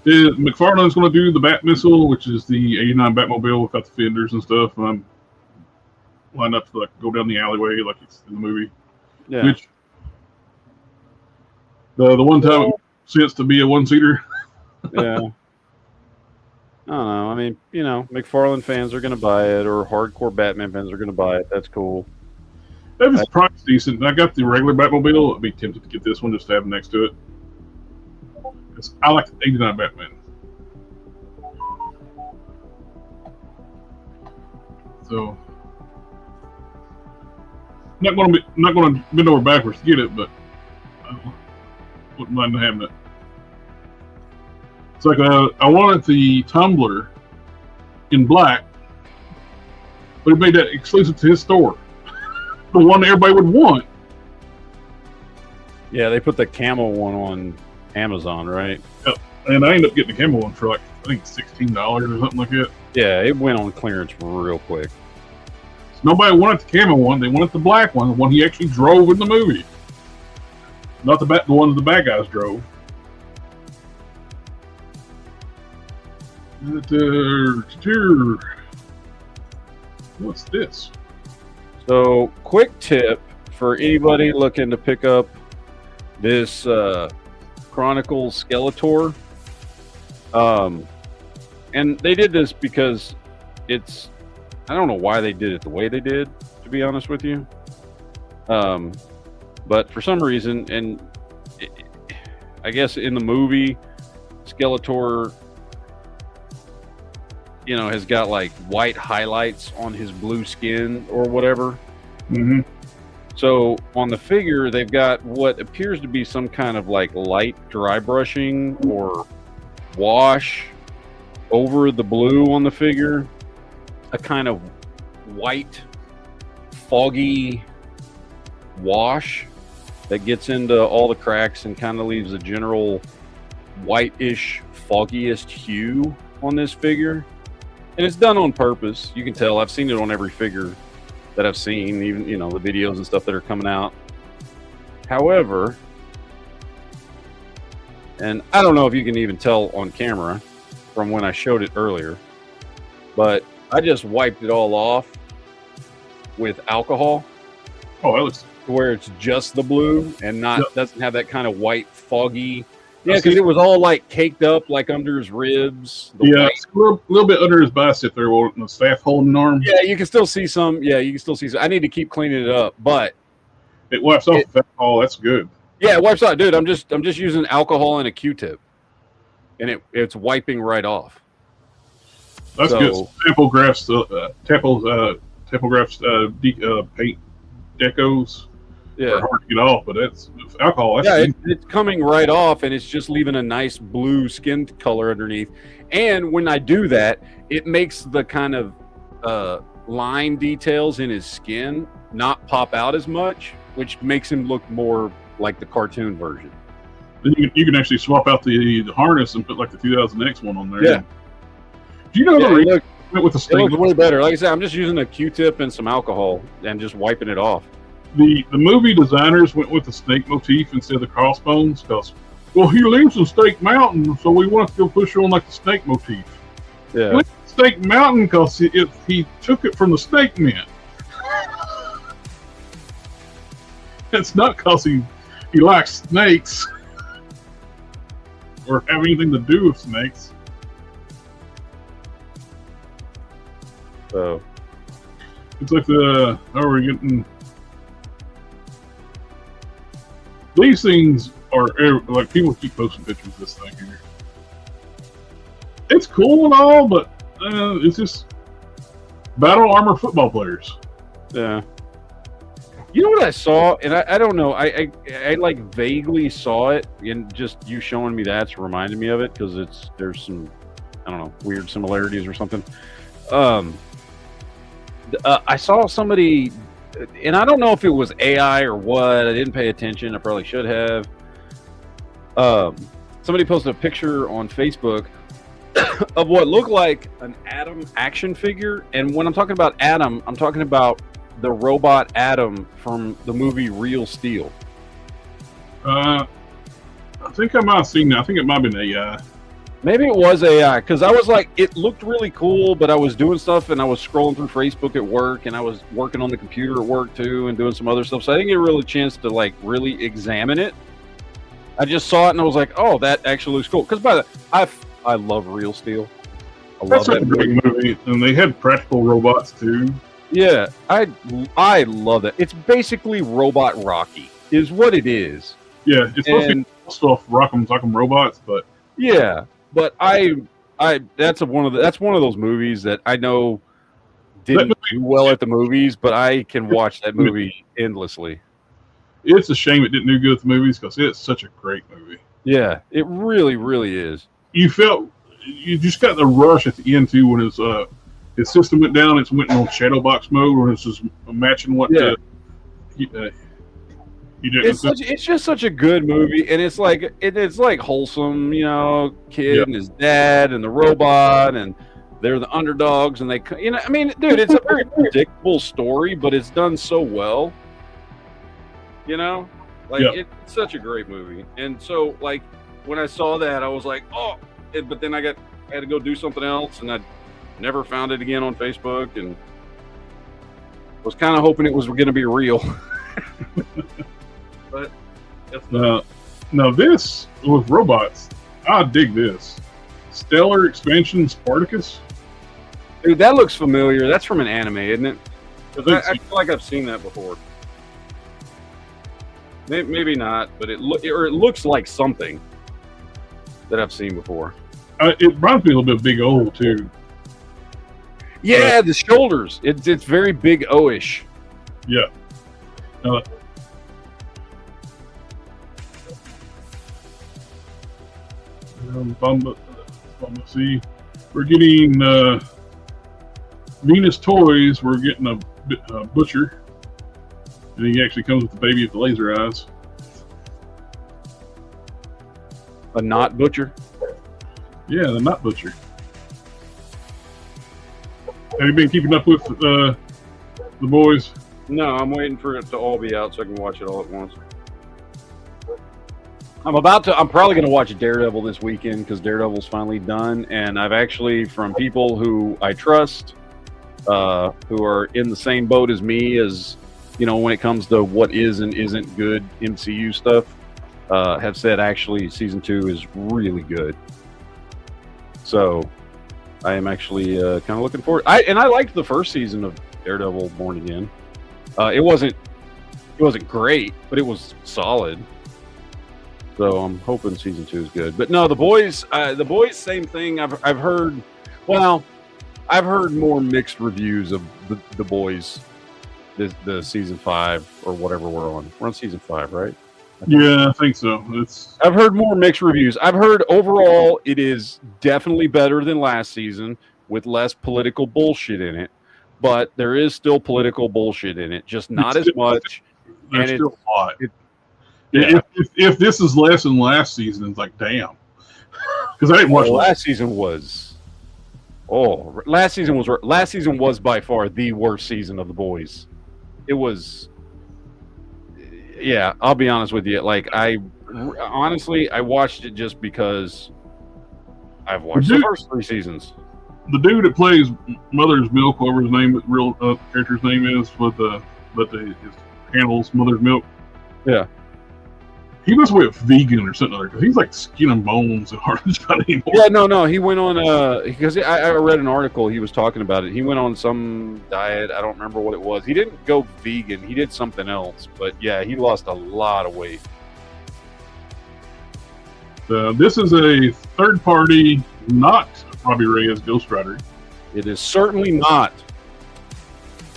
McFarlane's going to do the Bat Missile, which is the '89 Batmobile without the fenders and stuff. And I'm lined up to go down the alleyway like it's in the movie. Yeah. Which the one time it sense to be a one-seater. Yeah. I don't know. I mean, McFarlane fans are going to buy it, or hardcore Batman fans are going to buy it. That's cool. If it's priced decent, I got the regular Batmobile. I'd be tempted to get this one just to have next to it. I like the '89 Batman. So not going to bend over backwards to get it, but I wouldn't mind having it. It's like I wanted the tumbler in black, but he made that exclusive to his store, the one everybody would want. Yeah, they put the camo one on Amazon, right? Yep. And I ended up getting the camo one for I think $16 or something like that. Yeah, it went on clearance real quick. So nobody wanted the camo one; they wanted the black one, the one he actually drove in the movie, not the one the bad guys drove. What's this? So, quick tip for anybody looking to pick up this Chronicles Skeletor. And they did this because I don't know why they did it the way they did, to be honest with you. But for some reason, and I guess in the movie, Skeletor, has got like white highlights on his blue skin or whatever. Mm-hmm. So on the figure, they've got what appears to be some kind of like light dry brushing or wash over the blue on the figure. A kind of white, foggy wash that gets into all the cracks and kind of leaves a general whitish, foggiest hue on this figure. And it's done on purpose. You can tell. I've seen it on every figure that I've seen, even, the videos and stuff that are coming out. However, and I don't know if you can even tell on camera from when I showed it earlier, but I just wiped it all off with alcohol. Oh, that looks. Where it's just the blue and not doesn't have that kind of white foggy. Yeah, I see. because it was all like caked up, like under his ribs. Yeah, it's a little bit under his bicep there, with the staff holding an arm. Yeah, you can still see some. Yeah, you can still see some. I need to keep cleaning it up, but it wipes off the alcohol. That's good. Yeah, it wipes out, dude. I'm just using alcohol and a Q-tip, and it's wiping right off. That's good. Tapographs, paint decos. Yeah, are hard to get off, but it's alcohol. That's it's coming right off, and it's just leaving a nice blue skin color underneath. And when I do that, it makes the kind of line details in his skin not pop out as much, which makes him look more like the cartoon version. Then you can actually swap out the harness and put like the 2000X one on there. Yeah. Do you know the went with the snake? It looks way better. Like I said, I'm just using a Q-tip and some alcohol and just wiping it off. The movie designers went with the snake motif instead of the crossbones because, well, he lives in Snake Mountain, so we want to go push on like the snake motif. Yeah. He lives in Snake Mountain because he took it from the snake men. It's not because he likes snakes or have anything to do with snakes. So it's like we're getting these things are like people keep posting pictures of this thing here. It's cool and all, but it's just battle armor football players. Yeah. You know what I saw, and I don't know, I like vaguely saw it, and just you showing me that's reminded me of it because there's some, I don't know, weird similarities or something. I saw somebody, and I don't know if it was AI or what. I didn't pay attention. I probably should have. Somebody posted a picture on Facebook of what looked like an Atom action figure, and when I'm talking about Atom, I'm talking about the robot Atom from the movie Real Steel. I think I might have seen that. I think it might have been AI. Maybe it was AI, because I was like, it looked really cool, but I was doing stuff and I was scrolling through Facebook at work, and I was working on the computer at work too and doing some other stuff, so I didn't get a really chance to like really examine it. I just saw it and I was like, oh, that actually looks cool. Because by the I love Real Steel. That's a great movie, and they had practical robots too. Yeah, I love it. It's basically Robot Rocky, is what it is. Yeah, it's supposed to be stuff Rock'em Sock'em Robots, but yeah, but that's one of those movies that I know didn't do well at the movies, but I can watch that movie endlessly. It's a shame it didn't do good at the movies because it's such a great movie. Yeah, it really, really is. You just got the rush at the end too when his system went down. It went on shadow box mode, or it's just matching what. Yeah. It's just such a good movie, and it's like wholesome, you know, kid and his dad and the robot, and they're the underdogs, and I mean, dude, it's a very predictable story, but it's done so well. You know, like it's such a great movie, and so like when I saw that, I was like, oh, but then I had to go do something else, and I never found it again on Facebook, and was kind of hoping it was going to be real. But now this with robots, I dig this. Stellar Expansion Spartacus. Dude, that looks familiar. That's from an anime, isn't it? I feel like I've seen that before. Maybe not, but it looks like something that I've seen before. It reminds me a little bit of Big O too. Yeah, the shoulders. It's very Big O-ish. Yeah. Let's see. We're getting Venus Toys. We're getting a Butcher. And he actually comes with the baby with the laser eyes. A Not Butcher? Yeah, the Not Butcher. Have you been keeping up with the boys? No, I'm waiting for it to all be out so I can watch it all at once. I'm probably going to watch Daredevil this weekend because Daredevil's finally done. And I've actually, from people who I trust, who are in the same boat as me, as when it comes to what is and isn't good MCU stuff, have said actually season 2 is really good. So I am actually kind of looking forward. I liked the first season of Daredevil Born Again. It wasn't great, but it was solid. So I'm hoping season 2 is good. But no, the boys, same thing. I've heard more mixed reviews of the boys. The season 5 or whatever we're on. We're on season 5, right? Yeah, I think so. I've heard more mixed reviews. I've heard overall it is definitely better than last season with less political bullshit in it. But there is still political bullshit in it, just not as much. There's and still a lot. Yeah. If this is less than last season, it's like, damn. Because I didn't watch last season was. Oh, last season was by far the worst season of the boys. It was. Yeah, I'll be honest with you. Like, honestly, I watched it just because I've watched the first 3 seasons. The dude that plays Mother's Milk, whatever his name, real character's name is, his handles Mother's Milk. Yeah. He must be a vegan or something because he's like skin and bones and hard to shot anymore. Yeah, no. He went on because I read an article. He was talking about it. He went on some diet. I don't remember what it was. He didn't go vegan. He did something else. But yeah, he lost a lot of weight. This is a third party, not Robbie Reyes Ghost Rider. It is certainly not.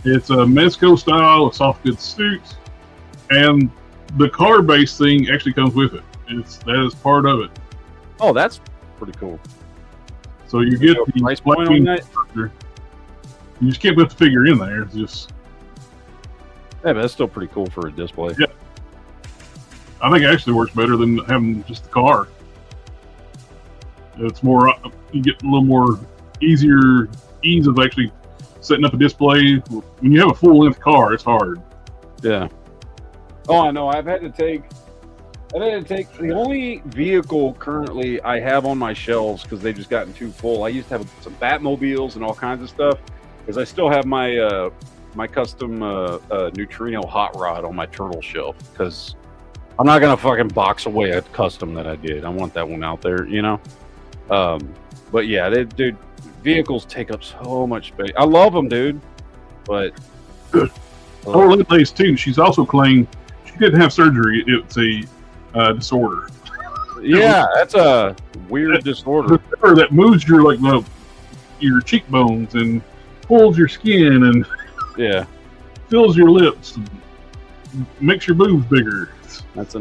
It's a Mezco style, a soft good suit, and the car-based thing actually comes with it. That is part of it. Oh, that's pretty cool. So you get the price point on that? You just can't put the figure in there. It's just yeah, but that's still pretty cool for a display. Yeah, I think it actually works better than having just the car. It's more you get a little more ease of actually setting up a display. When you have a full-length car, it's hard. Yeah. Oh, I know. I've had to take the only vehicle currently I have on my shelves because they've just gotten too full. I used to have some Batmobiles and all kinds of stuff because I still have my my custom neutrino hot rod on my turtle shelf because I'm not gonna fucking box away a custom that I did. I want that one out there, But yeah, dude, vehicles take up so much space. I love them, dude, but oh, look at Lace too. She's also claimed she didn't have surgery. It's a disorder. Yeah, that's a weird disorder. That moves your cheekbones and pulls your skin and fills your lips and makes your boobs bigger. That's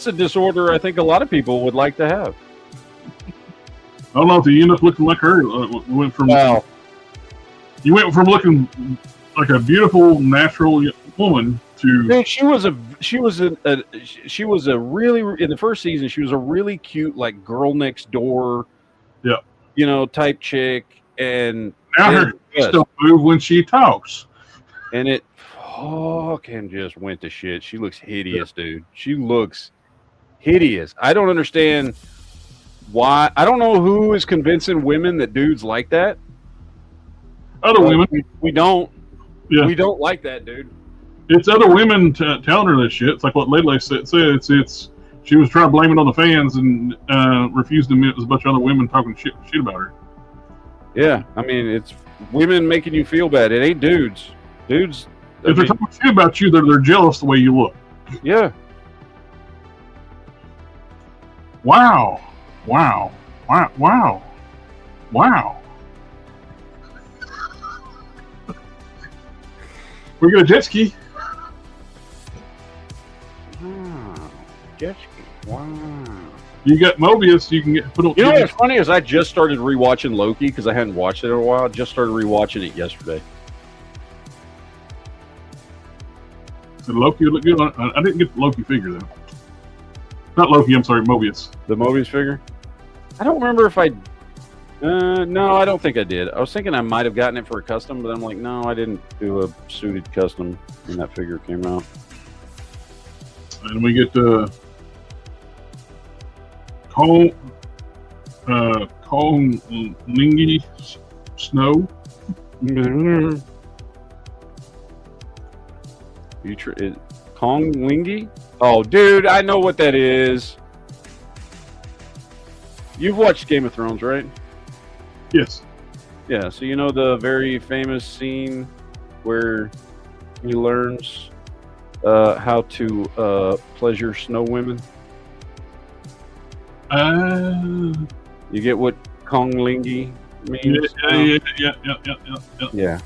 a disorder I think a lot of people would like to have. I don't know if you end up looking like her. You went from looking like a beautiful natural woman to. Dude, she was a really in the first season. She was a really cute like girl next door, type chick, and now her face don't move when she talks, and it fucking just went to shit. She looks hideous, dude. She looks hideous. I don't understand why. I don't know who is convincing women that dudes like that. Other women. We don't. Yeah. We don't like that, dude. It's other women telling her this shit. It's like what Lele said. She was trying to blame it on the fans and refused to admit it was a bunch of other women talking shit about her. Yeah, I mean, it's women making you feel bad. It ain't dudes. Dudes. If they're talking shit about you, they're jealous the way you look. Yeah. Wow. Wow. Wow. Wow. Wow. We got a jet ski. Wow. Jet ski. Wow. You got Mobius. You can put on. You know what's funny is I just started rewatching Loki because I hadn't watched it in a while. Just started rewatching it yesterday. Did Loki look good? I didn't get the Loki figure though. Not Loki. I'm sorry, Mobius. The Mobius figure. I don't remember if I. No, I don't think I did. I was thinking I might have gotten it for a custom, but I'm like, no, I didn't do a suited custom when that figure came out. And we get Kong Lingy Snow. Kong Lingy? Oh, dude, I know what that is. You've watched Game of Thrones, right? Yes. Yeah, so you know the very famous scene where he learns how to pleasure snow women? You get what Kong Lingy means? Yeah.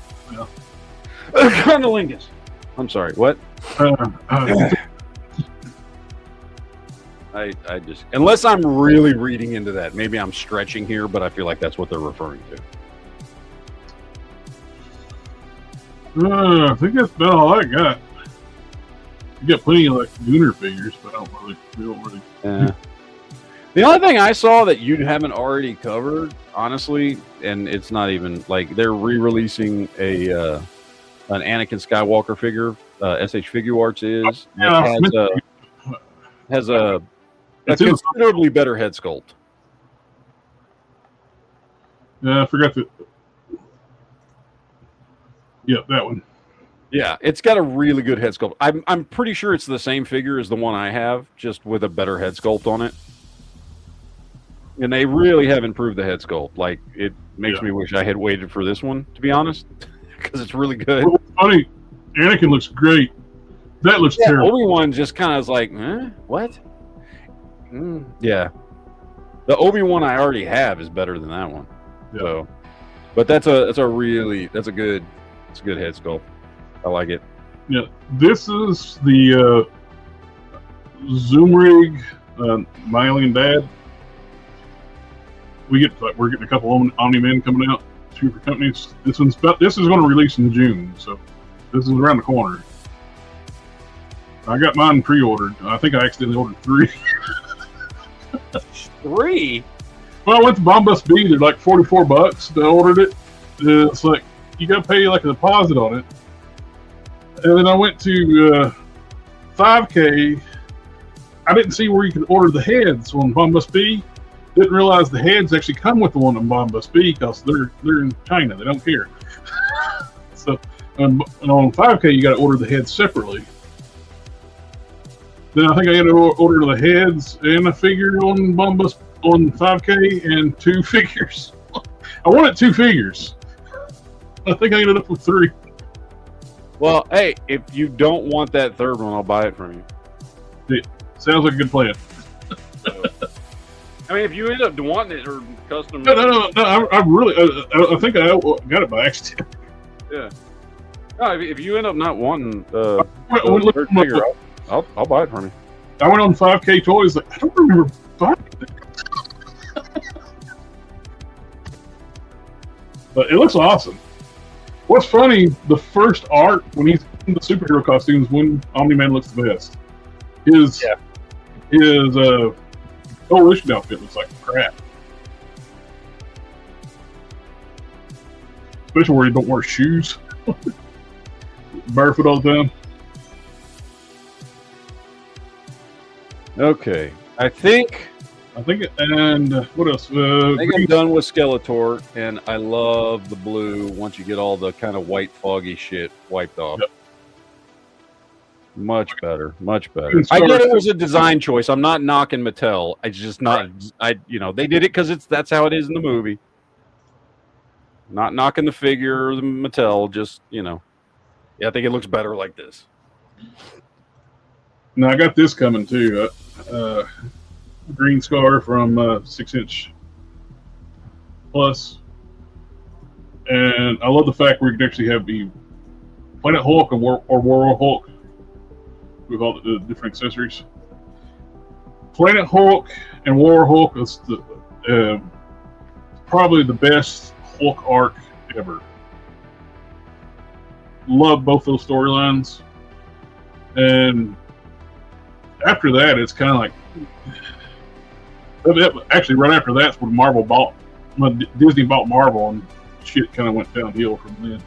Condolingus. I'm sorry, what? I just, unless I'm really reading into that, maybe I'm stretching here, but I feel like that's what they're referring to. I think that's about all I got. You got plenty of like Gooner figures, but I don't really. Yeah. The only thing I saw that you haven't already covered, honestly, and it's not even like they're re-releasing an Anakin Skywalker figure. SH Figure Arts has a considerably better head sculpt. Yeah, I forgot that. Yeah, that one. Yeah, it's got a really good head sculpt. I'm pretty sure it's the same figure as the one I have, just with a better head sculpt on it. And they really have improved the head sculpt. Like, it makes me wish I had waited for this one, to be honest, because it's really good. Well, funny, Anakin looks great. That looks terrible. Obi-Wan just kind of is like, what? Yeah. The Obi-Wan I already have is better than that one. Yeah. So, but that's a good head sculpt. I like it. Yeah, this is the Zoom Rig My Alien Dad. We're getting a couple of Omni-Men coming out, 2 different companies. This is going to release in June, so this is around the corner. I got mine pre-ordered. I think I accidentally ordered 3. 3? Well, I went to Bombus B. They're like $44. I ordered it. It's like you got to pay like a deposit on it. And then I went to 5K. I didn't see where you could order the heads on Bombus B. Didn't realize the heads actually come with the one on Bombus B because they're in China. They don't care. So on 5K, you got to order the heads separately. Then I think I had to order the heads and a figure on Bombus on 5K and 2 figures. I wanted 2 figures. I think I ended up with 3. Well, hey, if you don't want that third one, I'll buy it from you. Yeah, sounds like a good plan. I mean, if you end up wanting it or custom... No, I really... I think I got it by accident. Yeah. No, if you end up not wanting third figure, I'll buy it from you. I went on 5K Toys. Like, I don't remember buying it. But it looks awesome. What's funny, the first art when he's in the superhero costumes, when Omni-Man looks the best. His Coalition outfit looks like crap. Especially where he don't wear shoes. Barefoot all the time. Okay. I think, and what else? I think I'm done with Skeletor, and I love the blue once you get all the kind of white, foggy shit wiped off. Yep. Much better. I get it was a design choice. I'm not knocking Mattel. I just not, they did it because that's how it is in the movie. Not knocking the figure or the Mattel, just, I think it looks better like this. Now I got this coming too. Green Scar from 6-inch Plus. And I love the fact where you can actually have the Planet Hulk or World Hulk with all the different accessories. Planet Hulk and War Hulk is probably the best Hulk arc ever. Love both those storylines. And after that, it's kind of like... Actually, right after that's when Disney bought Marvel, and shit kind of went downhill from then.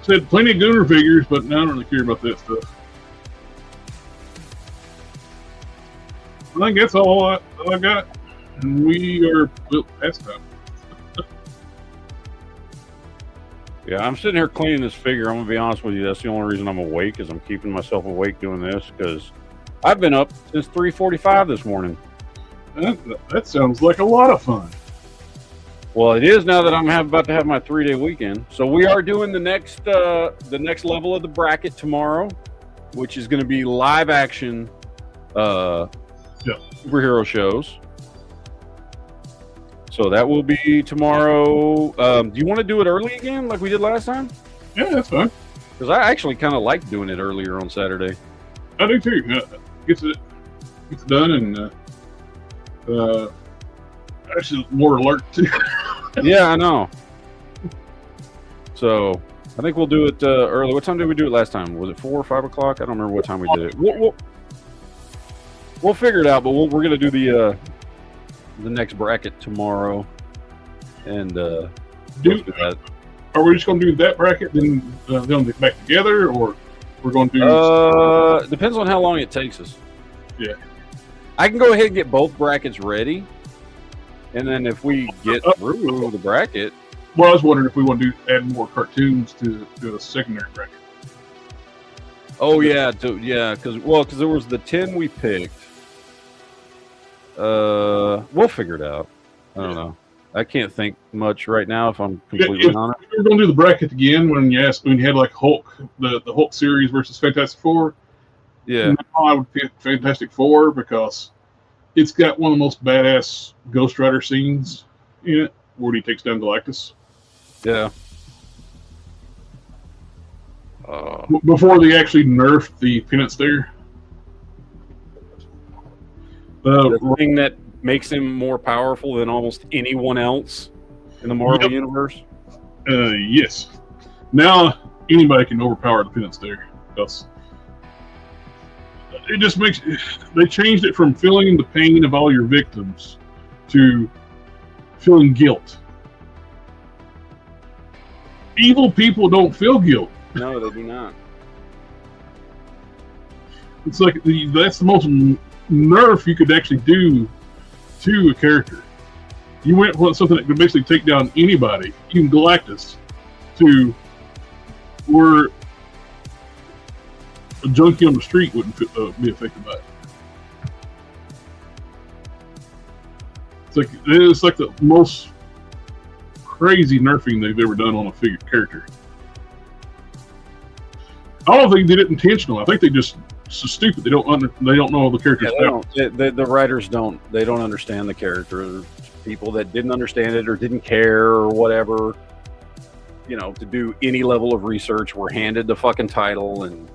Said plenty of Gooner figures, but I don't really care about that stuff. I think that's all I got. And we are past time. Yeah, I'm sitting here cleaning this figure. I'm gonna be honest with you. That's the only reason I'm awake, is I'm keeping myself awake doing this, because I've been up since 3:45 this morning. That sounds like a lot of fun. Well, it is now that I'm about to have my 3-day weekend. So we are doing the next level of the bracket tomorrow, which is going to be live action superhero shows. So that will be tomorrow. Do you want to do it early again, like we did last time? Yeah, that's fine. Because I actually kind of like doing it earlier on Saturday. I do too. Gets it done, and actually more alert too. Yeah, I know. So I think we'll do it early. What time did we do it last time? Was it 4 or 5 o'clock? I don't remember what time we did it. We'll figure it out, but we're going to do the next bracket tomorrow, and do that. Are we just going to do that bracket, then get back together, or we're going to do? Depends on how long it takes us. Yeah, I can go ahead and get both brackets ready, and then if we get through the bracket. Well, I was wondering if we want to add more cartoons to a secondary bracket. Oh yeah, because there was the 10 we picked. We'll figure it out. I don't know. I can't think much right now, if I'm completely honest. If we're going to do the bracket again, when you had like Hulk, the Hulk series versus Fantastic Four. Yeah, I would pick Fantastic Four because it's got one of the most badass Ghost Rider scenes in it, where he takes down Galactus. Yeah. Before they actually nerfed the Penance there. The thing that makes him more powerful than almost anyone else in the Marvel universe? Yes. Now anybody can overpower the Penance there, because it just makes... They changed it from feeling the pain of all your victims to feeling guilt. Evil people don't feel guilt. No, they do not. It's like that's the most nerf you could actually do to a character. You went for something that could basically take down anybody, even Galactus, to where a junkie on the street wouldn't be affected by it. It's like the most crazy nerfing they've ever done on a character. I don't think they did it intentional. I think they just so stupid. They don't know the character's power. The writers don't. They don't understand the character. People that didn't understand it or didn't care or whatever, to do any level of research, were handed the fucking title, and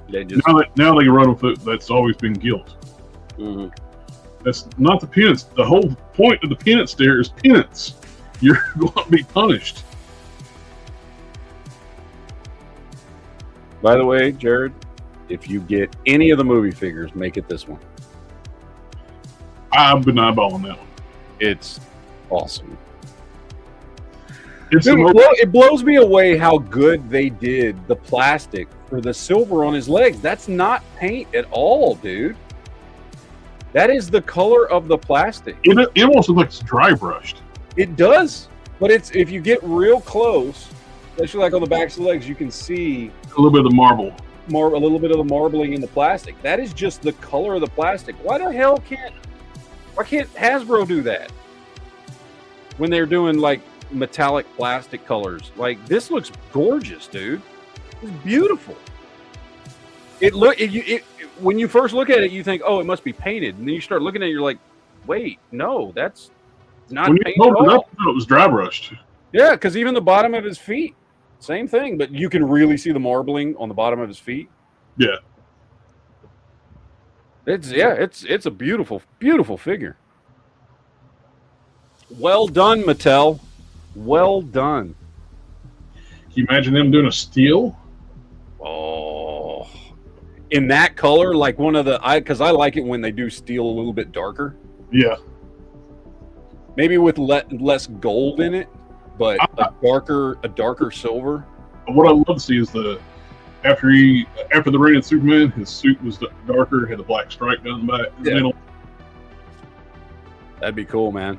they just now they run with it. That's always been guilt. Mm-hmm. That's not the penance. The whole point of the penance there is penance. You're going to be punished. By the way, Jared, if you get any of the movie figures, make it this one. I've been eyeballing that one. It's awesome. It blows me away how good they did the plastic for the silver on his legs. That's not paint at all, dude. That is the color of the plastic. It almost looks like it's dry brushed. It does, but if you get real close, especially like on the backs of the legs, you can see a little bit of the marble. A little bit of the marbling in the plastic. That is just the color of the plastic. Why can't Hasbro do that when they're doing like metallic plastic colors? Like, this looks gorgeous, dude. It's beautiful. When you first look at it, you think, oh, it must be painted, and then you start looking at it, you're like, wait, no, that's not painted at all. It was dry brushed. Yeah, because even the bottom of his feet, same thing, but you can really see the marbling on the bottom of his feet. Yeah. It's a beautiful, beautiful figure. Well done, Mattel. Well done. Can you imagine them doing a steel? Oh, in that color, like one of because I like it when they do steel a little bit darker. Yeah. Maybe with less gold in it, but a darker silver. What I love to see is after the reign of Superman, his suit was darker, had a black stripe down the back. Yeah. That'd be cool, man.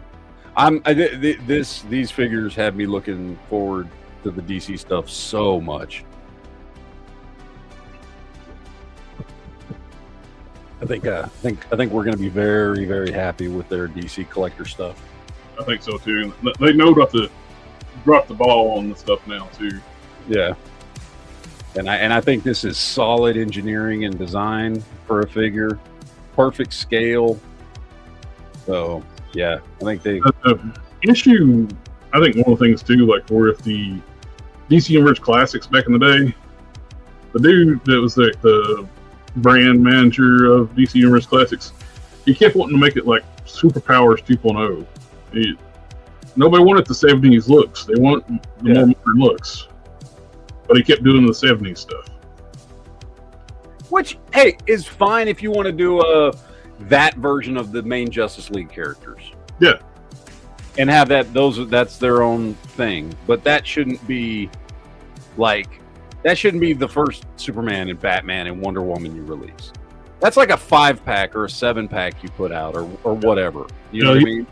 These figures have me looking forward to the DC stuff so much. I think we're going to be very, very happy with their DC collector stuff. I think so too. They know not to drop the ball on the stuff now too. Yeah, and I think this is solid engineering and design for a figure, perfect scale. So yeah, I think the issue. I think one of the things too, like with the DC Universe Classics back in the day, the dude that was the brand manager of DC Universe Classics, he kept wanting to make it like Superpowers 2.0. Nobody wanted the 70s looks. They want the more modern looks. But he kept doing the 70s stuff. Which, hey, is fine if you want to do that version of the main Justice League characters. Yeah. And have that's their own thing. But that shouldn't be the first Superman and Batman and Wonder Woman you release. That's like a 5-pack or a 7-pack you put out or whatever. You know what I mean?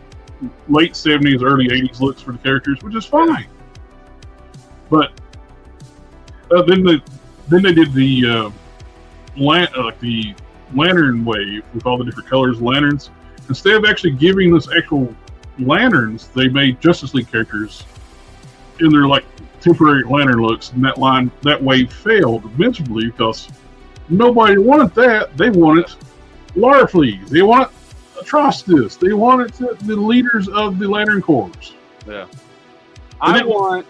Late 70s, early 80s looks for the characters, which is fine. But then they did the lantern wave with all the different colors of lanterns. Instead of actually giving us actual lanterns, they made Justice League characters in their like temporary lantern looks, and that wave failed miserably because nobody wanted that. They wanted Larfleeze. They wanted Atrocitus. They wanted the leaders of the Lantern Corps. Yeah, I want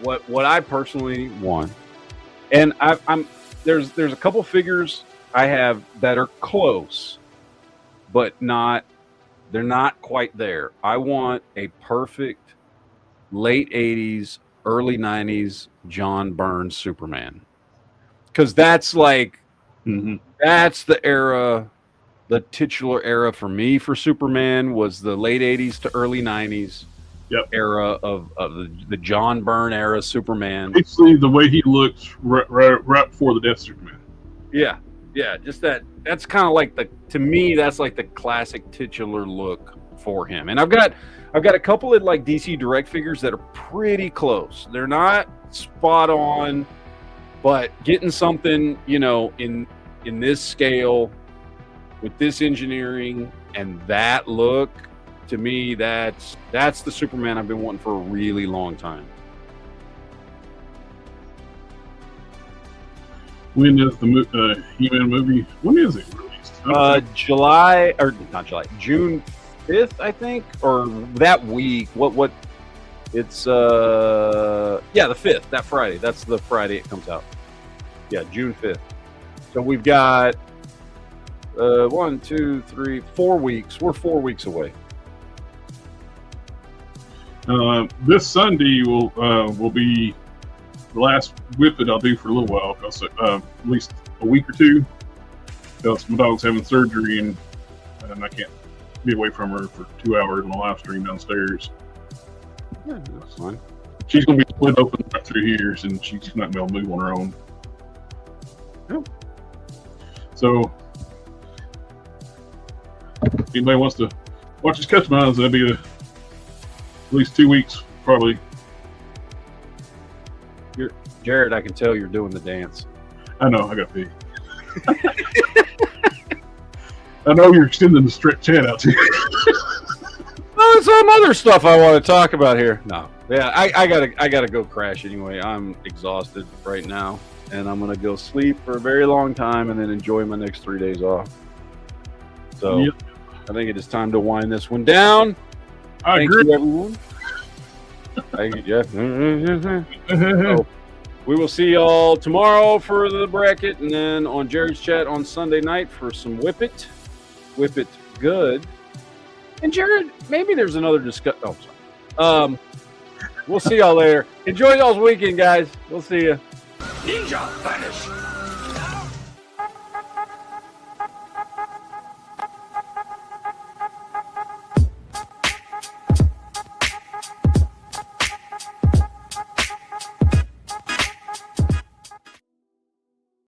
what I personally want, and there's a couple figures I have that are close, but they're not quite there. I want a perfect late 80s, early 90s John Byrne Superman, because that's like that's the era. The titular era for me for Superman was the late 80s to early 90s era of the John Byrne era Superman. Basically, the way he looked right before the death of Superman. Yeah, just that's kind of like to me, that's like the classic titular look for him. And I've got a couple of like DC Direct figures that are pretty close. They're not spot on, but getting something, in this scale, with this engineering and that look, to me, that's the Superman I've been wanting for a really long time. When is the He-Man movie? When is it released? June 5th, I think, or that week. What? It's the 5th. That Friday. That's the Friday it comes out. Yeah, June 5th. So we've got 1, 2, 3, 4 weeks. We're 4 weeks away. This Sunday will be the last whip that I'll do for a little while, because at least a week or two, because my dog's having surgery and I can't be away from her for 2 hours on a live stream downstairs. Yeah, that's fine. She's going to be split open right through here, and she's not going to be able to move on her own. Oh. So, if anybody wants to watch his customize, that'll be at least 2 weeks, probably. Jared, I can tell you're doing the dance. I know, I got pee. I know you're extending the straight chat out to you. Oh, some other stuff I want to talk about here. No, yeah, I gotta go crash anyway. I'm exhausted right now, and I'm gonna go sleep for a very long time, and then enjoy my next 3 days off. So, yep. I think it is time to wind this one down. I Thank agree. you, everyone. Thank you, Jeff. So, we will see y'all tomorrow for the bracket, and then on Jared's chat on Sunday night for some Whip It Good. And Jared, maybe there's another discussion. Oh, sorry. We'll see y'all later. Enjoy y'all's weekend, guys. We'll see you. Ninja vanish.